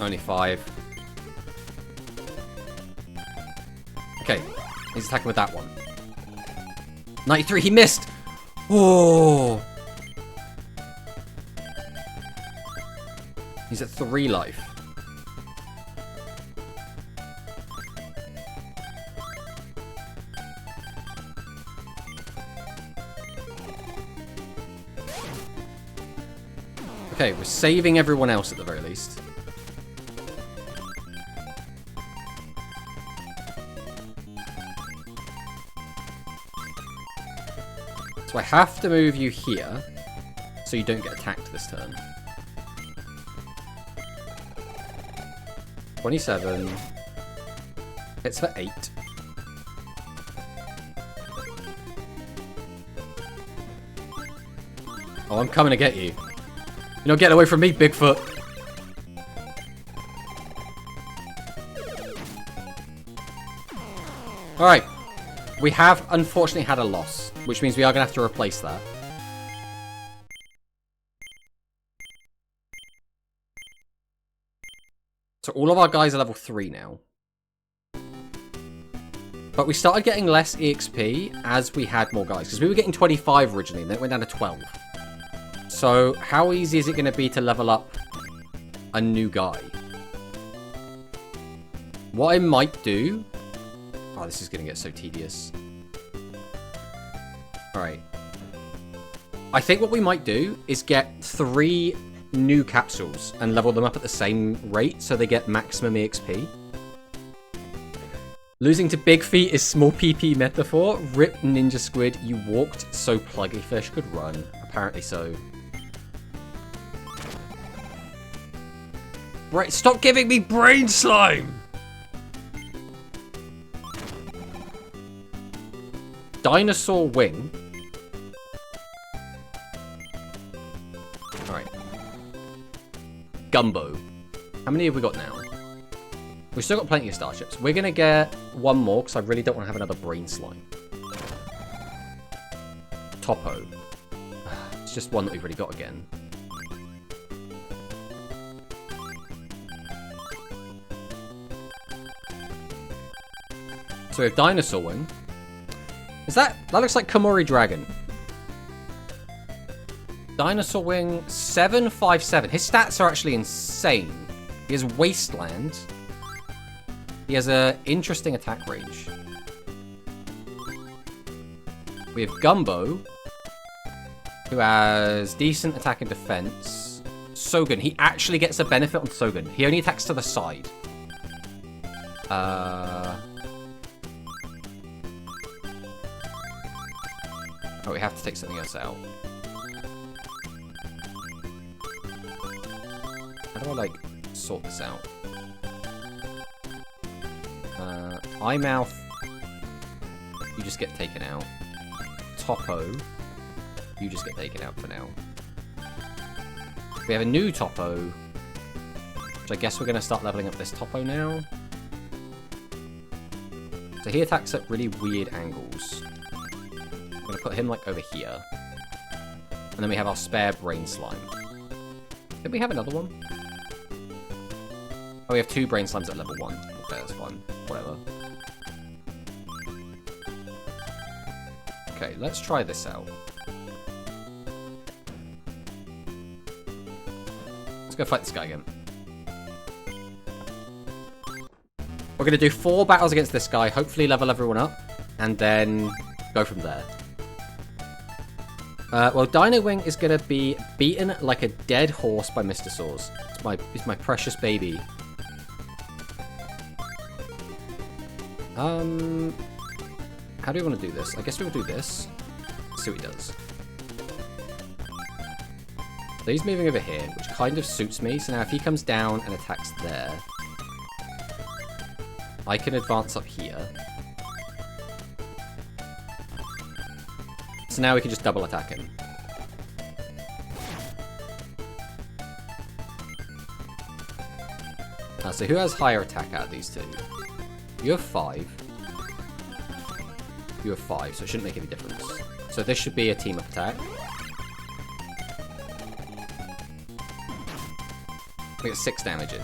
Only 5. Okay, he's attacking with that one. 93, he missed! Oh! He's at 3 life. Okay, we're saving everyone else at the very least. So I have to move you here so you don't get attacked this turn. 27. Hits for 8. Oh, I'm coming to get you. You're not getting away from me, Bigfoot. Alright. We have, unfortunately, had a loss, which means we are going to have to replace that. So all of our guys are level 3 now. But we started getting less EXP as we had more guys, because we were getting 25 originally, and then it went down to 12. So how easy is it going to be to level up a new guy? What I might do... Oh, this is going to get so tedious. Alright. I think what we might do is get 3 new capsules and level them up at the same rate so they get maximum EXP. Losing to Big Feet is small PP metaphor. Rip Ninja Squid, you walked so Pluggy Fish could run. Apparently so. Right, stop giving me brain slime! Dinosaur Wing. Alright. Gumbo. How many have we got now? We've still got plenty of starships. We're going to get one more because I really don't want to have another brain slime. Topo. It's just one that we've already got again. So we have Dinosaur Wing. Is that looks like Komori Dragon. Dinosaur Wing 757. His stats are actually insane. He has Wasteland. He has an interesting attack range. We have Gumbo, who has decent attack and defense. Sogun. He actually gets a benefit on Sogun. He only attacks to the side. Oh, we have to take something else out. How do I, like, sort this out? Eye Mouth, you just get taken out. Topo, you just get taken out for now. We have a new Topo, which I guess we're going to start leveling up this Topo now. So he attacks at really weird angles. I'm going to put him, like, over here. And then we have our spare Brain Slime. Did we have another one? Oh, we have 2 Brain Slimes at level 1. Okay, that's fine. Whatever. Okay, let's try this out. Let's go fight this guy again. We're going to do 4 battles against this guy, hopefully level everyone up, and then go from there. Well, Dino Wing is going to be beaten like a dead horse by Mr. Saws. It's my precious baby. How do we want to do this? I guess we'll do this. See what he does. So he's moving over here, which kind of suits me. So now if he comes down and attacks there, I can advance up here. So now we can just double attack him. So who has higher attack out of these two? You have 5. You have 5, so it shouldn't make any difference. So this should be a team-up attack. We get 6 damage in.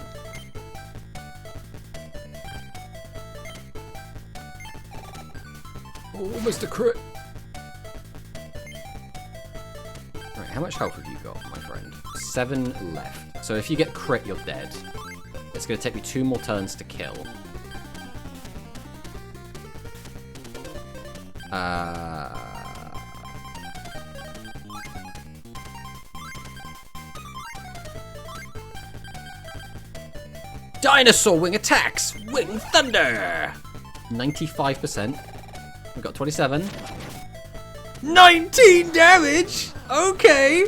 Oh, almost a crit! Right, how much health have you got, my friend? 7 left. So if you get crit, you're dead. It's going to take me 2 more turns to kill. Dinosaur wing attacks! Wing thunder! 95%. We've got 27. 19 damage! Okay!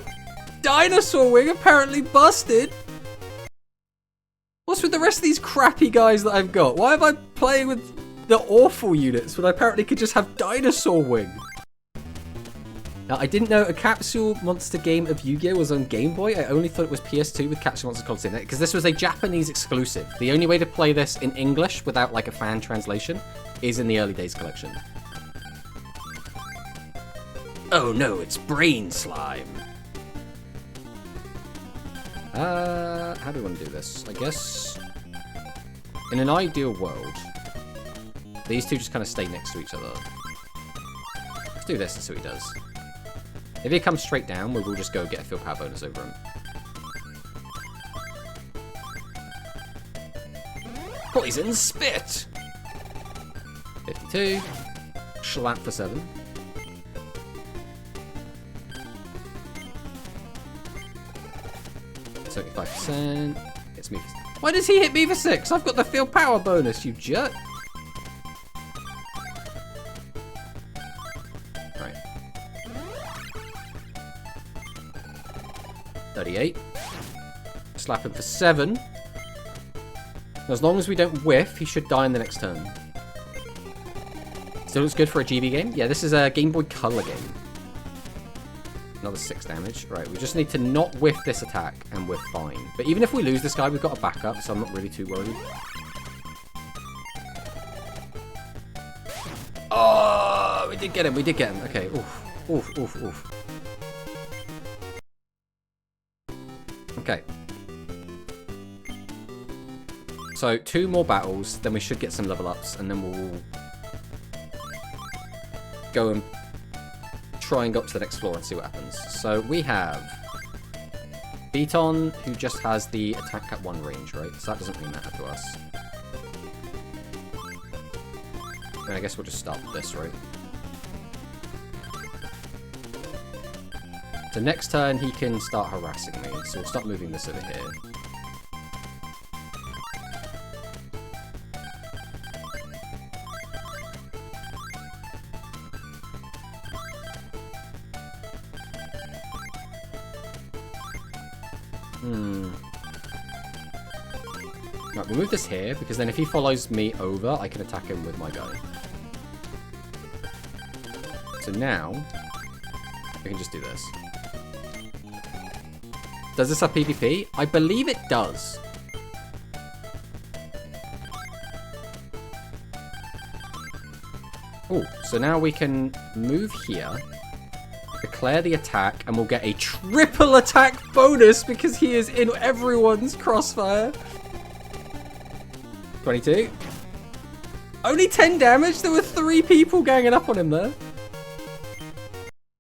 Dinosaur wing apparently busted. What's with the rest of these crappy guys that I've got? Why am I playing with the awful units when I apparently could just have Dinosaur Wing? Now, I didn't know a Capsule Monster game of Yu-Gi-Oh! Was on Game Boy. I only thought it was PS2 with Capsule Monsters Called in it, because this was a Japanese exclusive. The only way to play this in English without, like, a fan translation is in the early Days Collection. Oh no, it's brain slime. How do we want to do this? I guess in an ideal world, these two just kind of stay next to each other. Let's do this and see what he does. If he comes straight down, we will just go get a field power bonus over him. Poison spit. 52. Slap for 7. %. Hits me for... Why does he hit me for 6? I've got the field power bonus, you jerk. Right. 38. Slap him for 7. As long as we don't whiff, he should die in the next turn. Still looks good for a GB game. Yeah, this is a Game Boy Color game. Another 6 damage. Right, we just need to not whiff this attack, and we're fine. But even if we lose this guy, we've got a backup, so I'm not really too worried. Oh, we did get him, we did get him. Okay, oof, oof, oof, oof. Okay. So, 2 more battles, then we should get some level ups, and then we'll go and try and go up to the next floor and see what happens. So we have Beaton, who just has the attack at 1 range, right? So that doesn't really matter to us. And I guess we'll just start with this, right? So next turn he can start harassing me, so we'll start moving this over here. Right, we'll move this here, because then if he follows me over, I can attack him with my guy. So now, we can just do this. Does this have PvP? I believe it does. Oh, so now we can move here, declare the attack, and we'll get a triple attack bonus because he is in everyone's crossfire. 22. Only 10 damage? There were 3 people ganging up on him there.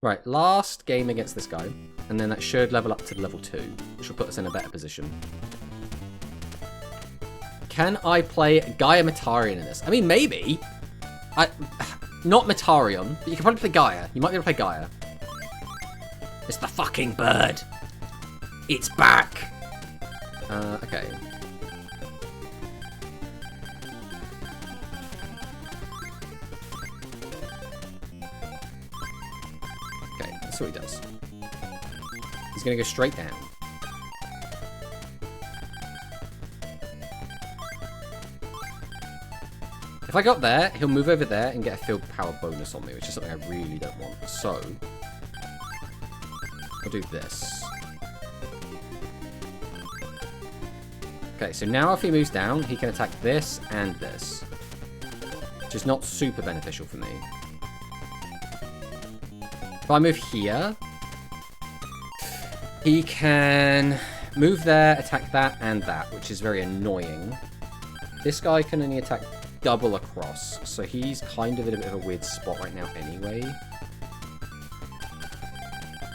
Right, last game against this guy. And then that should level up to level 2, which will put us in a better position. Can I play Gaia Metarion in this? I mean, maybe. Not Metarion, but you can probably play Gaia. You might be able to play Gaia. It's the fucking bird. It's back. Okay. Okay, that's what he does. He's gonna go straight down. If I got there, he'll move over there and get a field power bonus on me, which is something I really don't want. So, I'll do this. Okay, so now if he moves down, he can attack this and this. Which is not super beneficial for me. If I move here, he can move there, attack that and that, which is very annoying. This guy can only attack double across, so he's kind of in a bit of a weird spot right now anyway.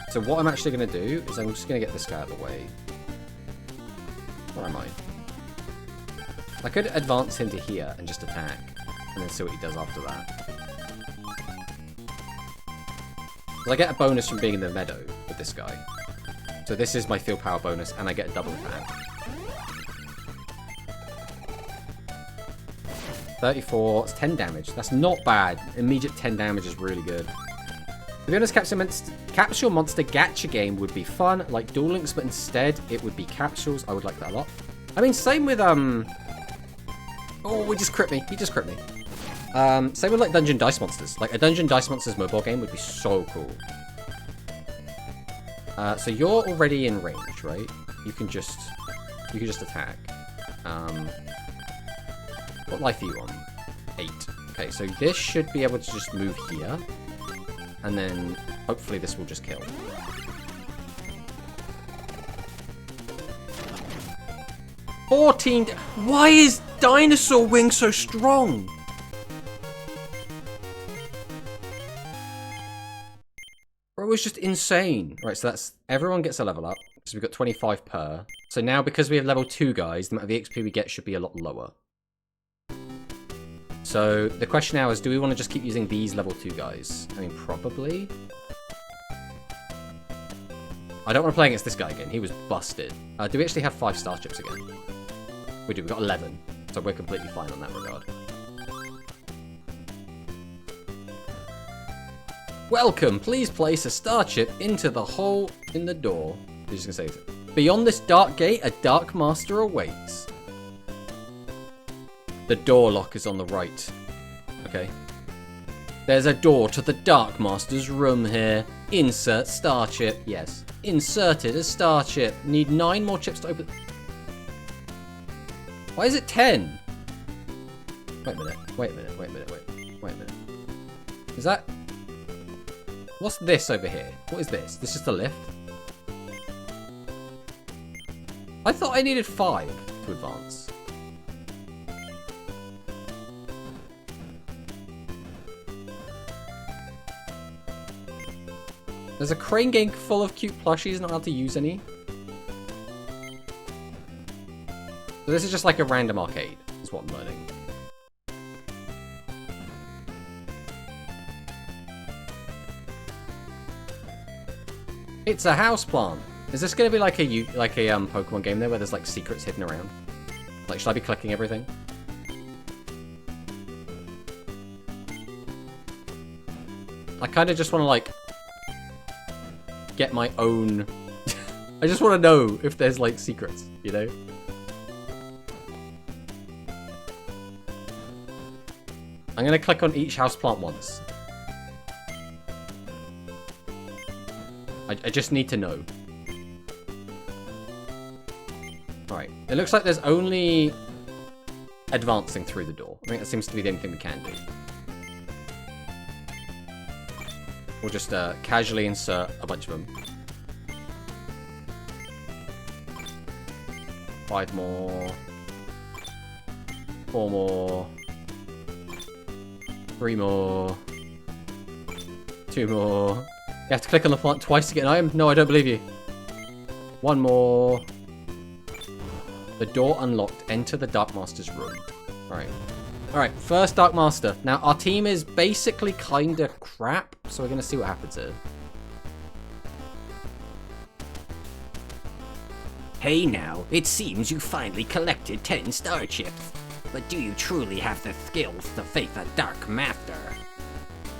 So what I'm actually going to do is I'm just going to get this guy out of the way. Where am I? I could advance him to here and just attack, and then see what he does after that. I get a bonus from being in the meadow with this guy. So this is my field power bonus, and I get a double attack. 34, it's 10 damage. That's not bad. Immediate 10 damage is really good. To be honest, Capsule Monster Gacha game would be fun, like Duel Links, but instead it would be capsules. I would like that a lot. I mean, same with, Oh, he just crit me. He just crit me. Same with, like, Dungeon Dice Monsters. Like, a Dungeon Dice Monsters mobile game would be so cool. So you're already in range, right? You can just attack. What life are you on? 8. Okay, so this should be able to just move here. And then, hopefully this will just kill. Why is Dinosaur Wing so strong? Bro, it was just insane. Right, so that's... Everyone gets a level up. So we've got 25 per. So now, because we have level 2 guys, the amount of XP we get should be a lot lower. So the question now is, do we want to just keep using these level 2 guys? I mean, probably. I don't want to play against this guy again. He was busted. Do we actually have 5 star chips again? We do. We've got 11. So we're completely fine on that regard. Welcome. Please place a star chip into the hole in the door. You're just going to say, beyond this dark gate, a dark master awaits. The door lock is on the right. Okay. There's a door to the Dark Master's room here. Insert star chip. Yes. Inserted a star chip. Need 9 more chips to open. Why is it 10? Wait a minute. Wait a minute. Wait a minute. Wait a minute. Is that... What's this over here? What is this? This is the lift? I thought I needed 5 to advance. There's a crane gang full of cute plushies, not allowed to use any. So this is just like a random arcade, is what I'm learning. It's a houseplant. Is this going to be like a Pokemon game there where there's like secrets hidden around? Like, should I be collecting everything? I kind of just want to like get my own... I just want to know if there's, like, secrets, you know? I'm going to click on each houseplant once. I just need to know. Alright. It looks like there's only advancing through the door. I think that seems to be the only thing we can do. We'll just casually insert a bunch of them. 5 more. 4 more. 3 more. 2 more. You have to click on the plant twice to get an item? No, I don't believe you. 1 more. The door unlocked. Enter the Dark Master's room. Alright. Alright, first Dark Master. Now, our team is basically kinda crap, so we're gonna see what happens here. Hey now, it seems you finally collected 10 star chips. But do you truly have the skills to face a Dark Master?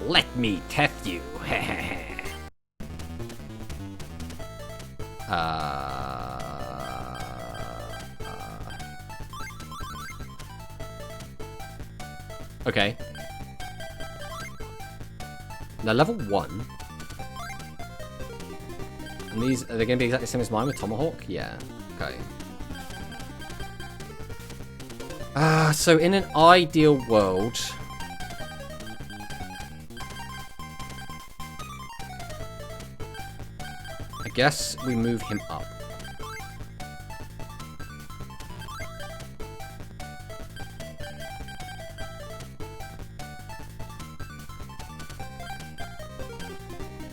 Let me test you, hehehe. Okay. Now level 1. And these, are they going to be exactly the same as mine with Tomahawk? Yeah. Okay. So in an ideal world... I guess we move him up.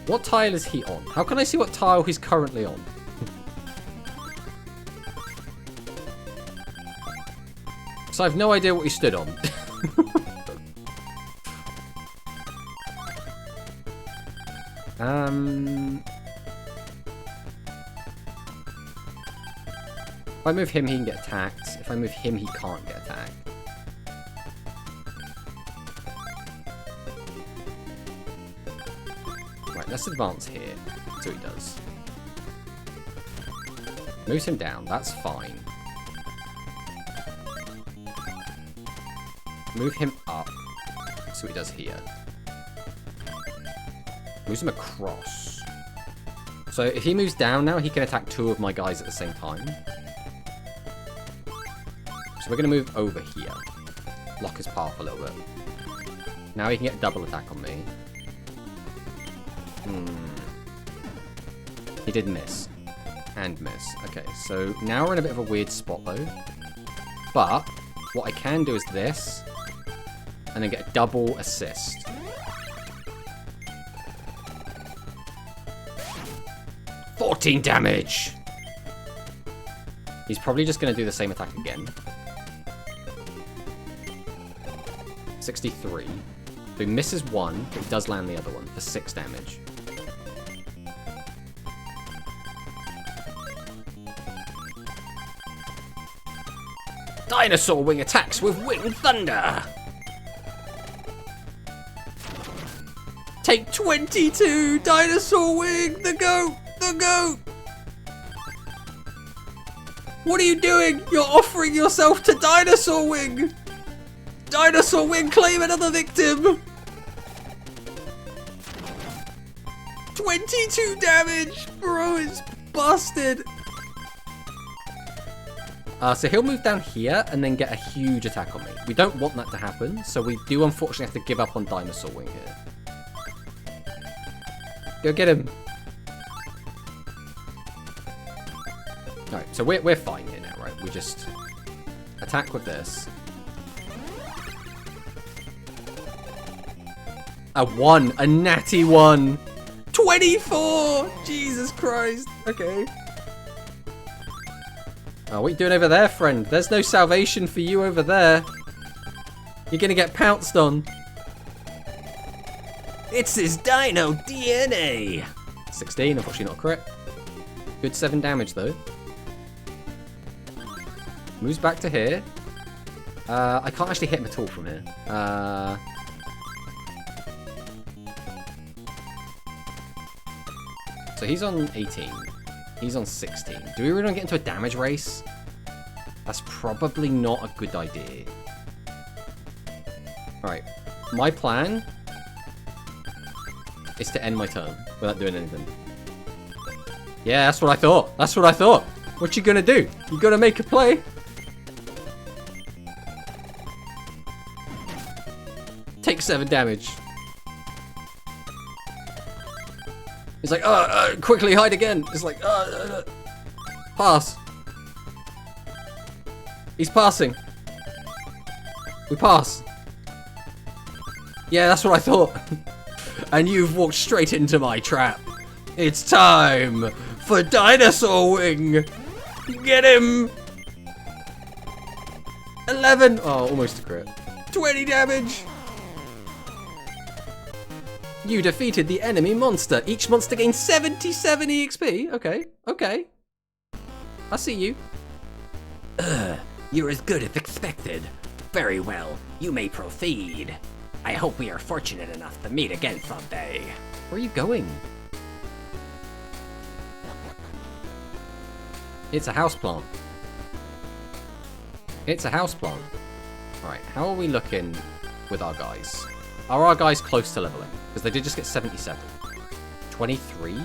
What tile is he on? How can I see what tile he's currently on? So I have no idea what he stood on. If I move him, he can get attacked. If I move him, he can't get attacked. Right, let's advance here. See what he does. Moves him down, that's fine. Move him up. See what he does here. Moves him across. So if he moves down now, he can attack 2 of my guys at the same time. So we're going to move over here. Block his path a little bit. Now he can get a double attack on me. He did miss. And miss. Okay, so now we're in a bit of a weird spot though. But what I can do is this. And then get a double assist. $14 damage! He's probably just going to do the same attack again. 63. So he misses 1, but he does land the other one for 6 damage. Dinosaur Wing attacks with Wing Thunder! Take 22! Dinosaur Wing! The goat! The goat! What are you doing? You're offering yourself to Dinosaur Wing! Dinosaur Wing, claim another victim! 22 damage! Bro, it's busted! So he'll move down here and then get a huge attack on me. We don't want that to happen, so we do unfortunately have to give up on Dinosaur Wing here. Go get him! Alright, so we're fine here now, right? We just attack with this. A 1! A natty 1! 24! Jesus Christ! Okay. Oh, what are you doing over there, friend? There's no salvation for you over there. You're gonna get pounced on. It's his dino DNA! 16, unfortunately not a crit. Good 7 damage though. Moves back to here. I can't actually hit him at all from here. So he's on 18. He's on 16. Do we really want to get into a damage race? That's probably not a good idea. Alright. My plan is to end my turn without doing anything. Yeah, that's what I thought. That's what I thought. What you gonna do? You gotta make a play. Take 7 damage. He's like, quickly hide again. It's like, pass. He's passing. We pass. Yeah, that's what I thought. And you've walked straight into my trap. It's time for Dinosaur Wing. Get him. 11. Oh, almost a crit. 20 damage. You defeated the enemy monster. Each monster gains 77 EXP. Okay, okay. I see you. You're as good as expected. Very well, you may proceed. I hope we are fortunate enough to meet again someday. Where are you going? It's a houseplant. It's a houseplant. Right, how are we looking with our guys? Are our guys close to leveling? Because they did just get 77. 23?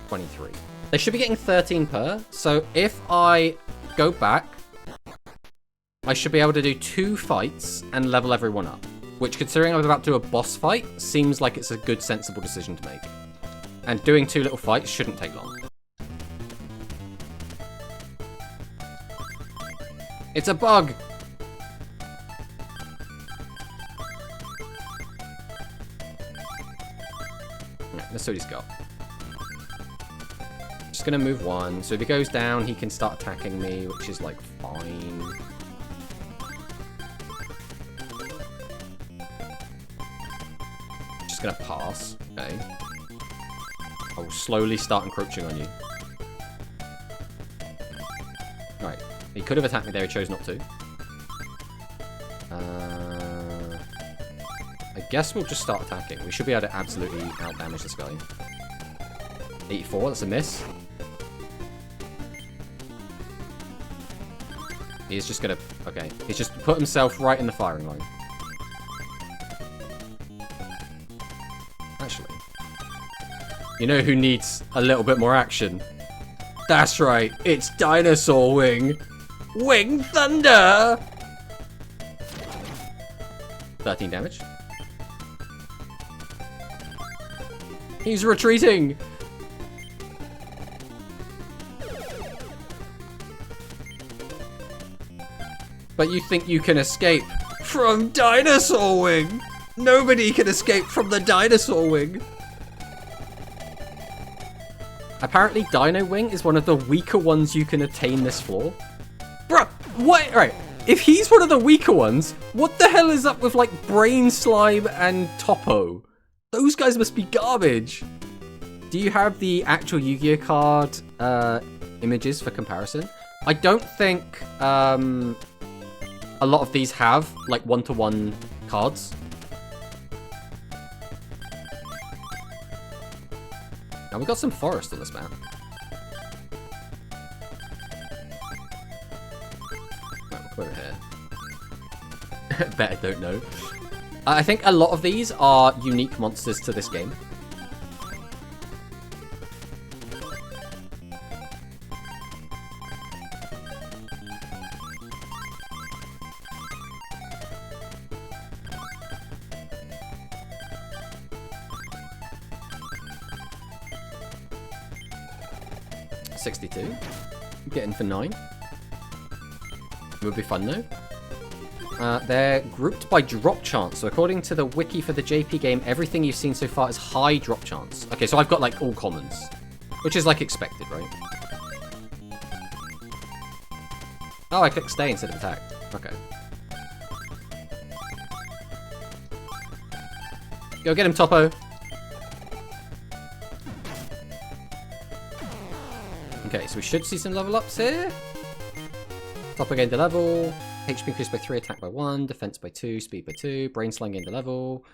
23. They should be getting 13 per. So if I go back I should be able to do 2 fights and level everyone up. Which, considering I'm about to do a boss fight, seems like it's a good, sensible decision to make. And doing 2 little fights shouldn't take long. It's a bug! Right, let's see what he's got. Just gonna move 1. So if he goes down, he can start attacking me, which is, like, fine. Just gonna pass. Okay. I will slowly start encroaching on you. Right. He could have attacked me there, he chose not to. I guess we'll just start attacking. We should be able to absolutely outdamage this guy. 84, that's a miss. He's just gonna... Okay. He's just put himself right in the firing line. Actually. You know who needs a little bit more action? That's right, it's Dinosaur Wing! Wing Thunder! 13 damage. He's retreating! But you think you can escape from Dinosaur Wing? Nobody can escape from the Dinosaur Wing! Apparently Dino Wing is one of the weaker ones you can attain this floor. Bruh, what? Right, if he's one of the weaker ones, what the hell is up with, like, Brain Slime and Topo? Those guys must be garbage. Do you have the actual Yu-Gi-Oh card images for comparison? I don't think a lot of these have, like, one-to-one cards. Now we've got some forest on this map. Right, we'll come over here. Bet I don't know. I think a lot of these are unique monsters to this game. $62. Getting for 9. It would be fun though. They're grouped by drop chance. So according to the wiki for the JP game, everything you've seen so far is high drop chance. Okay, so I've got like all commons, which is like expected, right? Oh, I clicked stay instead of attack. Okay. Go get him, Topo. Okay, so we should see some level ups here. Topo gained a level. HP increased by 3, attack by 1, defense by 2, speed by 2. Brain Slang gained a level.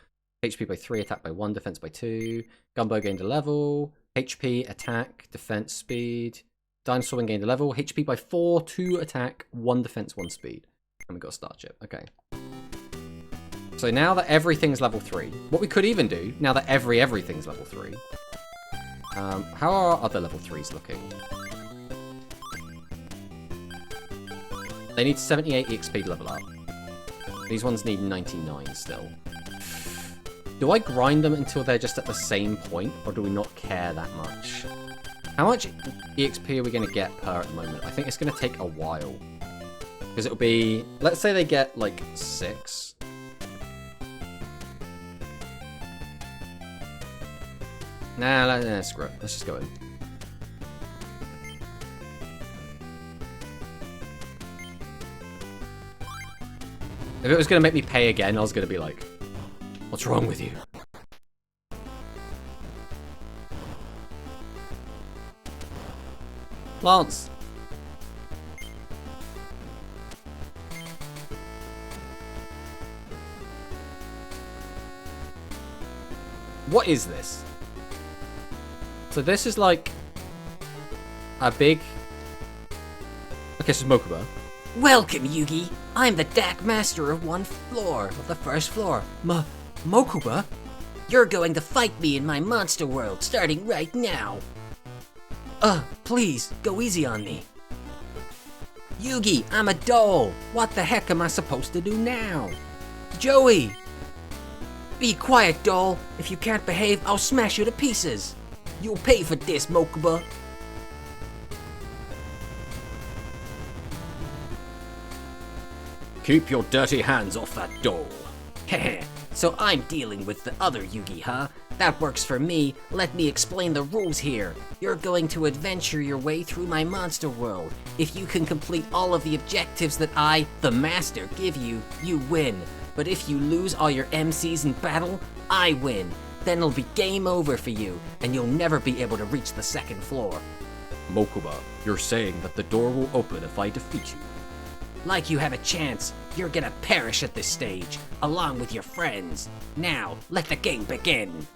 HP by 3, attack by 1, defense by 2. Gumbo gained a level. HP, attack, defense, speed. Dinosaur Wing gained a level. HP by 4, 2 attack, 1 defense, 1 speed. And we got a star chip. Okay. So now that everything's level 3, what we could even do, now that everything's level 3, how are our other level 3s looking? They need 78 EXP to level up. These ones need 99 still. Do I grind them until they're just at the same point, or do we not care that much? How much EXP are we going to get per at the moment? I think it's going to take a while. Because it'll be... Let's say they get, like, 6. Nah, screw it. Let's just go in. If it was going to make me pay again, I was going to be like, what's wrong with you? Lance. What is this? So this is like a big... Okay, so it's Mokuba. Welcome, Yugi. I'm the Dak Master of one floor, of the first floor. Mokuba? You're going to fight me in my monster world, starting right now. Please, go easy on me. Yugi, I'm a doll. What the heck am I supposed to do now? Joey! Be quiet, doll. If you can't behave, I'll smash you to pieces. You'll pay for this, Mokuba. Keep your dirty hands off that doll. Heh. So I'm dealing with the other Yugi, huh? That works for me. Let me explain the rules here. You're going to adventure your way through my monster world. If you can complete all of the objectives that I, the master, give you, you win. But if you lose all your MCs in battle, I win. Then it'll be game over for you, and you'll never be able to reach the second floor. Mokuba, you're saying that the door will open if I defeat you. Like you have a chance. You're gonna perish at this stage, along with your friends. Now, let the game begin.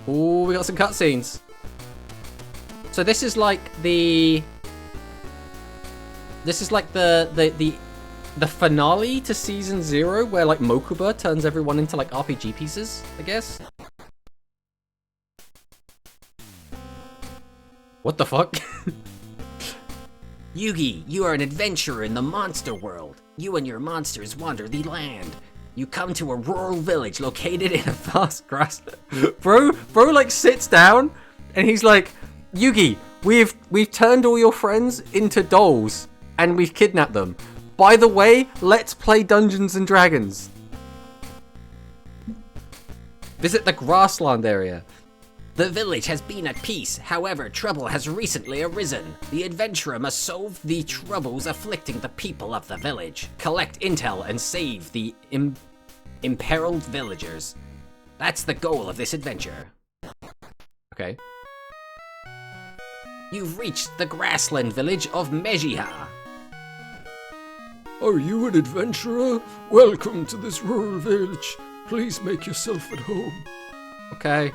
Ooh, we got some cutscenes. So this is like the... This is like the finale to Season 0, where like Mokuba turns everyone into like RPG pieces, I guess? What the fuck? Yugi, you are an adventurer in the monster world. You and your monsters wander the land. You come to a rural village located in a vast grass... Bro like sits down and he's like, Yugi, we've turned all your friends into dolls and we've kidnapped them. By the way, let's play Dungeons and Dragons. Visit the grassland area. The village has been at peace, however, trouble has recently arisen. The adventurer must solve the troubles afflicting the people of the village, collect intel, and save the imperiled villagers. That's the goal of this adventure. Okay. You've reached the grassland village of Mejiha. Are you an adventurer? Welcome to this rural village. Please make yourself at home. Okay.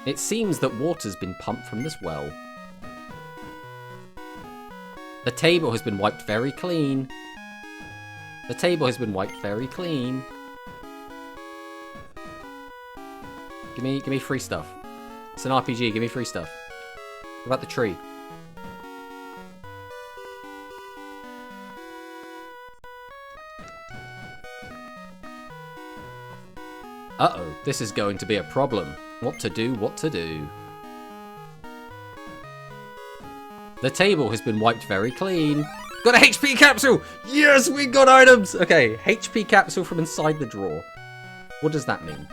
It seems that water's been pumped from this well. The table has been wiped very clean. The table has been wiped very clean. Give me free stuff. It's an RPG, give me free stuff. What about the tree? Uh-oh, this is going to be a problem. What to do, what to do. The table has been wiped very clean. Got a HP capsule! Yes, we got items! Okay, HP capsule from inside the drawer. What does that mean?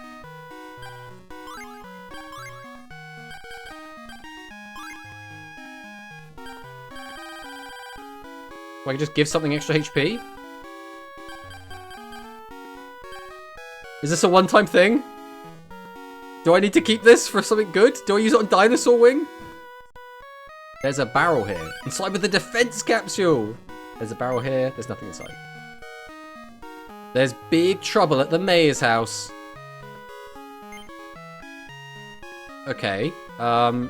Do I just give something extra HP? Is this a one-time thing? Do I need to keep this for something good? Do I use it on Dinosaur Wing? There's a barrel here. Inside with the defense capsule. There's a barrel here. There's nothing inside. There's big trouble at the mayor's house. Okay. Oh,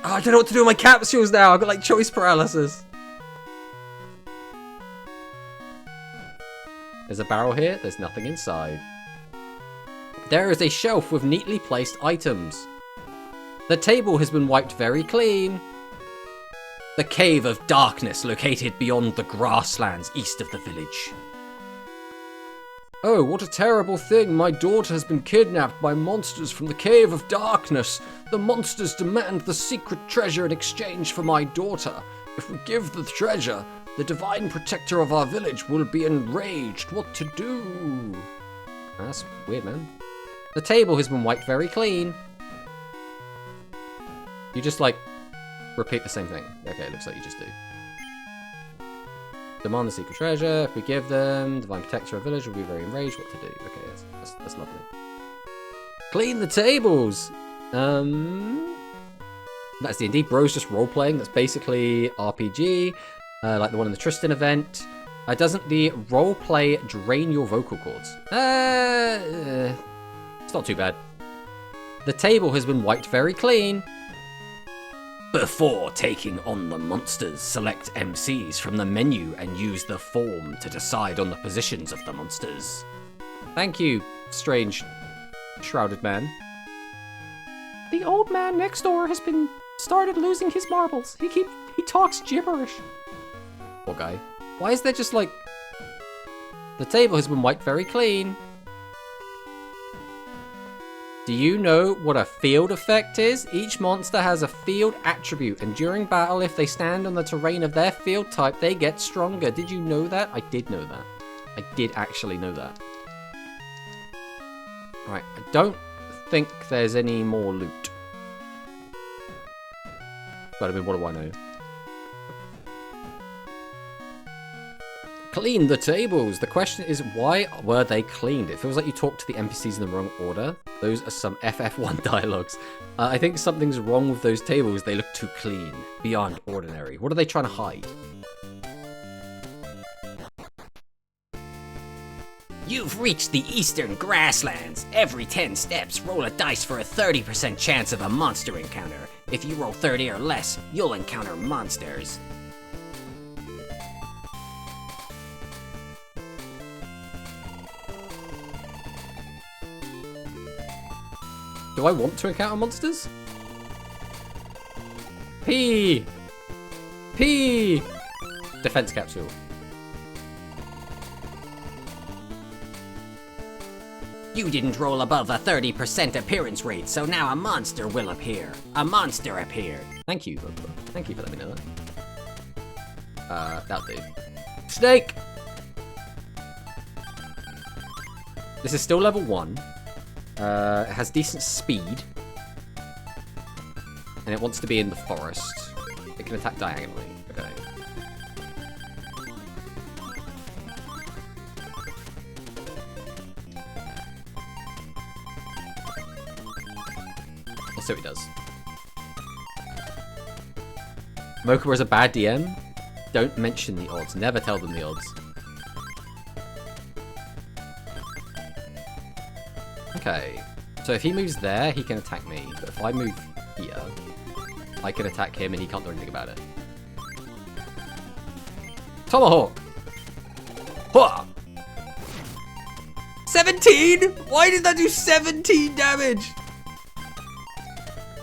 I don't know what to do with my capsules now. I've got like choice paralysis. There's a barrel here. There's nothing inside. There is a shelf with neatly placed items. The table has been wiped very clean. The cave of darkness located beyond the grasslands east of the village. Oh, what a terrible thing. My daughter has been kidnapped by monsters from the cave of darkness. The monsters demand the secret treasure in exchange for my daughter. If we give the treasure, the divine protector of our village will be enraged. What to do? That's weird, man. The table has been wiped very clean. You just, like, repeat the same thing. Okay, it looks like you just do. Demand the secret treasure. If we give them, divine protector of village will be very enraged. What to do? Okay, that's lovely. Clean the tables! That's D&D. Bro's just role-playing. That's basically RPG. Like the one in the Tristan event. Doesn't the role-play drain your vocal cords? It's not too bad. The table has been wiped very clean. Before taking on the monsters, select MCs from the menu and use the form to decide on the positions of the monsters. Thank you, strange shrouded man. The old man next door has been started losing his marbles. He talks gibberish. Poor guy. Why is there just like... The table has been wiped very clean. Do you know what a field effect is? Each monster has a field attribute, and during battle, if they stand on the terrain of their field type, they get stronger. Did you know that? I did know that. I did actually know that. Right, I don't think there's any more loot. But I mean, what do I know? Clean the tables. The question is, why were they cleaned? It feels like you talked to the NPCs in the wrong order. Those are some FF1 dialogues. I think something's wrong with those tables. They look too clean, beyond ordinary. What are they trying to hide? You've reached the eastern grasslands. Every 10 steps, roll a dice for a 30% chance of a monster encounter. If you roll 30 or less, you'll encounter monsters. Do I want to encounter monsters? P! Defense capsule. You didn't roll above a 30% appearance rate, so now a monster will appear. A monster appeared. Thank you. Thank you for letting me know that. That'll do. Snake! This is still level 1. It has decent speed. And it wants to be in the forest. It can attack diagonally. Okay. Let's see what he does. Mokuba is a bad DM. Don't mention the odds. Never tell them the odds. Okay, so if he moves there, he can attack me. But if I move here, I can attack him and he can't do anything about it. Tomahawk! Hua! 17? Why did that do 17 damage?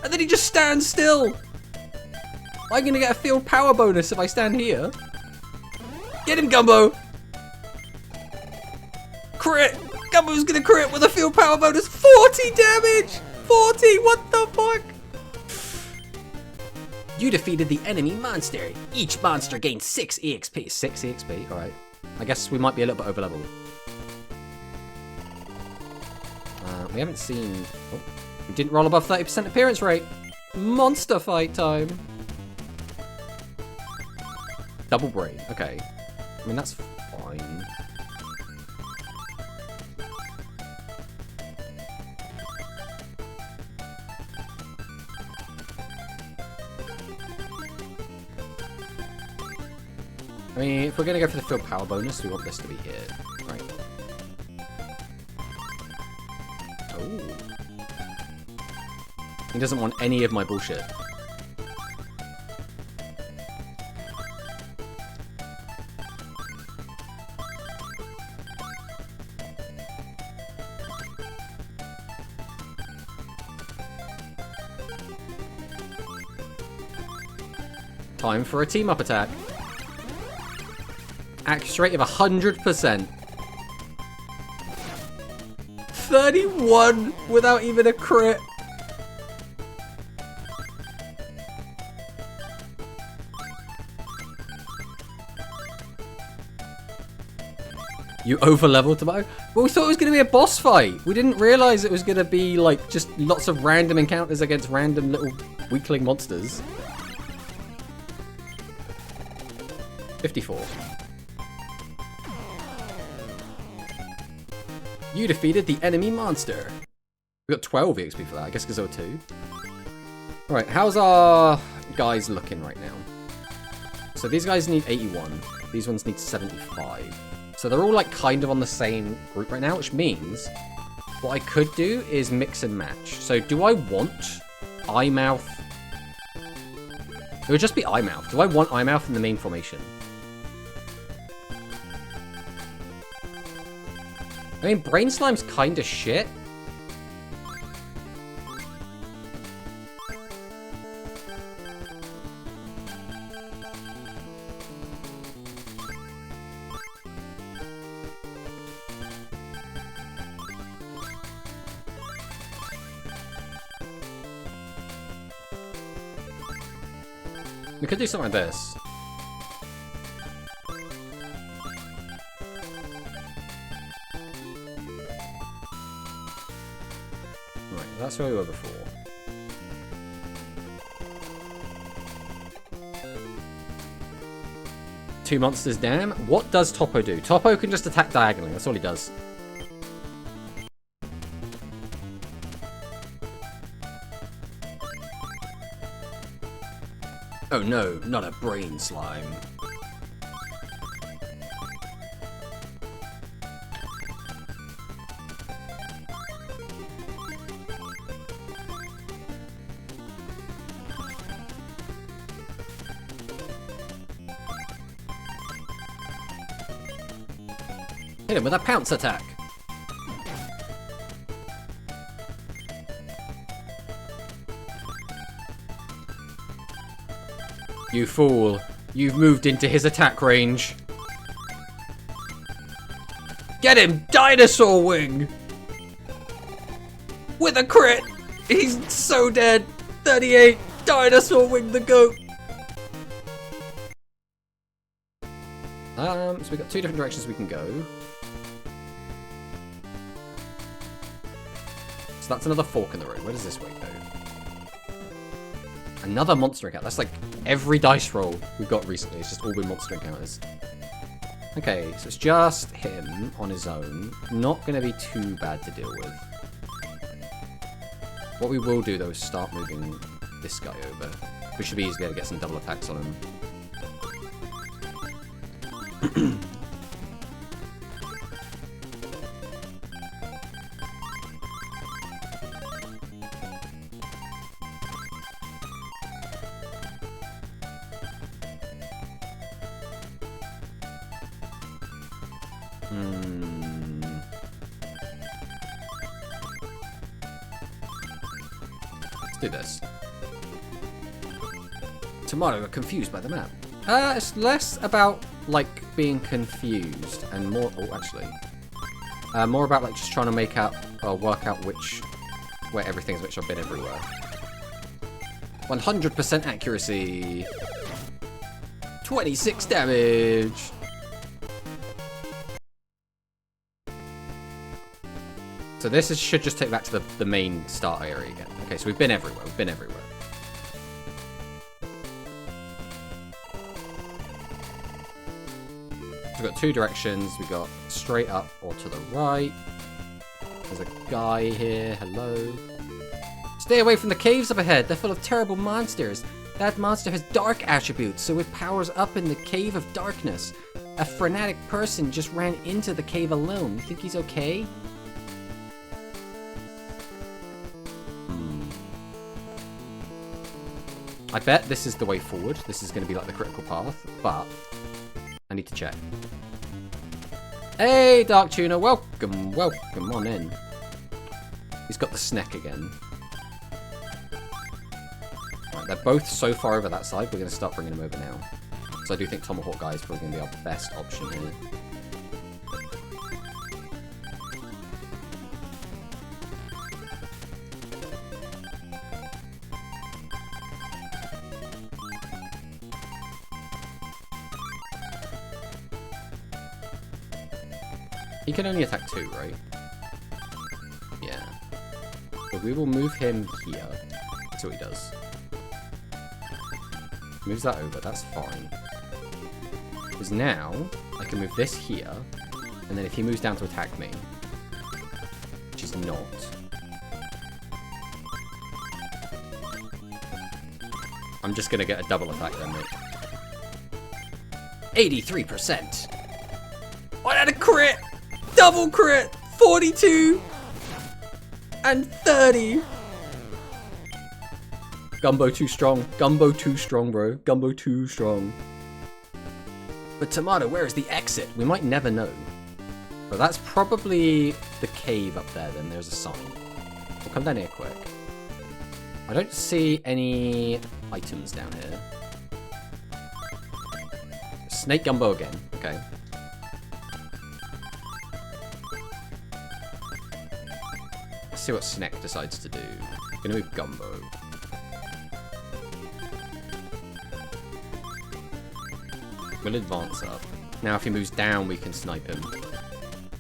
And then he just stands still. I'm gonna get a field power bonus if I stand here. Get him, Gumbo! Crit! Gumbo's gonna crit with a field power bonus. 40 damage! 40, what the fuck? You defeated the enemy monster. Each monster gains 6 EXP. 6 EXP, alright. I guess we might be a little bit over level. We haven't seen... Oh, we didn't roll above 30% appearance rate. Monster fight time. Double brain, okay. I mean, that's fine. I mean, if we're going to go for the field power bonus, we want this to be here, right? Oh. He doesn't want any of my bullshit. Time for a team-up attack. Accuracy rate of 100%. 31 without even a crit. You over-leveled Tomato? Well, we thought it was going to be a boss fight. We didn't realize it was going to be, like, just lots of random encounters against random little weakling monsters. 54. You defeated the enemy monster. We got 12 EXP for that, I guess because there were 2. Alright, how's our guys looking right now? So these guys need 81. These ones need 75. So they're all like kind of on the same group right now, which means what I could do is mix and match. So do I want Eyemouth? It would just be Eyemouth. Do I want Eyemouth in the main formation? I mean, Brain Slime's kind of shit. We could do something like this. Right, that's where we were before. Two monsters down. What does Topo do? Topo can just attack diagonally. That's all he does. Oh no, not a brain slime. Hit him with a pounce attack. You fool. You've moved into his attack range. Get him! Dinosaur Wing! With a crit! He's so dead! 38! Dinosaur Wing the goat! So we've got two different directions we can go. So that's another fork in the road. Where does this way go? Another monster encounter. That's like every dice roll we've got recently. It's just all been monster encounters. Okay, so it's just him on his own. Not going to be too bad to deal with. What we will do, though, is start moving this guy over. We should be easy to be able to get some double attacks on him. Let's do this. Tomorrow, we're confused by the map. It's less about, like, being confused and more... Oh, actually. More about, like, just trying to make out... or work out where everything is, which I've been everywhere. 100% accuracy. 26 damage. So this should just take back to the main start area again. Okay, so we've been everywhere. We've been everywhere. So we've got two directions. We've got straight up or to the right. There's a guy here. Hello. Stay away from the caves up ahead. They're full of terrible monsters. That monster has dark attributes, so it powers up in the cave of darkness. A frenetic person just ran into the cave alone. You think he's okay? I bet this is the way forward. This is going to be like the critical path, but I need to check. Hey, Dark Tuna, welcome, welcome on in. He's got the snack again. Right, they're both so far over that side, we're going to start bringing them over now. So I do think Tomahawk Guy is probably going to be our best option here. He can only attack two, right? Yeah. But we will move him here. That's what he does. Moves that over, that's fine. Because now, I can move this here, and then if he moves down to attack me, which he's not, I'm just gonna get a double attack then, mate. 83%! I had a crit! Double crit! 42! And 30! Gumbo too strong. Gumbo too strong, bro. Gumbo too strong. But Tomato, where is the exit? We might never know. But that's probably the cave up there then. There's a sign. We'll come down here quick. I don't see any items down here. Snake Gumbo again. Okay. Let's see what Snake decides to do. I'm gonna move Gumbo. We'll advance up. Now if he moves down, we can snipe him.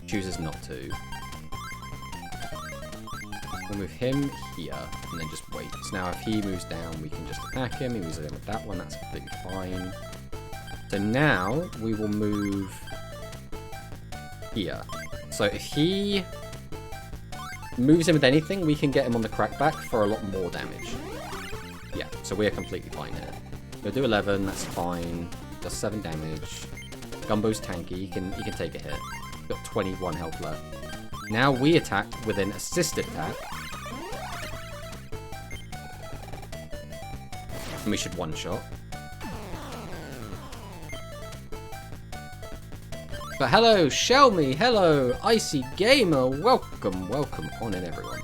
Chooses not to. We'll move him here, and then just wait. So now if he moves down, we can just attack him. He moves in with that one, that's completely fine. So now we will move here. So if he moves in with anything, we can get him on the crackback for a lot more damage. Yeah, so we are completely fine here. We'll do 11, that's fine. Does 7 damage. Gumbo's tanky, he can take a hit. Got 21 health left. Now we attack with an assisted attack. And we should one-shot. But hello, Shelmy, hello, Icy Gamer, welcome on in everyone.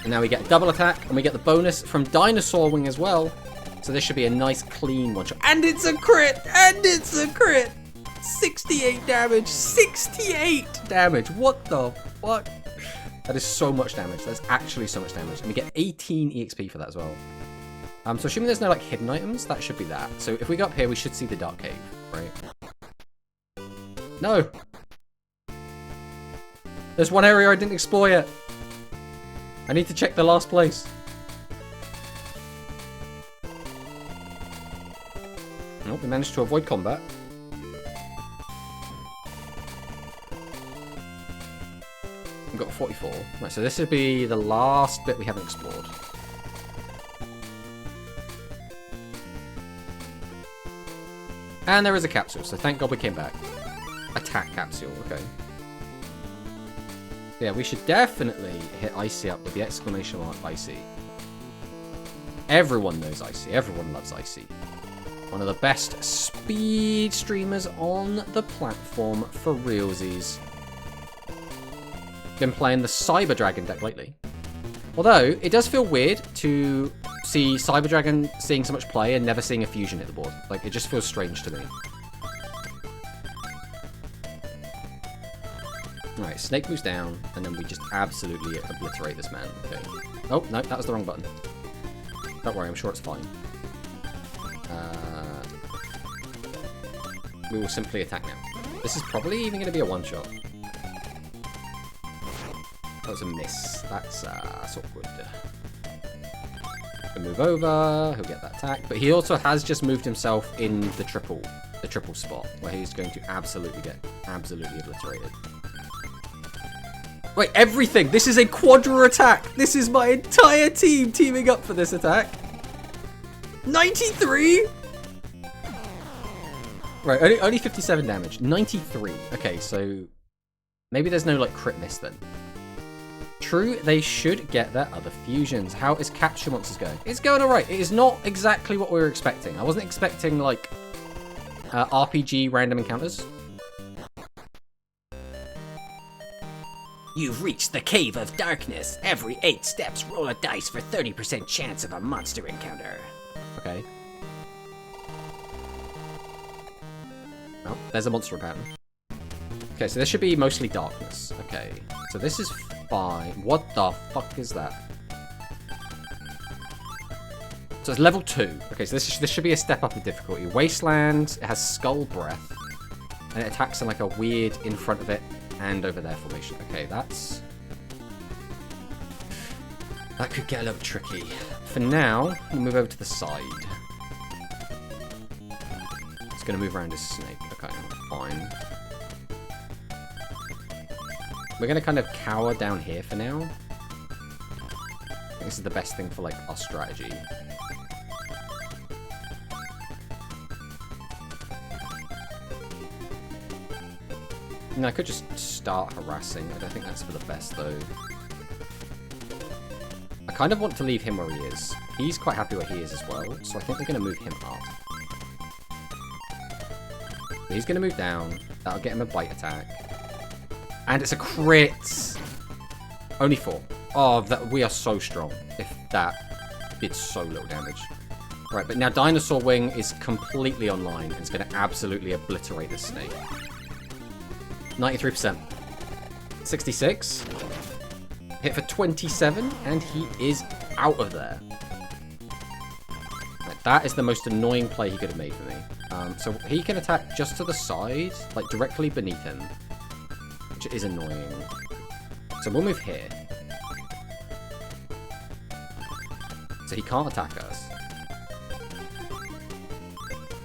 And now we get a double attack, and we get the bonus from Dinosaur Wing as well. So this should be a nice clean one-shot. And it's a crit! And it's a crit! 68 damage! 68 damage! What the fuck? That is so much damage. That's actually so much damage. And we get 18 EXP for that as well. So assuming there's no like hidden items, that should be that. So if we go up here, we should see the Dark Cave, right? No! There's one area I didn't explore yet. I need to check the last place. Nope, we managed to avoid combat. We've got 44. Right, so this would be the last bit we haven't explored. And there is a capsule, so thank God we came back. Attack capsule, okay. Yeah, we should definitely hit Icy up with the exclamation mark Icy. Everyone knows Icy, everyone loves Icy. One of the best speed streamers on the platform for realsies. Been playing the Cyber Dragon deck lately. Although, it does feel weird to see Cyber Dragon seeing so much play and never seeing a fusion hit the board. Like, it just feels strange to me. Alright, Snake moves down, and then we just absolutely obliterate this man. Okay. Oh, no, that was the wrong button. Don't worry, I'm sure it's fine. We will simply attack now. This is probably even going to be a one-shot. That was a miss. That's awkward. He'll move over, he'll get that attack, but he also has just moved himself in the triple spot, where he's going to absolutely get obliterated. Wait, everything! This is a quadra attack! This is my entire team teaming up for this attack! 93?! Right, only 57 damage. 93. Okay, so maybe there's no like crit miss then. True, they should get their other fusions. How is Capsule Monsters going? It's going alright. It is not exactly what we were expecting. I wasn't expecting like RPG random encounters. You've reached the Cave of Darkness. Every 8 steps, roll a dice for 30% chance of a monster encounter. Okay. Oh, there's a monster pattern. Okay, so this should be mostly darkness. Okay, so this is fine. What the fuck is that? So it's level 2. Okay, so this should be a step up in difficulty. Wasteland, it has Skull Breath, and it attacks in like a weird in front of it and over there formation. Okay, that could get a little tricky. For now, we'll move over to the side. It's going to move around his snake. Okay, fine. We're going to kind of cower down here for now. I think this is the best thing for like our strategy. And I could just start harassing. I don't think that's for the best though. I kind of want to leave him where he is. He's quite happy where he is as well, so I think we're going to move him up. He's going to move down. That'll get him a bite attack. And it's a crit! Only 4. Oh, we are so strong. If that did so little damage. Right, but now Dinosaur Wing is completely online. And it's going to absolutely obliterate this snake. 93%. 66. Hit for 27, and he is out of there. Right, That is the most annoying play he could have made for me. So he can attack just to the side, like directly beneath him, which is annoying. So we'll move here. So he can't attack us.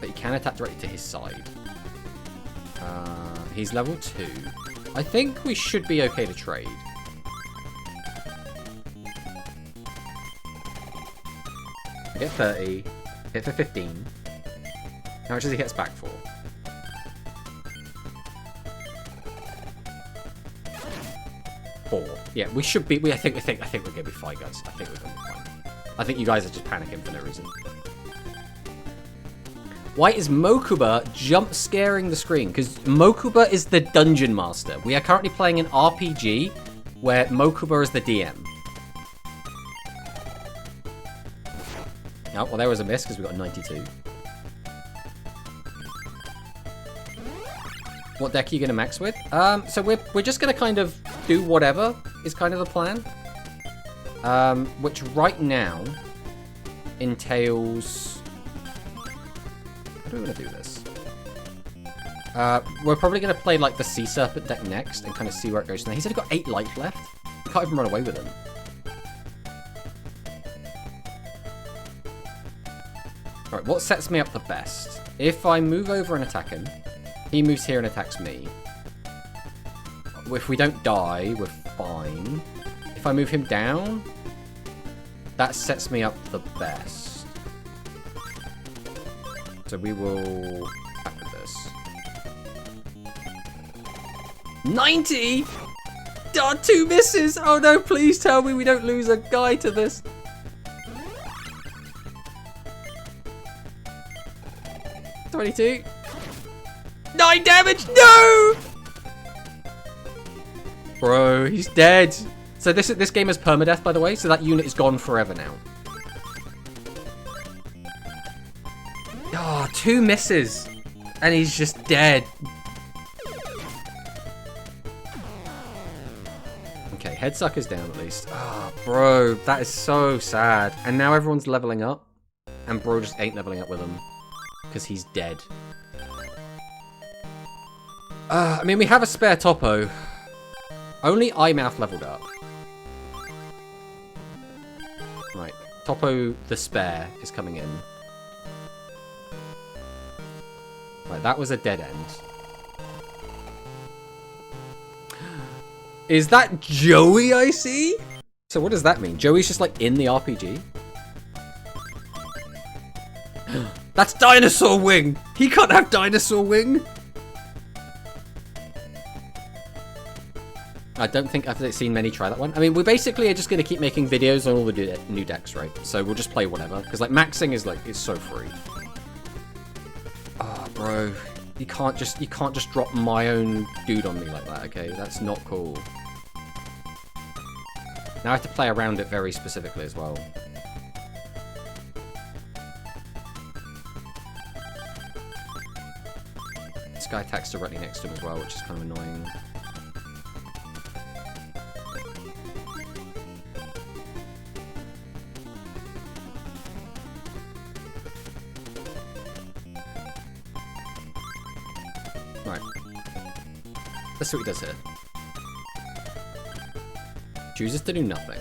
But he can attack directly to his side. He's level 2. I think we should be okay to trade. I get 30. Hit for 15. How much does he hit us back for? 4. Yeah, we should be. I think we're gonna be fine, guys. I think we're gonna be fine. I think you guys are just panicking for no reason. Why is Mokuba jump scaring the screen? Because Mokuba is the dungeon master. We are currently playing an RPG where Mokuba is the DM. Oh, well, there was a miss because we got a 92. What deck are you going to max with? So we're just going to kind of do whatever is kind of the plan. Which right now entails... How do we want to do this? We're probably going to play like the Sea Serpent deck next and kind of see where it goes. Now he's only got 8 life left. We can't even run away with him. Alright, what sets me up the best? If I move over and attack him, he moves here and attacks me. If we don't die, we're fine. If I move him down, that sets me up the best. So we will attack with this. 90! Oh, 2 misses! Oh no, please tell me we don't lose a guy to this. $22. 9 damage! No! Bro, he's dead. So this game is permadeath, by the way, so that unit is gone forever now. Oh, 2 misses. And he's just dead. Okay, Headsucker's down at least. Ah, oh, bro, that is so sad. And now everyone's leveling up. And bro just ain't leveling up with him. Because he's dead. I mean, we have a spare Topo. Only Eyemouth leveled up. Right. Topo the spare is coming in. Right, that was a dead end. Is that Joey I see? So what does that mean? Joey's just like in the RPG? That's Dinosaur Wing! He can't have Dinosaur Wing! I don't think I've seen many try that one. I mean, we basically are just going to keep making videos on all the new decks, right? So we'll just play whatever. Because, like, maxing is, like, it's so free. Oh, bro. You can't just drop my own dude on me like that, okay? That's not cool. Now I have to play around it very specifically as well. This guy attacks directly next to him as well, which is kind of annoying. Right. Let's see what he does here. Chooses to do nothing.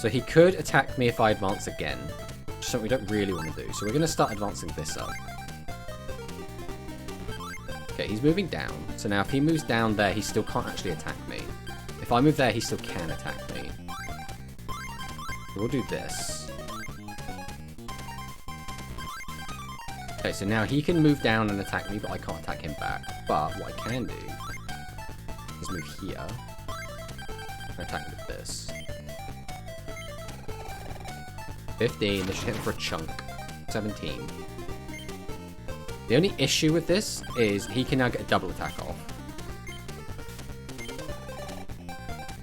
So he could attack me if I advance again. Which is something we don't really want to do. So we're going to start advancing this up. Okay, he's moving down. So now if he moves down there, he still can't actually attack me. If I move there, he still can attack me. So we'll do this. Okay, so now he can move down and attack me, but I can't attack him back. But what I can do is move here and attack with this. 15, this should hit him for a chunk. 17. The only issue with this is he can now get a double attack off.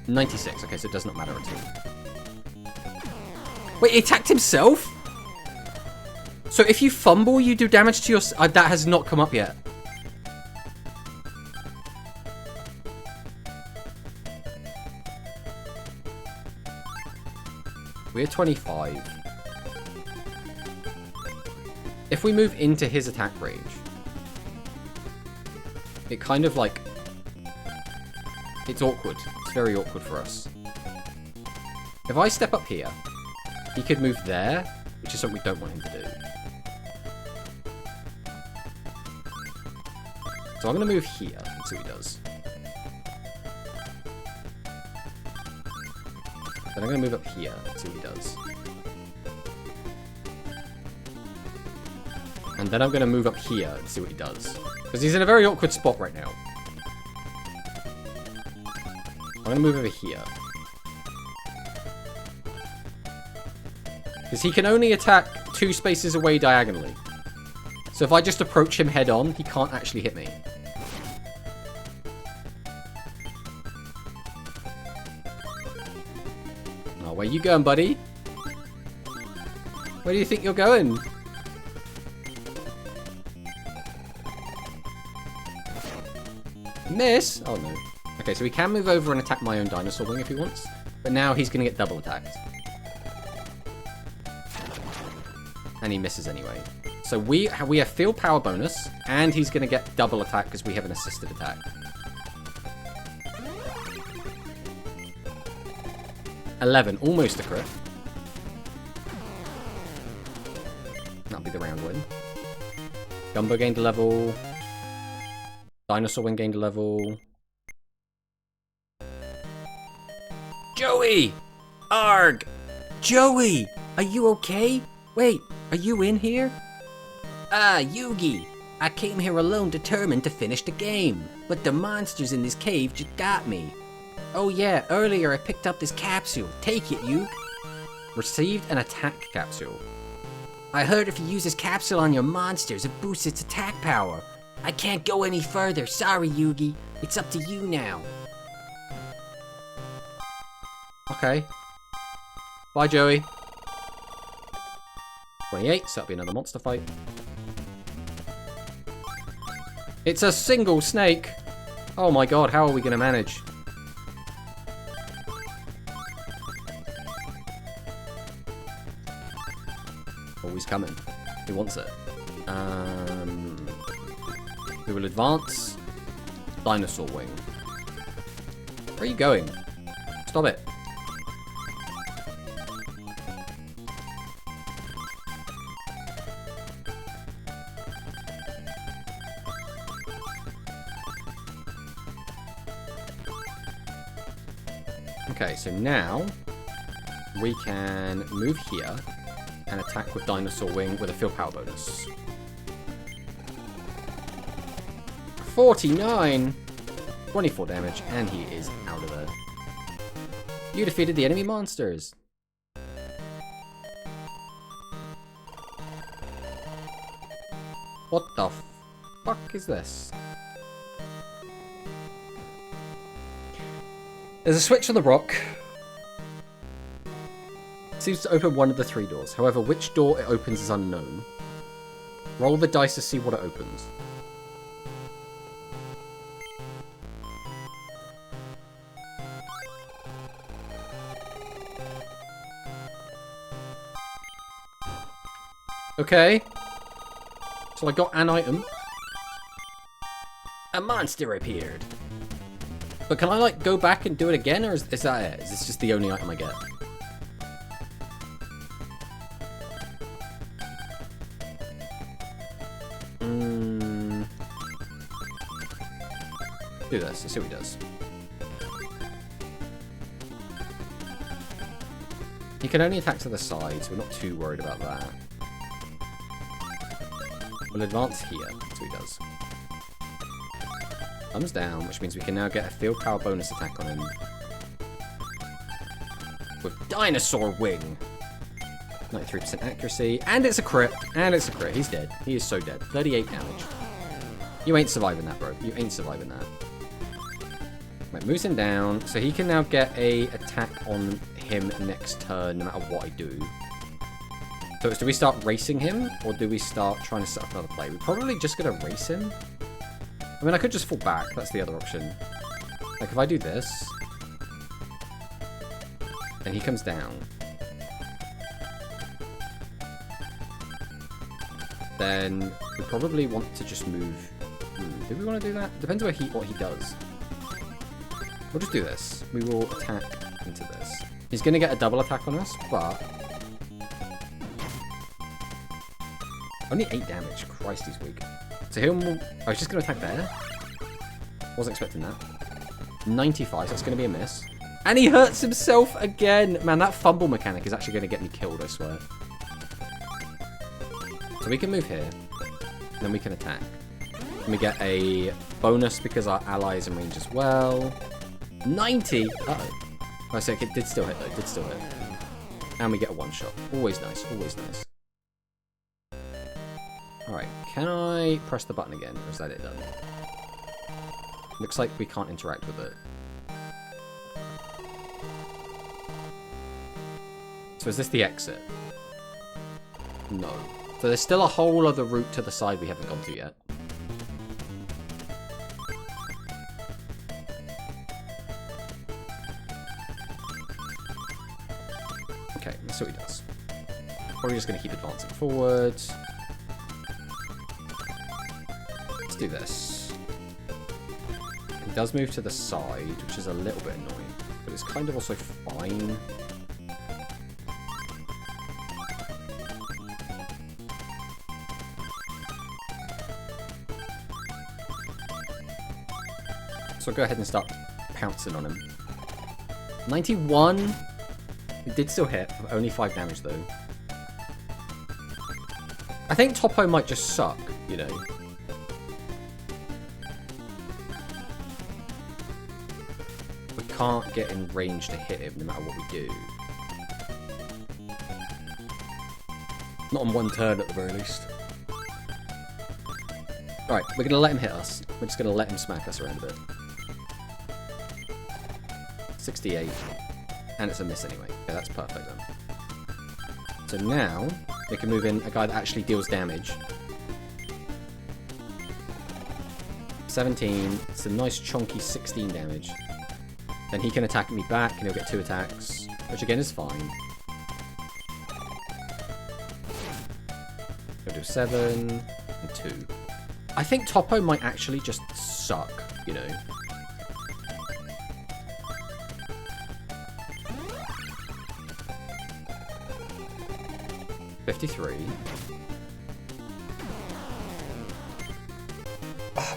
96, okay, so it does not matter at all. Wait, he attacked himself? So if you fumble, you do damage to your... that has not come up yet. We're 25. If we move into his attack range, it kind of like... It's awkward. It's very awkward for us. If I step up here, he could move there, which is something we don't want him to do. So I'm going to move here and see what he does. Then I'm going to move up here and see what he does. And then I'm going to move up here and see what he does. Because he's in a very awkward spot right now. I'm going to move over here. Because he can only attack 2 spaces away diagonally. So if I just approach him head on, he can't actually hit me. Oh, where you going, buddy? Where do you think you're going? Miss? Oh no. Okay, so he can move over and attack my own dinosaur wing if he wants. But now he's going to get double attacked. And he misses anyway. So we have field power bonus, and he's going to get double attack because we have an assisted attack. $11, almost a crit. That'll be the round win. Gumbo gained a level. Dinosaur wing gained a level. Joey! Arg! Joey! Are you okay? Wait, are you in here? Ah, Yugi! I came here alone determined to finish the game, but the monsters in this cave just got me. Oh yeah, earlier I picked up this capsule. Take it, Yug. Received an attack capsule. I heard if you use this capsule on your monsters, it boosts its attack power. I can't go any further. Sorry, Yugi. It's up to you now. Okay. Bye, Joey. 28, so that'll be another monster fight. It's a single snake! Oh my god, how are we going to manage? Always coming. Who wants it? We will advance. Dinosaur wing. Where are you going? Stop it. Okay, so now we can move here and attack with Dinosaur Wing with a field power bonus. 49! 24 damage, and he is out of there. You defeated the enemy monsters. What the fuck is this? There's a switch on the rock. It seems to open one of the 3 doors. However, which door it opens is unknown. Roll the dice to see what it opens. Okay. So I got an item. A monster appeared. But can I, like, go back and do it again, or is that it? Is this just the only item I get? Do this. Let's see what he does. He can only attack to the side, so we're not too worried about that. We'll advance here. That's what he does. Thumbs down, which means we can now get a field power bonus attack on him. With Dinosaur Wing. 93% accuracy. And it's a crit. And it's a crit. He's dead. He is so dead. 38 damage. You ain't surviving that, bro. You ain't surviving that. Right, moves him down. So he can now get a attack on him next turn, no matter what I do. So do we start racing him? Or do we start trying to set up another play? We're probably just going to race him. I mean, I could just fall back. That's the other option. Like, if I do this, then he comes down. then we probably want to just move. Do we want to do that? Depends what he does. We'll just do this. We will attack into this. He's going to get a double attack on us, but only 8 damage. Christ, he's weak. So he'll... Oh, he's just going to attack there. Wasn't expecting that. 95, so that's going to be a miss. And he hurts himself again. Man, that fumble mechanic is actually going to get me killed, I swear. So we can move here. And then we can attack. And we get a bonus because our ally is in range as well. 90! Uh-oh. Oh, so it did still hit, though. It did still hit. And we get a one-shot. Always nice. Always nice. Alright. Can I press the button again? Or is that it done? Looks like we can't interact with it. So is this the exit? No. So there's still a whole other route to the side we haven't gone to yet. Okay, let's see what he does. Probably just going to keep advancing forward. Let's do this. He does move to the side, which is a little bit annoying, but it's kind of also fine. So I'll go ahead and start pouncing on him. 91! It did still hit, only 5 damage though. I think Topo might just suck, you know. We can't get in range to hit him no matter what we do. Not on one turn at the very least. Alright, we're going to let him hit us. We're just going to let him smack us around a bit. 68. And it's a miss anyway. Yeah, that's perfect then. So now, we can move in a guy that actually deals damage. 17. It's a nice chunky 16 damage. Then he can attack me back and he'll get 2 attacks, which again is fine. He'll do 7 and 2. I think Topo might actually just suck, you know. $53.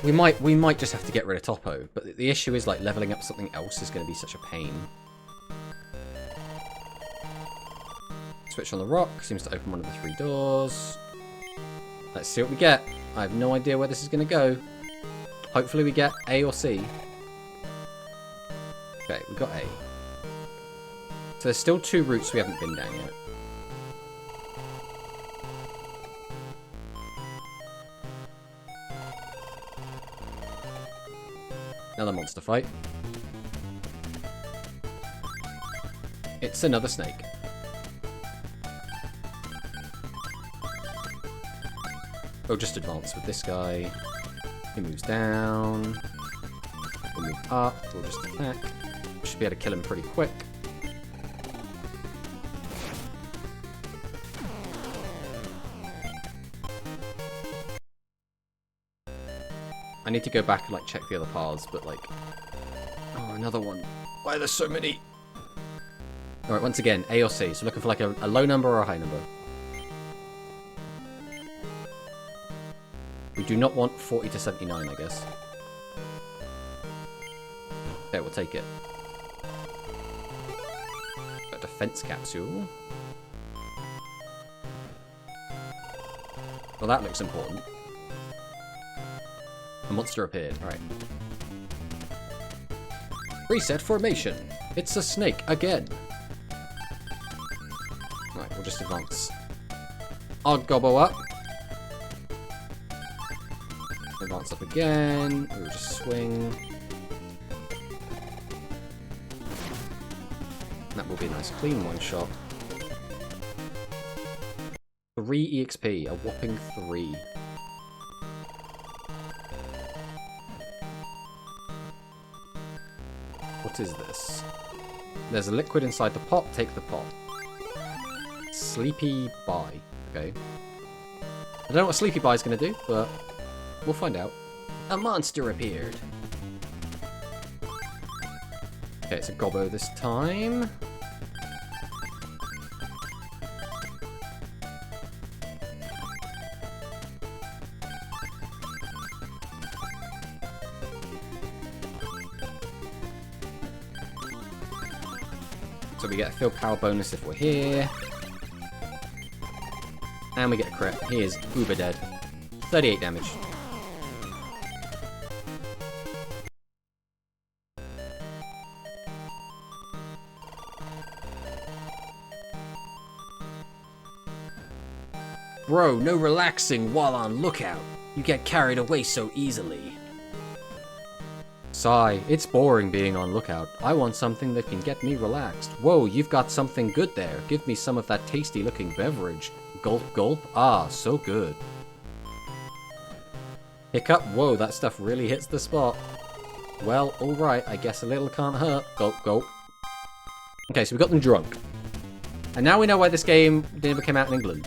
We might just have to get rid of Topo, but the issue is like leveling up something else is going to be such a pain. Switch on the rock seems to open one of the 3 doors. Let's see what we get. I have no idea where this is going to go. Hopefully we get A or C. Okay, we got A. So there's still 2 routes we haven't been down yet. Another monster fight. It's another snake. We'll just advance with this guy. He moves down. We'll move up. We'll just attack. We should be able to kill him pretty quick. I need to go back and like check the other paths, but like... Oh, another one. Why are there so many? Alright, once again, A or C. So looking for like a low number or a high number. We do not want 40 to 79, I guess. Okay, we'll take it. A defense capsule. Well, that looks important. A monster appeared. Alright. Reset formation. It's a snake again. Right, we'll just advance. I'll gobble up. Advance up again. We'll just swing. That will be a nice clean one shot. 3 EXP, a whopping 3. What is this? There's a liquid inside the pot, take the pot. Sleepy Bye. Okay. I don't know what Sleepy Bye's going to do, but we'll find out. A monster appeared. Okay, it's a Gobbo this time. So we get a field power bonus if we're here. And we get a crit. He is uber dead. 38 damage. Bro, no relaxing while on lookout. You get carried away so easily. Sigh, it's boring being on lookout. I want something that can get me relaxed. Whoa, you've got something good there. Give me some of that tasty looking beverage. Gulp, gulp. Ah, so good. Hiccup. Whoa, that stuff really hits the spot. Well, alright, I guess a little can't hurt. Gulp, gulp. Okay, so we got them drunk. And now we know why this game never came out in England.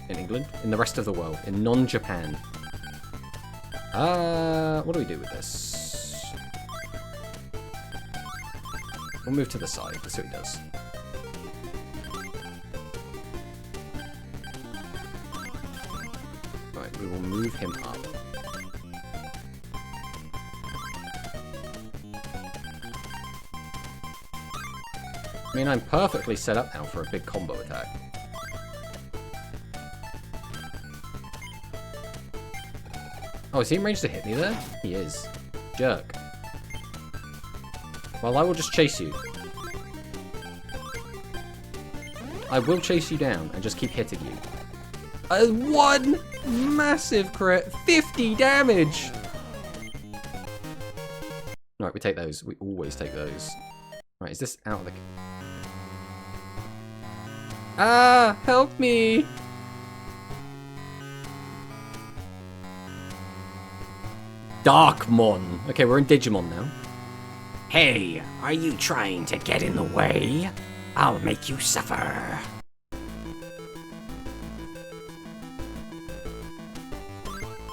In England? In the rest of the world. In non-Japan. What do we do with this? We'll move to the side. Let's see what he does. Right, we will move him up. I mean, I'm perfectly set up now for a big combo attack. Oh, is he in range to hit me there? He is. Jerk. Well, I will just chase you. I will chase you down and just keep hitting you. One massive crit. 50 damage! Right, we take those. We always take those. Right, is this out of the... Ah! Help me! Darkmon. Okay, we're in Digimon now. Hey, are you trying to get in the way? I'll make you suffer.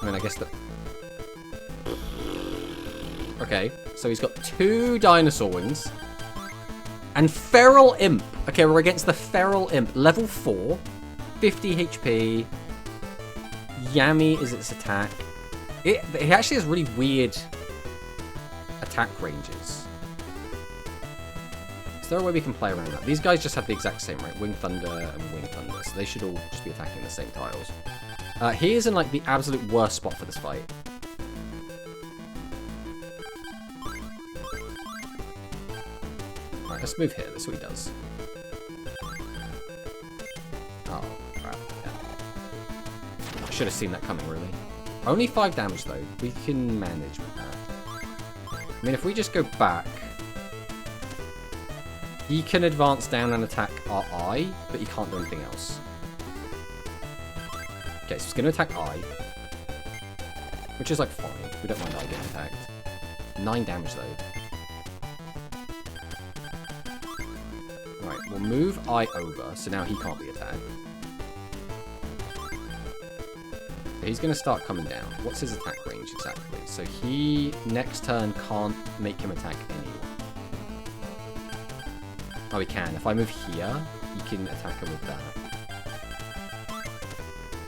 I mean, I guess that... Okay, so he's got 2 dinosaur wings. And Feral Imp. Okay, we're against the Feral Imp. Level 4. 50 HP. Yami is its attack. It actually has really weird attack ranges. Is there a way we can play around that? These guys just have the exact same, right? Wing Thunder and Wing Thunder, so they should all just be attacking the same tiles. He is in, like, the absolute worst spot for this fight. Alright, let's move here. That's what he does. Oh, crap. Yeah. I should have seen that coming, really. Only 5 damage, though. We can manage with that. I mean, if we just go back... He can advance down and attack our eye, but he can't do anything else. Okay, so he's going to attack eye. Which is, like, fine. We don't mind eye getting attacked. 9 damage, though. Right, we'll move eye over, so now he can't be attacked. He's going to start coming down. What's his attack range exactly? So he, next turn, can't make him attack anyone. Oh, he can. If I move here, he can attack him with that.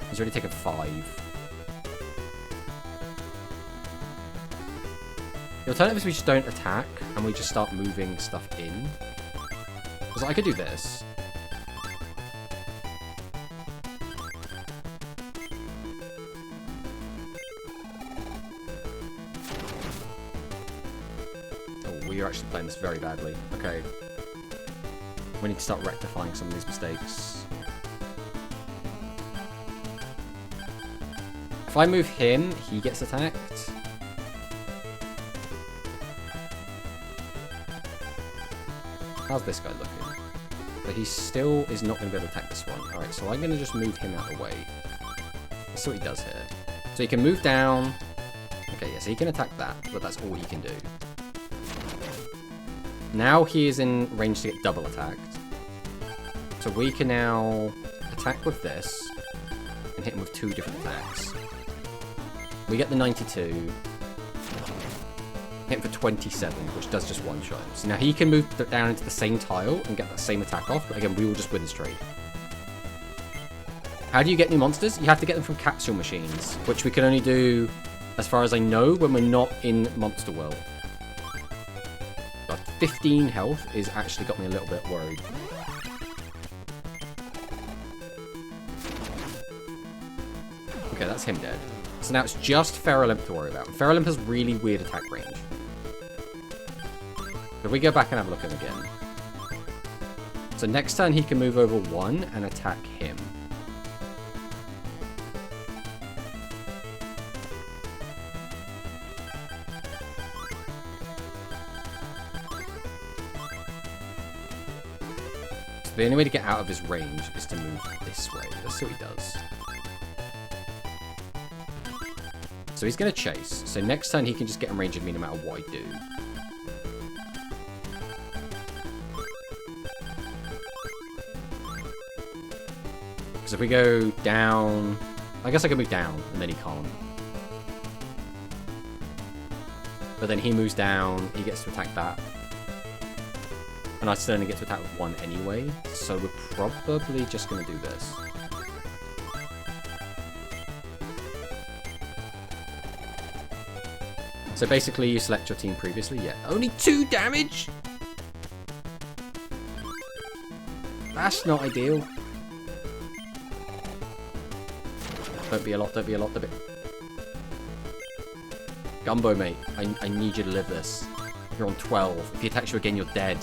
He's already taken 5. The alternative is we just don't attack, and we just start moving stuff in. Because I could do this. You're actually playing this very badly. Okay. We need to start rectifying some of these mistakes. If I move him, he gets attacked. How's this guy looking? But he still is not going to be able to attack this one. Alright, so I'm going to just move him out of the way. Let's see what he does here. So he can move down. Okay, yeah, so he can attack that, but that's all he can do. Now he is in range to get double attacked. So we can now attack with this, and hit him with 2 different attacks. We get the 92. Hit him for 27, which does just one shot. So now he can move down into the same tile and get that same attack off, but again, we will just win this trade. How do you get new monsters? You have to get them from capsule machines, which we can only do, as far as I know, when we're not in Monster World. But 15 health is actually got me a little bit worried. Okay, that's him dead. So now it's just Ferrolimp to worry about. Ferrolimp has really weird attack range. If we go back and have a look at him again. So next turn he can move over 1 and attack him. So the only way to get out of his range is to move this way. Let's see what he does. So he's going to chase. So next turn he can just get in range of me no matter what I do. Because if we go down... I guess I can move down, and then he can't. But then he moves down, he gets to attack that. And I still only get to attack with 1 anyway. So we're probably just going to do this. So basically you select your team previously. Yeah, only 2 damage? That's not ideal. Don't be a lot, don't be a lot, don't be... Gumbo, mate. I need you to live this. You're on 12. If he attacks you again, you're dead.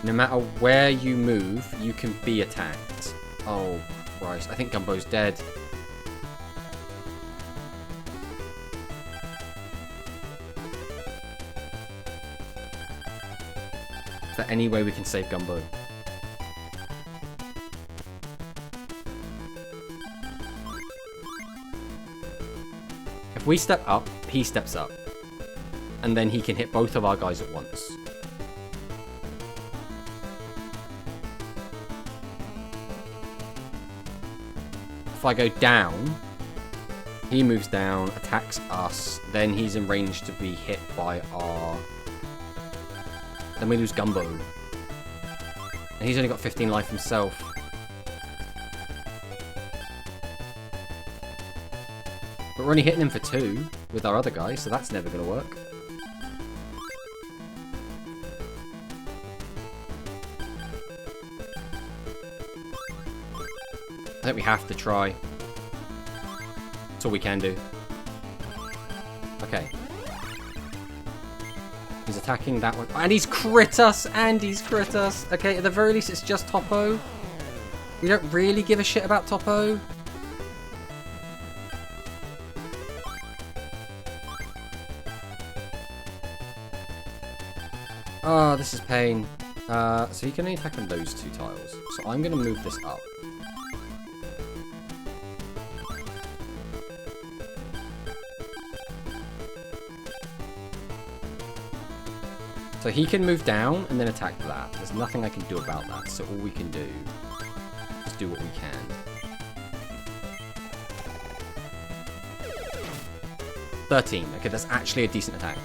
No matter where you move, you can be attacked. Oh, Christ. I think Gumbo's dead. Is there any way we can save Gumbo? If we step up, he steps up. And then he can hit both of our guys at once. If I go down, he moves down, attacks us, then he's in range to be hit by our... Then we lose Gumbo. And he's only got 15 life himself. But we're only hitting him for 2 with our other guy, so that's never going to work. I think we have to try. That's all we can do. Okay. He's attacking that one. And he's crit us! And he's crit us! Okay, at the very least it's just Topo. We don't really give a shit about Topo. Oh, this is pain. So he can only attack on those 2 tiles. So I'm going to move this up. So he can move down and then attack that. There's nothing I can do about that. So all we can do is do what we can. $13. Okay, that's actually a decent attack.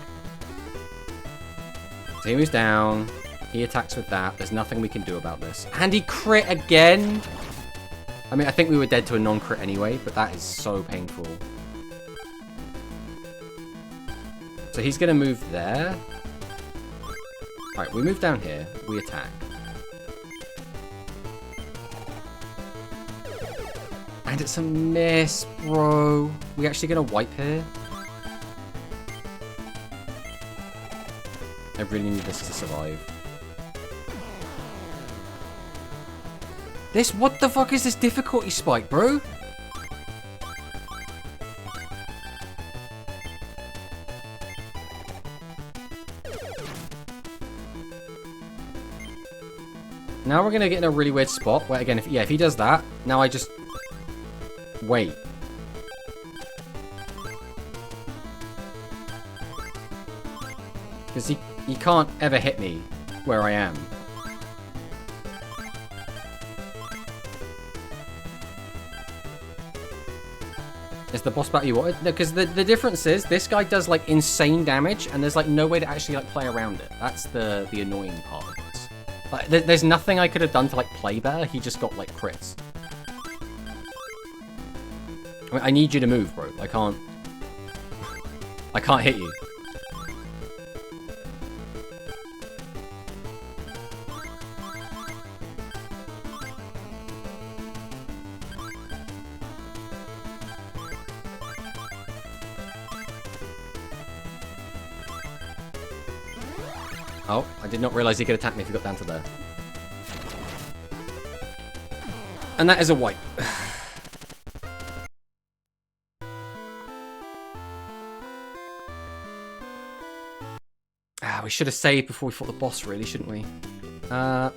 So he moves down, he attacks with that, there's nothing we can do about this. And he crit again! I mean, I think we were dead to a non-crit anyway, but that is so painful. So he's going to move there. Alright, we move down here, we attack. And it's a miss, bro. We actually going to wipe here? I really need this to survive. What the fuck is this difficulty spike, bro? Now we're gonna get in a really weird spot where, again, if he does that, now I just wait. Because he can't ever hit me where I am. Is the boss battle you wanted? No, because the difference is this guy does like insane damage, and there's like no way to actually like play around it. That's the annoying part of it. Like, there's nothing I could have done to like play better. He just got like crits. I mean, I need you to move, bro. I can't hit you. Oh, I did not realize he could attack me if he got down to there. And that is a wipe. We should have saved before we fought the boss, really, shouldn't we? How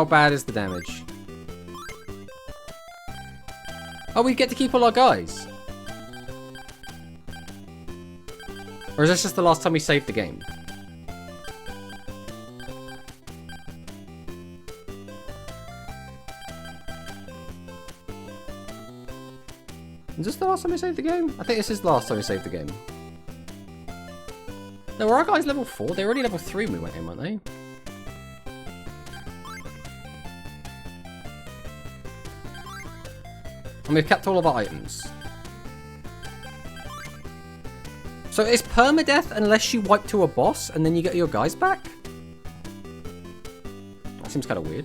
bad is the damage? Oh, we get to keep all our guys. Or is this just the last time we saved the game? Is this the last time we saved the game? I think this is the last time we saved the game. No, were our guys level 4? They were already level 3 when we went in, weren't they? And we've kept all of our items. So it's permadeath unless you wipe to a boss and then you get your guys back? That seems kind of weird.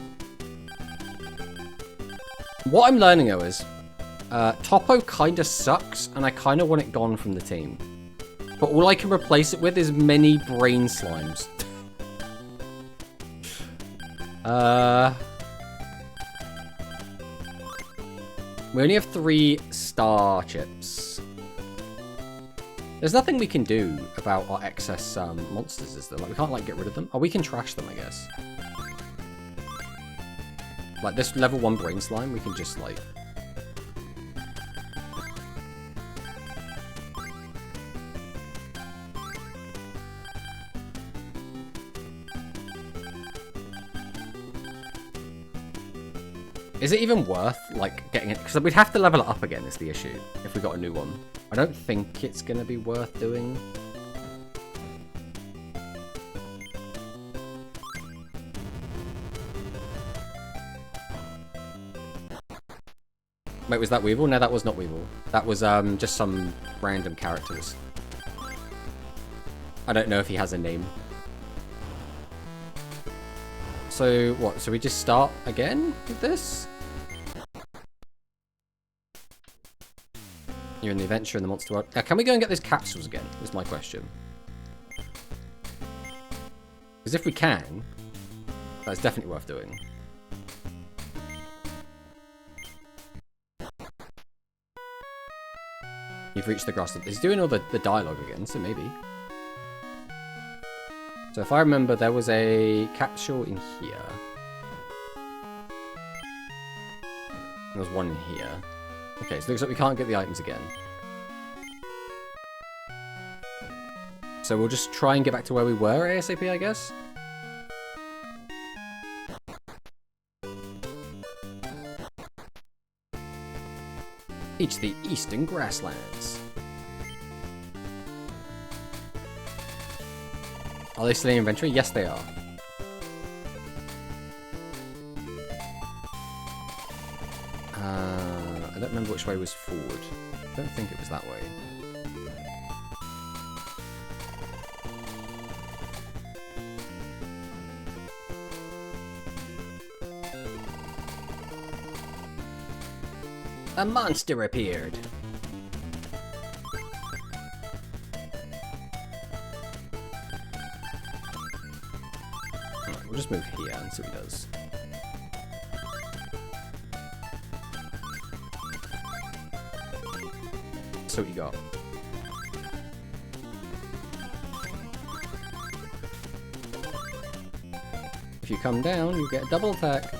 What I'm learning though is Topo kind of sucks, and I kind of want it gone from the team. But all I can replace it with is many brain slimes. We only have 3 star chips. There's nothing we can do about our excess monsters, is there? Like, we can't, like, get rid of them. Oh, we can trash them, I guess. Like, this level 1 brain slime, we can just, like... Is it even worth, like, getting it? Because we'd have to level it up again, is the issue, if we got a new one. I don't think it's going to be worth doing. Wait, was that Weevil? No, that was not Weevil. That was just some random characters. I don't know if he has a name. So, what? So we just start again with this? You're in the adventure in the monster world. Now, can we go and get those capsules again? Is my question. Because if we can, that's definitely worth doing. You've reached the grassland. He's doing all the dialogue again, so maybe. So if I remember, there was a capsule in here. There was one in here. Okay, so it looks like we can't get the items again. So we'll just try and get back to where we were ASAP, I guess. Reach the eastern grasslands. Are they still in inventory? Yes, they are. I don't remember which way was forward. I don't think it was that way. A monster appeared. Alright, we'll just move here and see what he does. So what you got? If you come down, you get a double attack.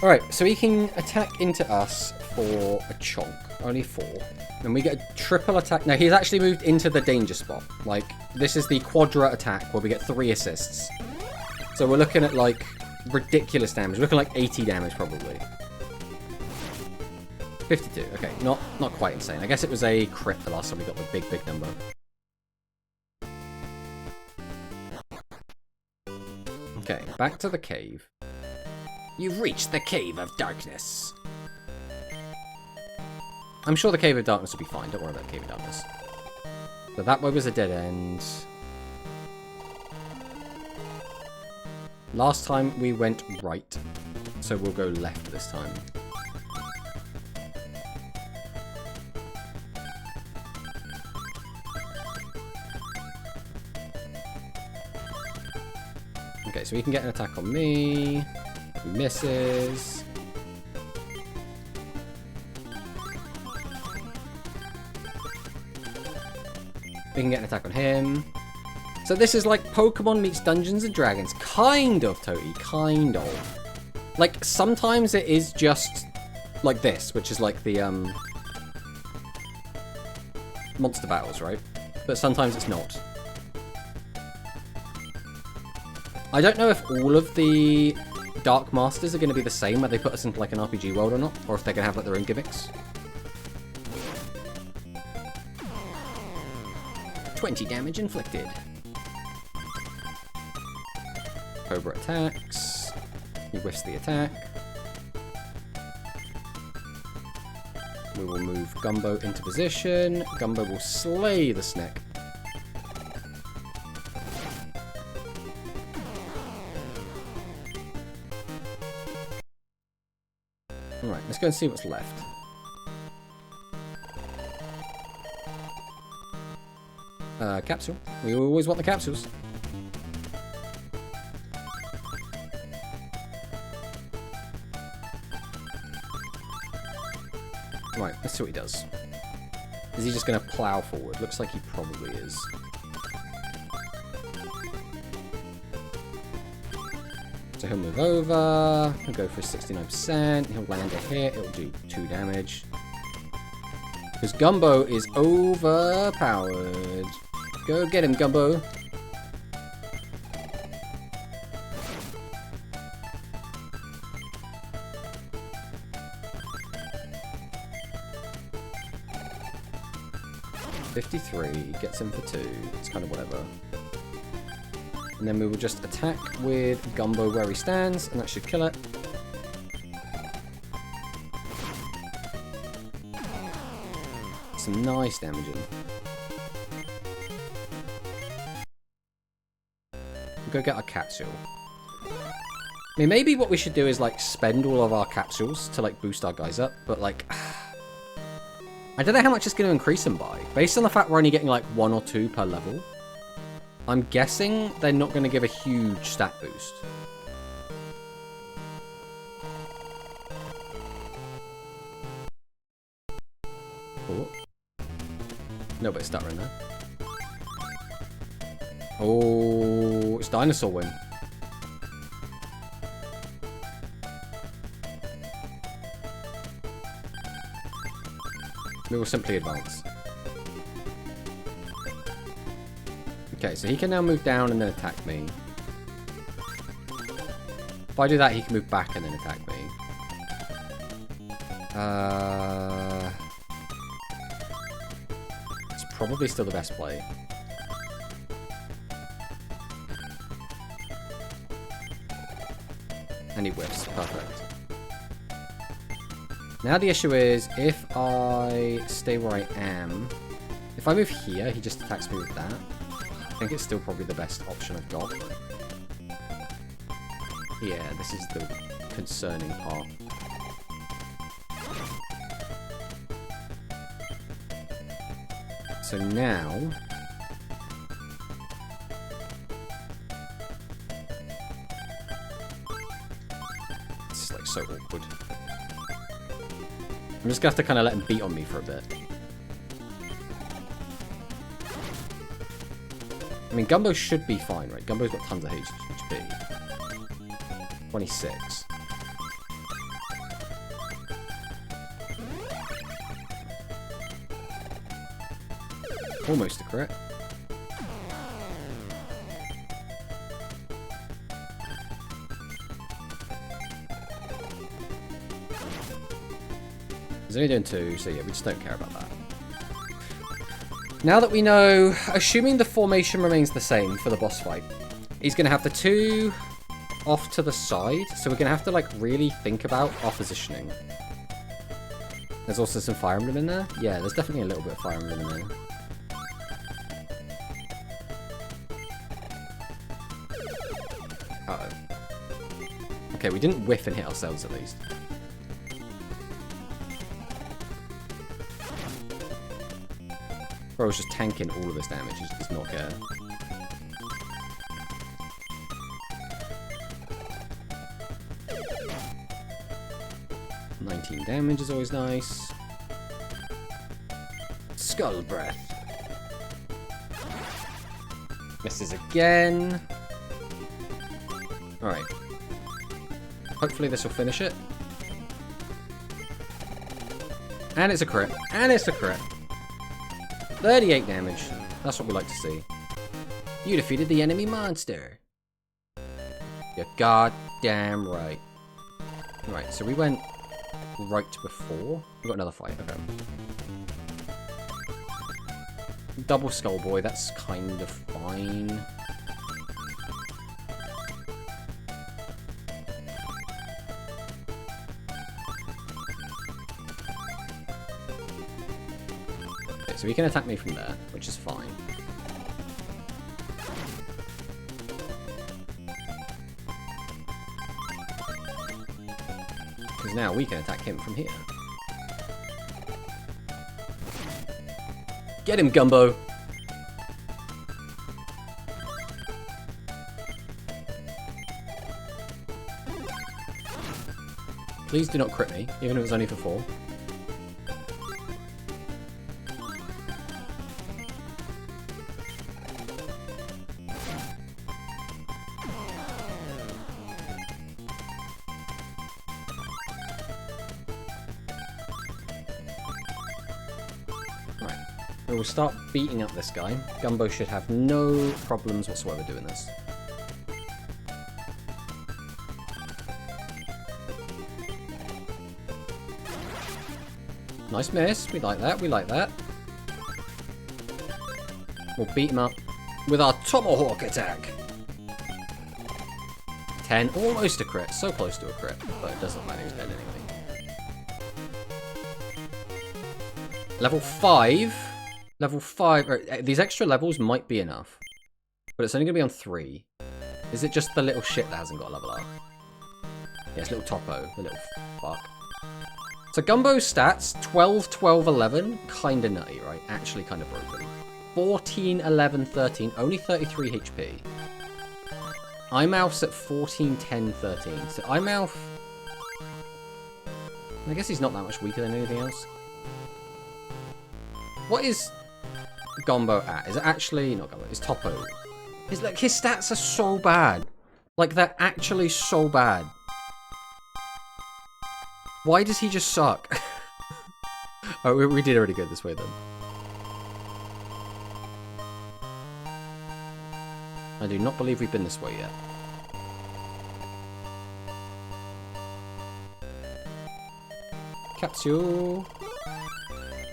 Alright, so he can attack into us for a chunk. Only 4. And we get a triple attack. Now, he's actually moved into the danger spot. Like, this is the quadra attack where we get 3 assists. So we're looking at, like, ridiculous damage. We're looking at, like, 80 damage, probably. 52. Okay, not quite insane. I guess it was a crit the last time we got the big number. Okay, back to the cave. You've reached the Cave of Darkness. I'm sure the Cave of Darkness will be fine. Don't worry about the Cave of Darkness. So that way was a dead end. Last time we went right, so we'll go left this time. Okay, so he can get an attack on me. He misses. We can get an attack on him. So this is like Pokemon meets Dungeons and Dragons. Kind of, Toti. Kind of. Like, sometimes it is just like this, which is like the, monster battles, right? But sometimes it's not. I don't know if all of the Dark Masters are going to be the same, where they put us into like an RPG world or not, or if they're going to have like their own gimmicks. 20 damage inflicted. Cobra attacks. He whiffs the attack. We will move Gumbo into position. Gumbo will slay the snake. Alright, let's go and see what's left. Capsule. We always want the capsules. Right, let's see what he does. Is he just going to plow forward? Looks like he probably is. So he'll move over. He'll go for 69%. He'll land a hit. It'll do 2 damage. Because Gumbo is overpowered. Go get him, Gumbo. $53 gets him for 2. It's kind of whatever. And then we will just attack with Gumbo where he stands, and that should kill it. Some nice damage in. Go get our capsule. I mean, maybe what we should do is, like, spend all of our capsules to, like, boost our guys up, but, like, I don't know how much it's going to increase them by. Based on the fact we're only getting, like, 1 or 2 per level, I'm guessing they're not going to give a huge stat boost. Oh. No, but it's stuttering there. Oh, it's Dinosaur Win. We will simply advance. Okay, so he can now move down and then attack me. If I do that, he can move back and then attack me. It's probably still the best play. And he whiffs. Perfect. Now the issue is, if I stay where I am, if I move here, he just attacks me with that. I think it's still probably the best option I've got. Yeah, this is the concerning part. So now... This is like so awkward. I'm just gonna have to kind of let him beat on me for a bit. I mean, Gumbo should be fine, right? Gumbo's got tons of HP. 26. Almost a crit. He's only doing 2, so yeah, we just don't care about that. Now that we know, assuming the formation remains the same for the boss fight, he's going to have the 2 off to the side, so we're going to have to, like, really think about our positioning. There's also some Fire Emblem in there. Yeah, there's definitely a little bit of Fire Emblem in there. Uh-oh. Okay, we didn't whiff and hit ourselves, at least. Bro was just tanking all of this damage. He does not care. Damage is always nice. Skull Breath. Misses again. Alright. Hopefully this will finish it. And it's a crit. And it's a crit. 38 damage. That's what we like to see. You defeated the enemy monster. You're goddamn right. Right, so we went right before. We got another fight. Okay. Double Skull Boy, that's kind of fine. Okay, so he can attack me from there, which is fine. Because now we can attack him from here. Get him, Gumbo! Please do not crit me, even if it was only for 4. We will start beating up this guy. Gumbo should have no problems whatsoever doing this. Nice miss. We like that. We like that. We'll beat him up with our Tomahawk attack. 10. Almost a crit. So close to a crit. But it doesn't matter. He's dead anyway. Level 5. Level 5, these extra levels might be enough. But it's only going to be on 3. Is it just the little shit that hasn't got a level up? Yeah, it's little Topo, the little fuck. So Gumbo's stats, 12, 12, 11, kinda nutty, right? Actually kinda broken. 14, 11, 13, only 33 HP. Eyemouth's at 14, 10, 13. So Eyemouth... I guess he's not that much weaker than anything else. What is... Gumbo at? Is it actually not Gumbo? It's Topo. His stats are so bad. Like they're actually so bad. Why does he just suck? Oh, we did already go this way then. I do not believe we've been this way yet. Capsule.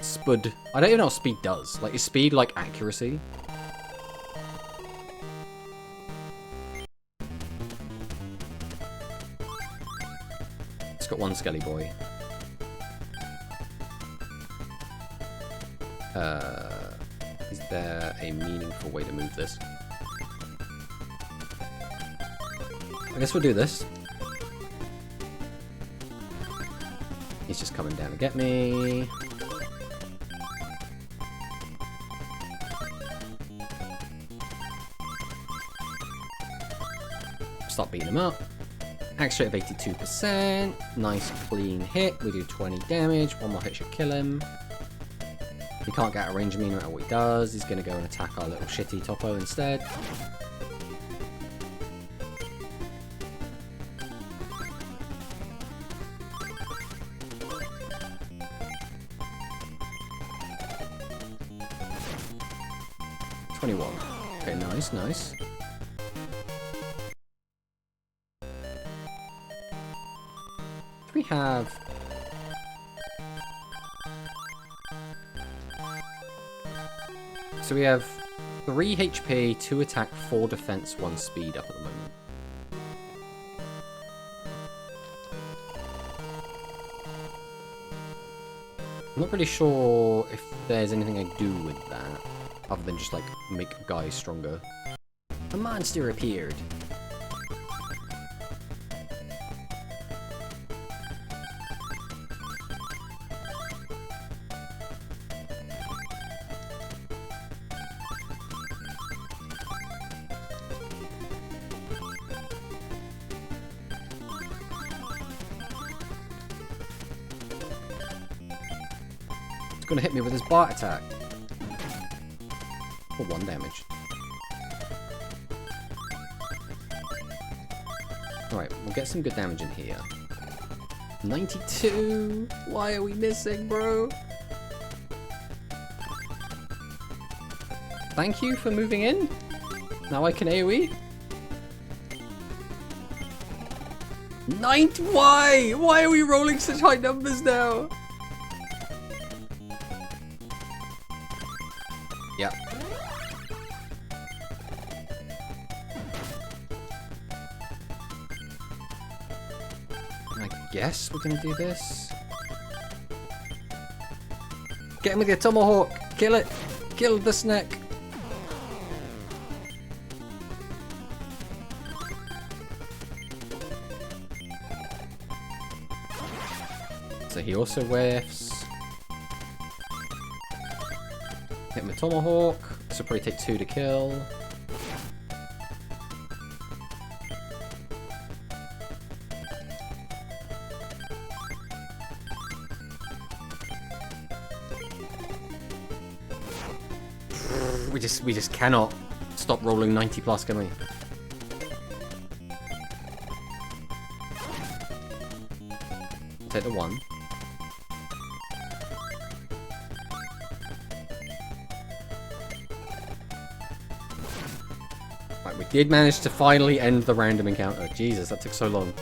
Spud. I don't even know what speed does. Like, is speed like accuracy? It's got one Skelly Boy. Is there a meaningful way to move this? I guess we'll do this. He's just coming down to get me. Stop beating him up. Axe rate of 82%. Nice clean hit. We do 20 damage. One more hit should kill him. He can't get out of range of me no matter what he does. He's going to go and attack our little shitty Topo instead. Okay, nice, nice. We have... So we have 3 HP, 2 attack, 4 defense, 1 speed up at the moment. I'm not really sure if there's anything I do with that, other than just, like, make guys stronger. A monster appeared. Gonna hit me with his bite attack. For 1 damage. Alright, we'll get some good damage in here. 92! Why are we missing, bro? Thank you for moving in. Now I can AoE. Why? Why are we rolling such high numbers now? Yep. I guess we're gonna do this. Get him with your tomahawk! Kill it! Kill the snake! So he also whiffs. Hit him with tomahawk. This will probably take 2 to kill. We just cannot stop rolling 90 plus, can we? Take the 1. Right, we did manage to finally end the random encounter. Jesus, that took so long.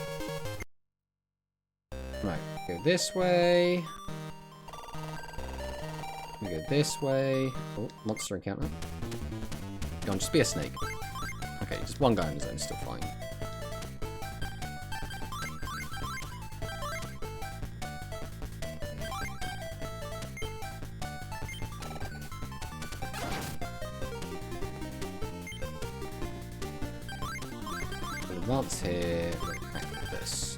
Right, go this way. We go this way. Oh, monster encounter. Go on, just be a snake. Okay, just 1 guy on his own is still fine. Advance here, back with this.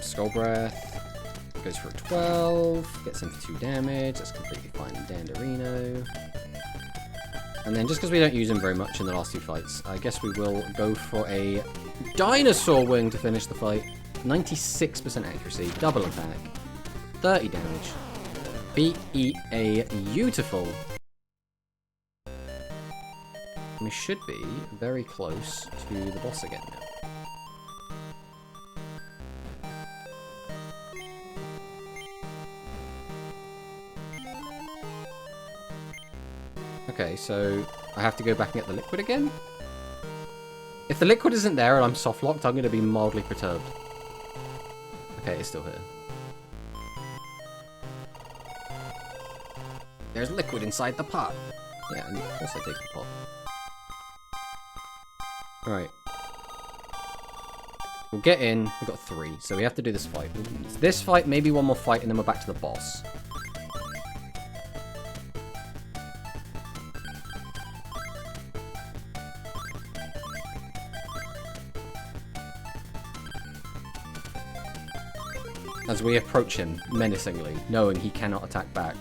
Skull Breath goes for a 12, gets him for 2 damage. That's completely fine in Dandarino. And then just because we don't use him very much in the last 2 fights, I guess we will go for a Dinosaur Wing to finish the fight. 96% accuracy, double attack. 30 damage. Beautiful. We should be very close to the boss again now. Okay, so I have to go back and get the liquid again? If the liquid isn't there and I'm soft locked, I'm going to be mildly perturbed. Okay, it's still here. There's liquid inside the pot. Yeah, and of course I take the pot. Alright. We'll get in. We've got 3, so we have to do this fight. This fight, maybe 1 more fight, and then we're back to the boss. As we approach him menacingly, knowing he cannot attack back.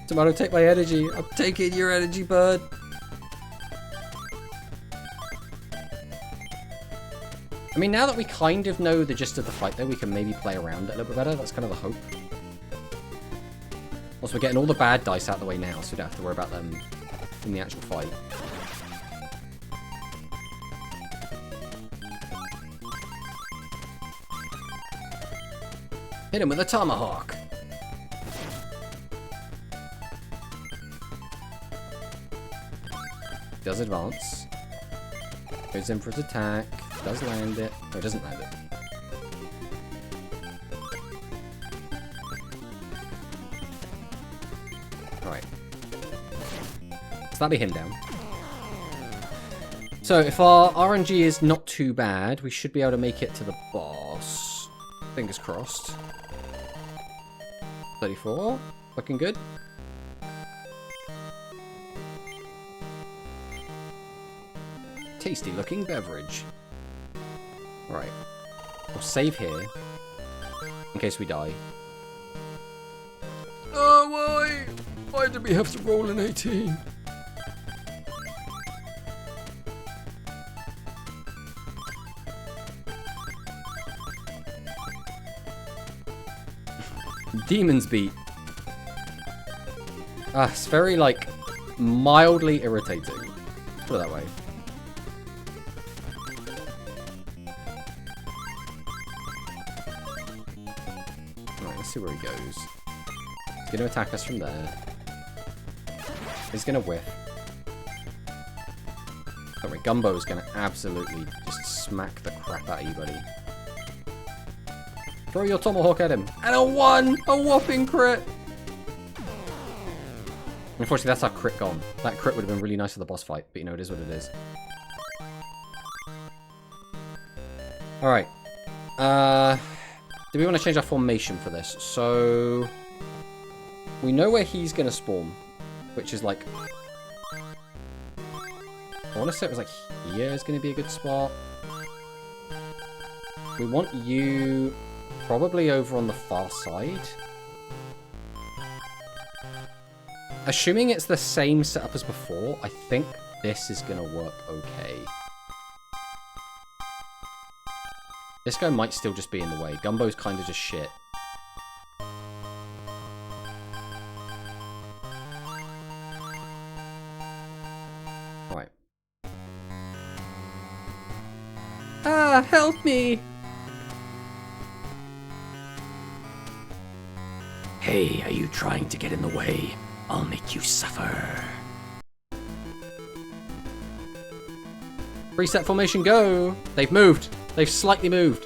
Tomato, take my energy. I'm taking your energy, bird. I mean, now that we kind of know the gist of the fight, though, we can maybe play around it a little bit better. That's kind of the hope. Also, we're getting all the bad dice out of the way now, so we don't have to worry about them in the actual fight. Hit him with a tomahawk. Does advance. Goes in for his attack. Does land it. No, doesn't land it. Alright. So that'll be him down. So if our RNG is not too bad, we should be able to make it to the boss. Fingers crossed. 34. Looking good. Tasty looking beverage. Right. We'll save here. In case we die. Oh, why? Why did we have to roll an 18? Demon's Beat. It's very, like, mildly irritating. Put it that way. Alright, let's see where he goes. He's going to attack us from there. He's going to whiff. Don't worry, Gumbo is going to absolutely just smack the crap out of you, buddy. Throw your tomahawk at him. And a 1! A whopping crit! Unfortunately, that's our crit gone. That crit would have been really nice for the boss fight, but you know, it is what it is. Alright. Do we want to change our formation for this? So... we know where he's going to spawn, which is like... I want to say it was like here is going to be a good spot. We want you probably over on the far side. Assuming it's the same setup as before, I think this is going to work okay. This guy might still just be in the way. Gumbo's kind of just shit. Alright. Ah, help me! Hey, are you trying to get in the way? I'll make you suffer. Reset formation, go! They've moved. They've slightly moved.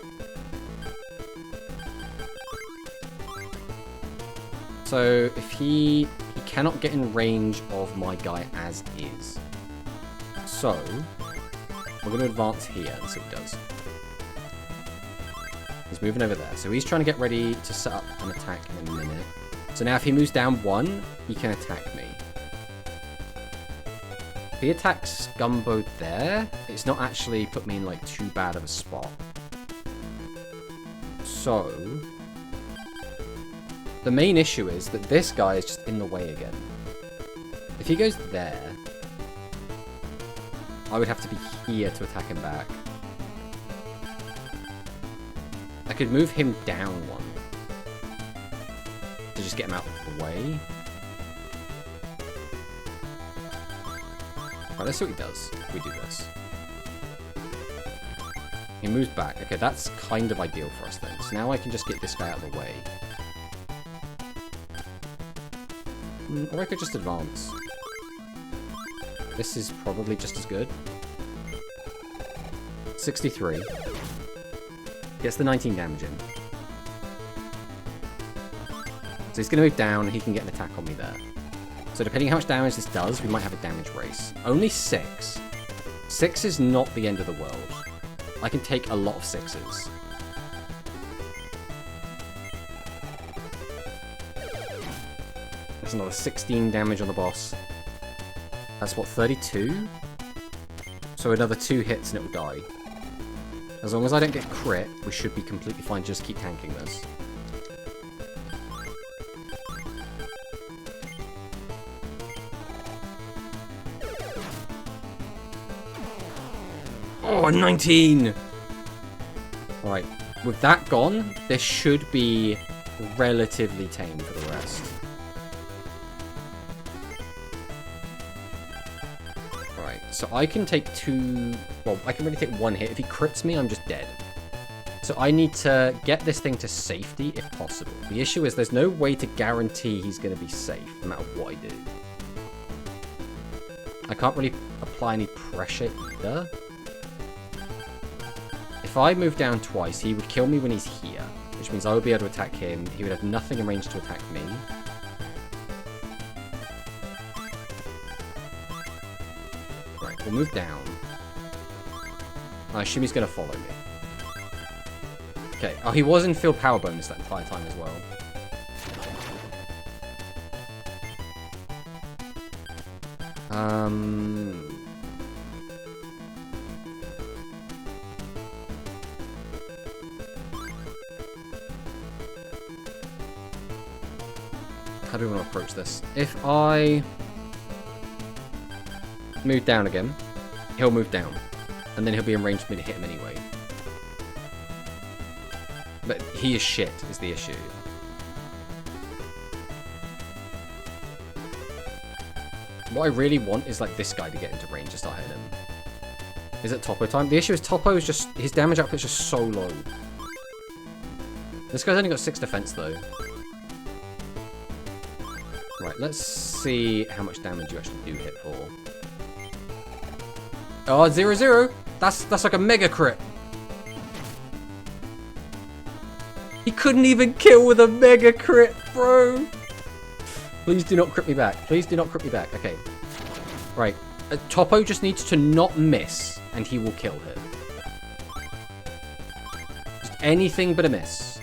So, if he cannot get in range of my guy as is. So, we're going to advance here and see what he does. He's moving over there. So he's trying to get ready to set up an attack in a minute. So now if he moves down 1, he can attack me. If he attacks Gumbo there, it's not actually put me in like too bad of a spot. So, the main issue is that this guy is just in the way again. If he goes there, I would have to be here to attack him back. I could move him down 1 to just get him out of the way. Right, let's see what he does if we do this. He moves back. Okay, that's kind of ideal for us then. So now I can just get this guy out of the way. Or I could just advance. This is probably just as good. 63. Gets the 19 damage in. So he's going to move down, he can get an attack on me there. So depending on how much damage this does, we might have a damage race. Only 6. 6 is not the end of the world. I can take a lot of 6s. That's another 16 damage on the boss. That's what, 32? So another 2 hits and it will die. As long as I don't get crit, we should be completely fine. Just keep tanking this. Oh, 19! Alright, with that gone, this should be relatively tame for the rest. Alright, so I can take 2... well, I can really take 1 hit. If he crits me, I'm just dead. So So I need to get this thing to safety if possible. The issue is there's no way to guarantee he's going to be safe no matter what I do. I can't really apply any pressure either. If I move down twice, he would kill me when he's here, which means I would be able to attack him. He would have nothing in range to attack me. Right, we'll move down. I assume he's going to follow me. Okay. Oh, he was in field power bonus that entire time as well. How do we want to approach this? If I move down again, he'll move down. And then he'll be in range for me to hit him anyway. But he is shit, is the issue. What I really want is like this guy to get into range to start hitting him. Is it Topo time? The issue is Topo is just, his damage output is just so low. This guy's only got 6 defense though. Right, let's see how much damage you actually do hit for. Oh, 0-0. That's like a mega crit. He couldn't even kill with a mega crit, bro. Please do not crit me back. Please do not crit me back. Okay. Right. Topo just needs to not miss, and he will kill him. Just anything but a miss.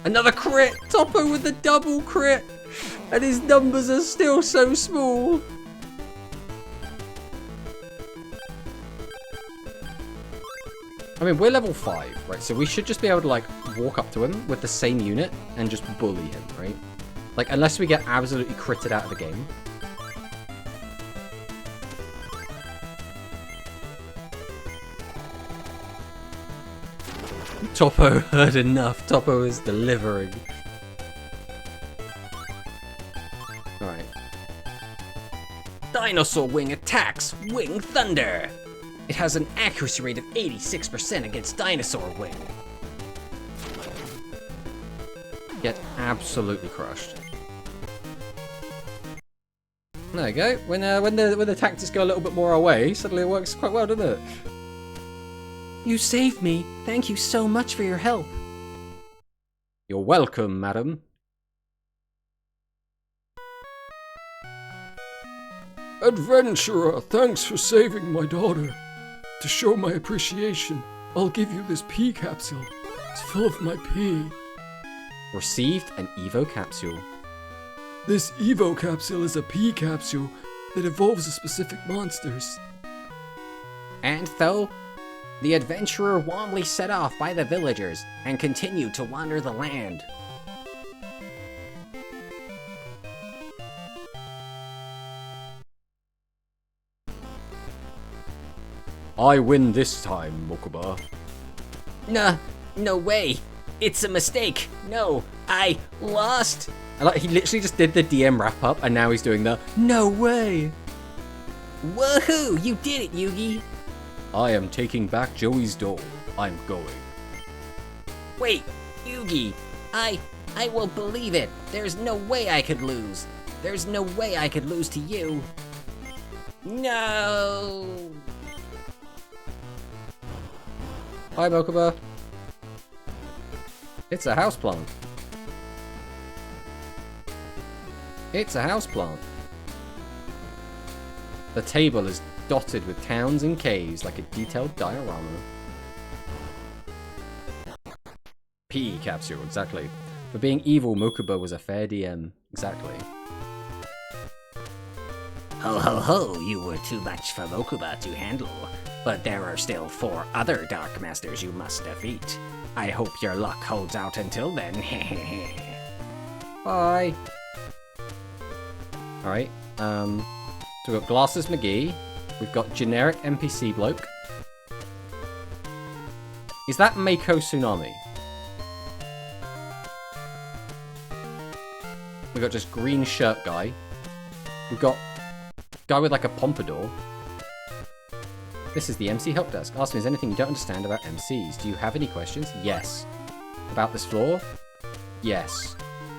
Another crit! Topo with the double crit! And his numbers are still so small. I mean, we're level 5, right? So we should just be able to, like, walk up to him with the same unit and just bully him, right? Like, unless we get absolutely critted out of the game. Topo heard enough. Topo is delivering. Alright. Dinosaur Wing attacks Wing Thunder. It has an accuracy rate of 86% against Dinosaur Wing. Get absolutely crushed. There you go. When the tactics go a little bit more our way, suddenly it works quite well, doesn't it? You saved me. Thank you so much for your help. You're welcome, madam. Adventurer, thanks for saving my daughter. To show my appreciation, I'll give you this pea capsule. It's full of my pea. Received an Evo capsule. This Evo capsule is a pea capsule that evolves the specific monsters. And so, the adventurer warmly set off by the villagers and continued to wander the land. I win this time, Mokuba. No way. It's a mistake. No, I lost. He literally just did the DM wrap up and now he's doing the no way. Woohoo! You did it, Yugi. I am taking back Joey's doll. I'm going. Wait, Yugi. I will believe it. There's no way I could lose. There's no way I could lose to you. No. Hi, Mokuba. It's a houseplant. It's a houseplant. The table is dotted with towns and caves like a detailed diorama. PE capsule, exactly. For being evil, Mokuba was a fair DM. Exactly. Ho ho ho, you were too much for Mokuba to handle. But there are still 4 other Dark Masters you must defeat. I hope your luck holds out until then. Bye. Alright, so we've got Glasses McGee. We've got generic NPC bloke. Is that Mako Tsunami? We've got just green shirt guy. We've got guy with like a pompadour. This is the MC Help Desk. Ask me, is anything you don't understand about MCs? Do you have any questions? Yes. About this floor? Yes.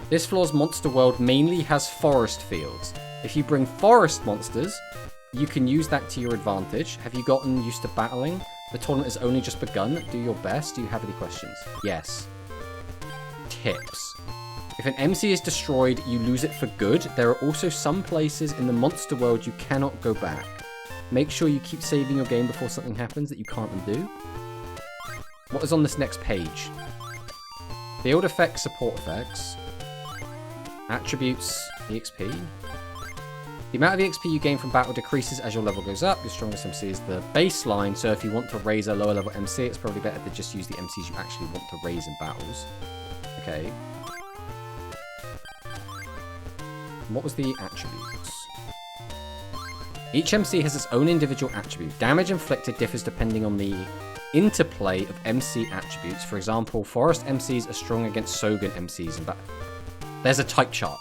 This floor's monster world mainly has forest fields. If you bring forest monsters, you can use that to your advantage. Have you gotten used to battling? The tournament has only just begun. Do your best. Do you have any questions? Yes. Tips. If an MC is destroyed, you lose it for good. There are also some places in the monster world you cannot go back. Make sure you keep saving your game before something happens that you can't undo. What is on this next page? Field effects, support effects. Attributes, EXP. The amount of EXP you gain from battle decreases as your level goes up. Your strongest MC is the baseline, so if you want to raise a lower level MC, it's probably better to just use the MCs you actually want to raise in battles. Okay. What was the attributes? Each MC has its own individual attribute. Damage inflicted differs depending on the interplay of MC attributes. For example, Forest MCs are strong against Sogan MCs. There's a type chart.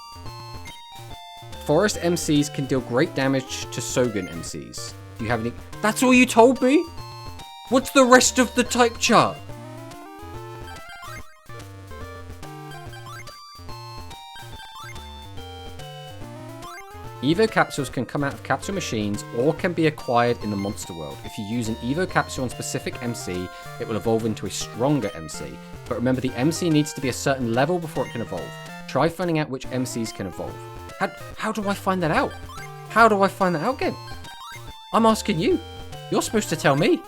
Forest MCs can deal great damage to Sogan MCs. Do you have any... That's all you told me? What's the rest of the type chart? Evo capsules can come out of capsule machines or can be acquired in the monster world. If you use an Evo capsule on specific MC, it will evolve into a stronger MC. But remember, the MC needs to be a certain level before it can evolve. Try finding out which MCs can evolve. How do I find that out? How do I find that out again? I'm asking you. You're supposed to tell me.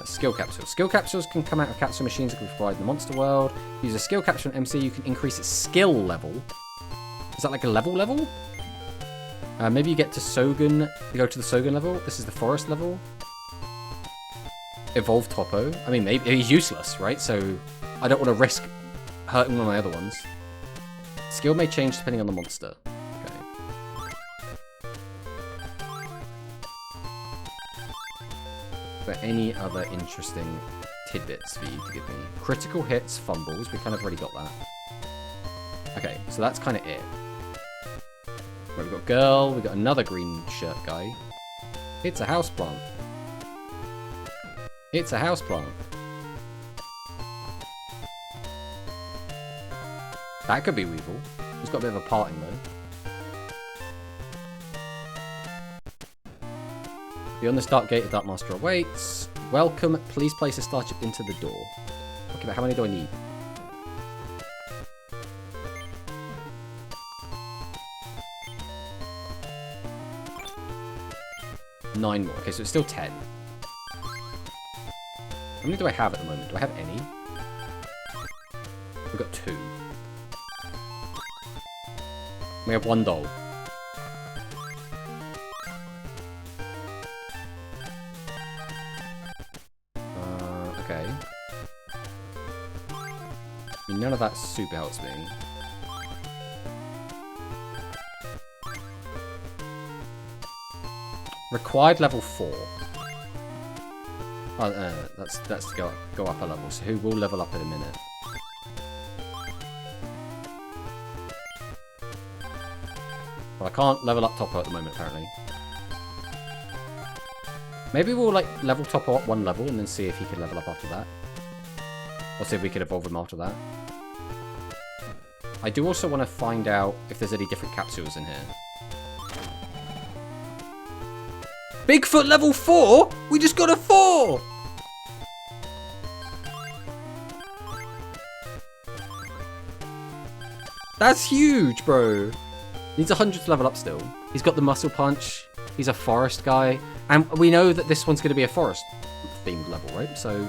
Skill capsules. Skill capsules can come out of capsule machines that can be provided in the monster world. Use a skill capsule on MC, you can increase its skill level. Is that like a level? Maybe you get to Sogan. You go to the Sogan level. This is the forest level. Evolve Topo. I mean, maybe he's useless, right? So I don't want to risk hurting one of my other ones. Skill may change depending on the monster. Okay. Are there any other interesting tidbits for you to give me? Critical hits, fumbles. We kind of already got that. Okay, so that's kind of it. Right, we've got girl, we've got another green shirt guy. It's a houseplant. It's a houseplant. That could be Weevil. He's got a bit of a parting though. Beyond this dark gate, a Dark Master awaits. Welcome, please place a starship into the door. Okay, but how many do I need? 9 more. Okay, so it's still 10. How many do I have at the moment? Do I have any? We've got 2. We have 1 doll. Okay. I mean, none of that super helps me. Required level 4. Oh, that's to go up a level. So who will level up in a minute? Well, I can't level up Topo at the moment, apparently. Maybe we'll like level Topo up 1 level and then see if he can level up after that. Or see if we can evolve him after that. I do also want to find out if there's any different capsules in here. Bigfoot level 4? We just got a 4! That's huge, bro. Needs 100 to level up still. He's got the muscle punch. He's a forest guy. And we know that this one's going to be a forest themed level, right? So...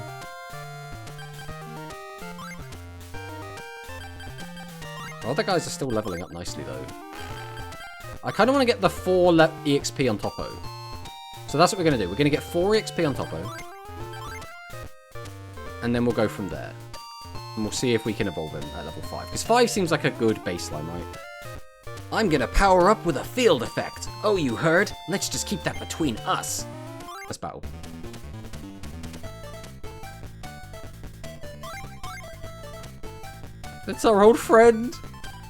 other guys are still leveling up nicely, though. I kind of want to get the 4 EXP on Topo. So that's what we're going to do. We're going to get 4 EXP on Topo. And then we'll go from there. And we'll see if we can evolve him at level 5. Because 5 seems like a good baseline, right? I'm going to power up with a field effect. Oh, you heard? Let's just keep that between us. Let's battle. It's our old friend.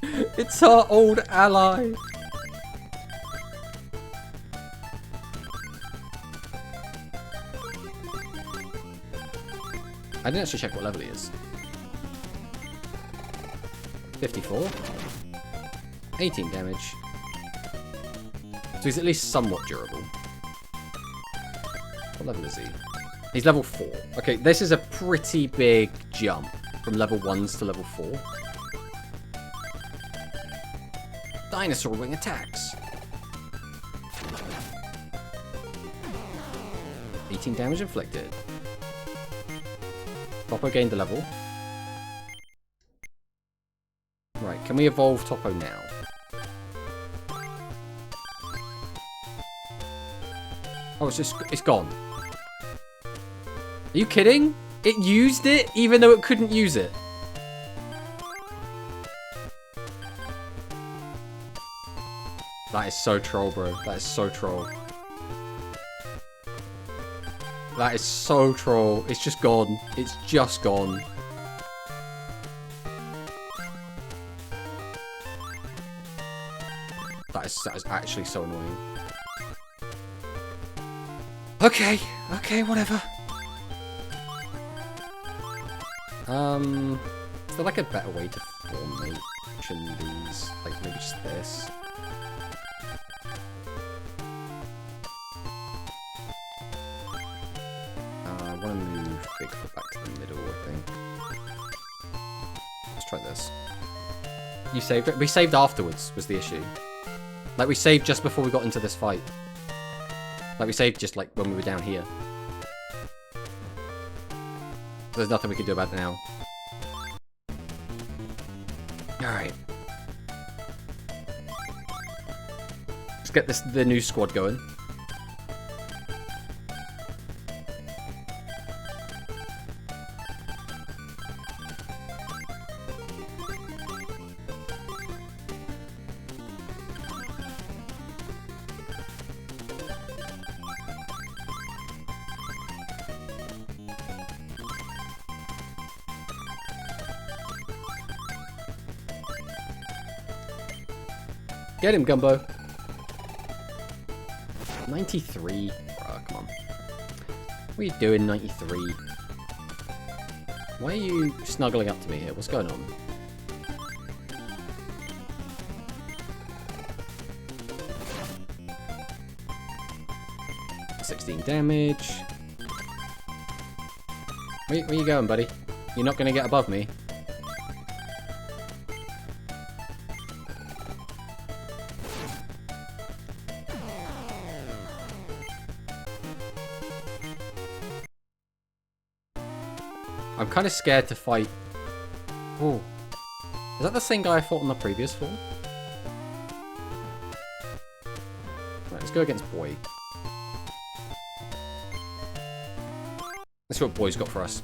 It's our old ally. I didn't actually check what level he is. 54. 18 damage. So he's at least somewhat durable. What level is he? He's level 4. Okay, this is a pretty big jump from level 1s to level 4. Dinosaur wing attacks. 18 damage inflicted. Topo gained the level. Right, can we evolve Topo now? Oh, it's gone. Are you kidding? It used it even though it couldn't use it. That is so troll, bro. That is so troll. That is so troll. It's just gone. It's just gone. That is actually so annoying. Okay. Okay, whatever. Is there like a better way to formation these? Like maybe just this? I want to move Bigfoot back to the middle, I think. Let's try this. You saved it? We saved afterwards, was the issue. Like, we saved just before we got into this fight. Like, we saved just, like, when we were down here. There's nothing we can do about it now. Alright. Let's get the new squad going. Get him, Gumbo. 93. Bruh, come on. What are you doing, 93? Why are you snuggling up to me here? What's going on? $16 damage. Where you going, buddy? You're not going to get above me. I'm kind of scared to fight. Oh, is that the same guy I fought on the previous floor? Right, let's go against Boy. Let's see what Boy's got for us.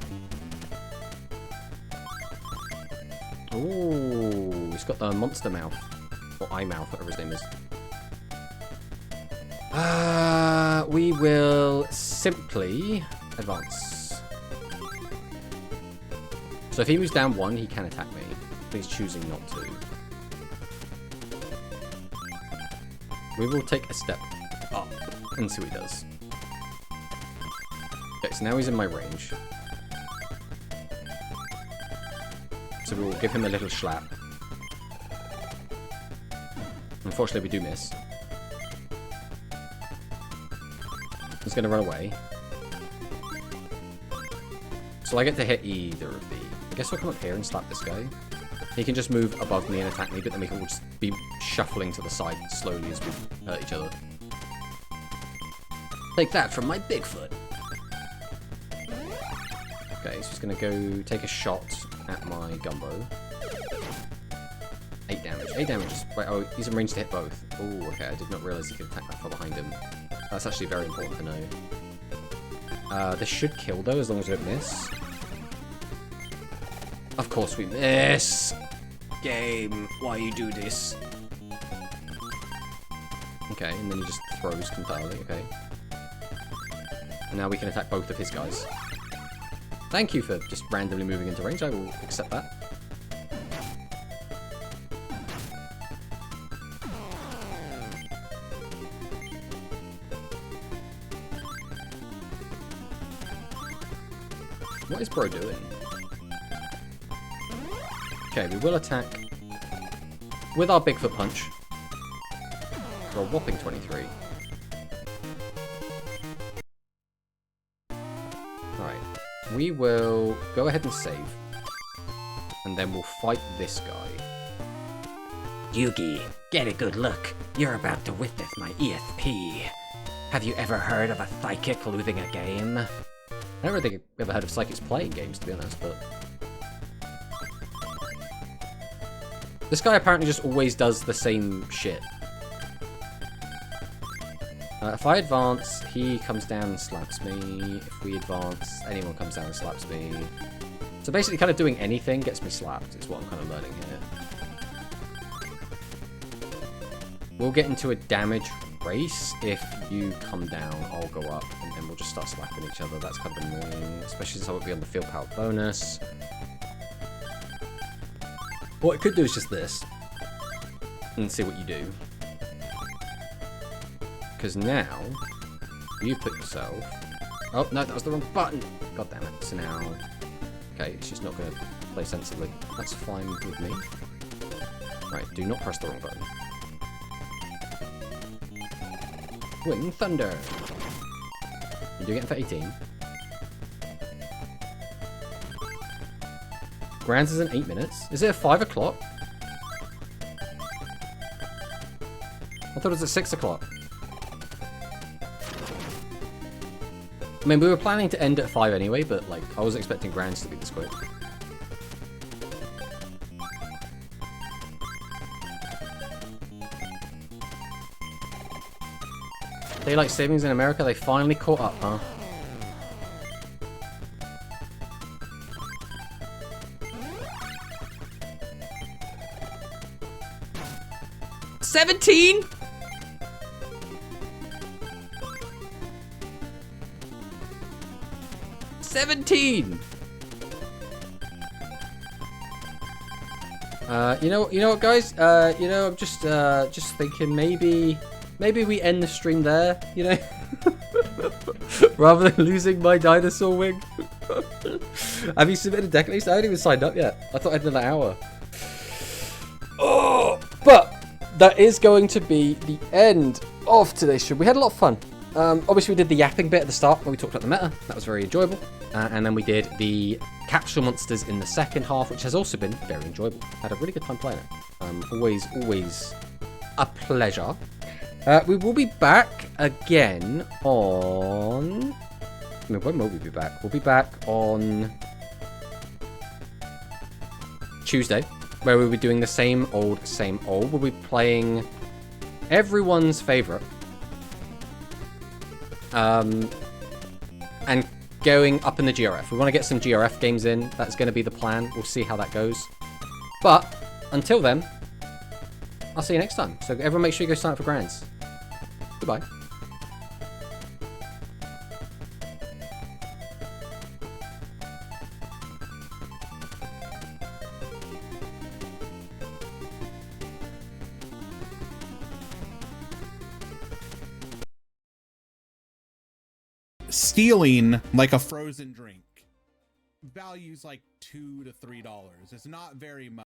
Ooh, he's got the monster mouth. Or eye mouth, whatever his name is. We will simply advance. So if he moves down 1, he can attack me. But he's choosing not to. We will take a step up and see what he does. Okay, so now he's in my range. So we will give him a little slap. Unfortunately, we do miss. He's going to run away. So I get to hit either of these. I guess I'll come up here and slap this guy. He can just move above me and attack me, but then we can all just be shuffling to the side slowly as we hurt each other. Take that from my Bigfoot. Okay, so he's going to go take a shot at my Gumbo. 8 damage. 8 damage. Wait, oh, he's in range to hit both. Oh, okay, I did not realize he could attack that far behind him. That's actually very important to know. This should kill, though, as long as we don't miss. Of course we miss! Game, why you do this? Okay, and then he just throws entirely, okay. And now we can attack both of his guys. Thank you for just randomly moving into range, I will accept that. What is bro doing? Okay, we will attack with our Bigfoot punch for a whopping 23. Alright, we will go ahead and save. And then we'll fight this guy. Yugi, get a good look. You're about to witness my ESP. Have you ever heard of a psychic losing a game? I don't really think I've ever heard of psychics playing games, to be honest, but... This guy apparently just always does the same shit. If I advance, he comes down and slaps me. If we advance, anyone comes down and slaps me. So basically kind of doing anything gets me slapped, is what I'm kind of learning here. We'll get into a damage race. If you come down, I'll go up, and then we'll just start slapping each other. That's kind of annoying, especially since I won't be on the field power bonus. What it could do is just this, and see what you do. Because now, you put yourself... Oh, no, that was the wrong button! God damn it. So now... Okay, it's just not going to play sensibly. That's fine with me. Right, do not press the wrong button. Wing Thunder! You do get it for 18. Grands is in 8 minutes. Is it at 5 o'clock? I thought it was at 6 o'clock. I mean, we were planning to end at 5 anyway, but, like, I was expecting Grands to be this quick. Daylight savings in America, they finally caught up, huh? $17? $17. You know what, guys? You know, I'm just thinking maybe we end the stream there. You know, rather than losing my dinosaur wing. Have you submitted a deck list? I haven't even signed up yet. I thought I'd done an hour. Oh, but that is going to be the end of today's stream. We had a lot of fun. Obviously, we did the yapping bit at the start when we talked about the meta. That was very enjoyable. And then we did the Capsule Monsters in the second half, which has also been very enjoyable. Had a really good time playing it. Always a pleasure. We will be back again on... I mean, when will we be back? We'll be back on Tuesday, where we'll be doing the same old, same old. We'll be playing everyone's favourite. And going up in the GRF. We want to get some GRF games in. That's going to be the plan. We'll see how that goes. But until then, I'll see you next time. So everyone make sure you go sign up for Grands. Goodbye. Stealing like a frozen drink values like $2 to $3. It's not very much.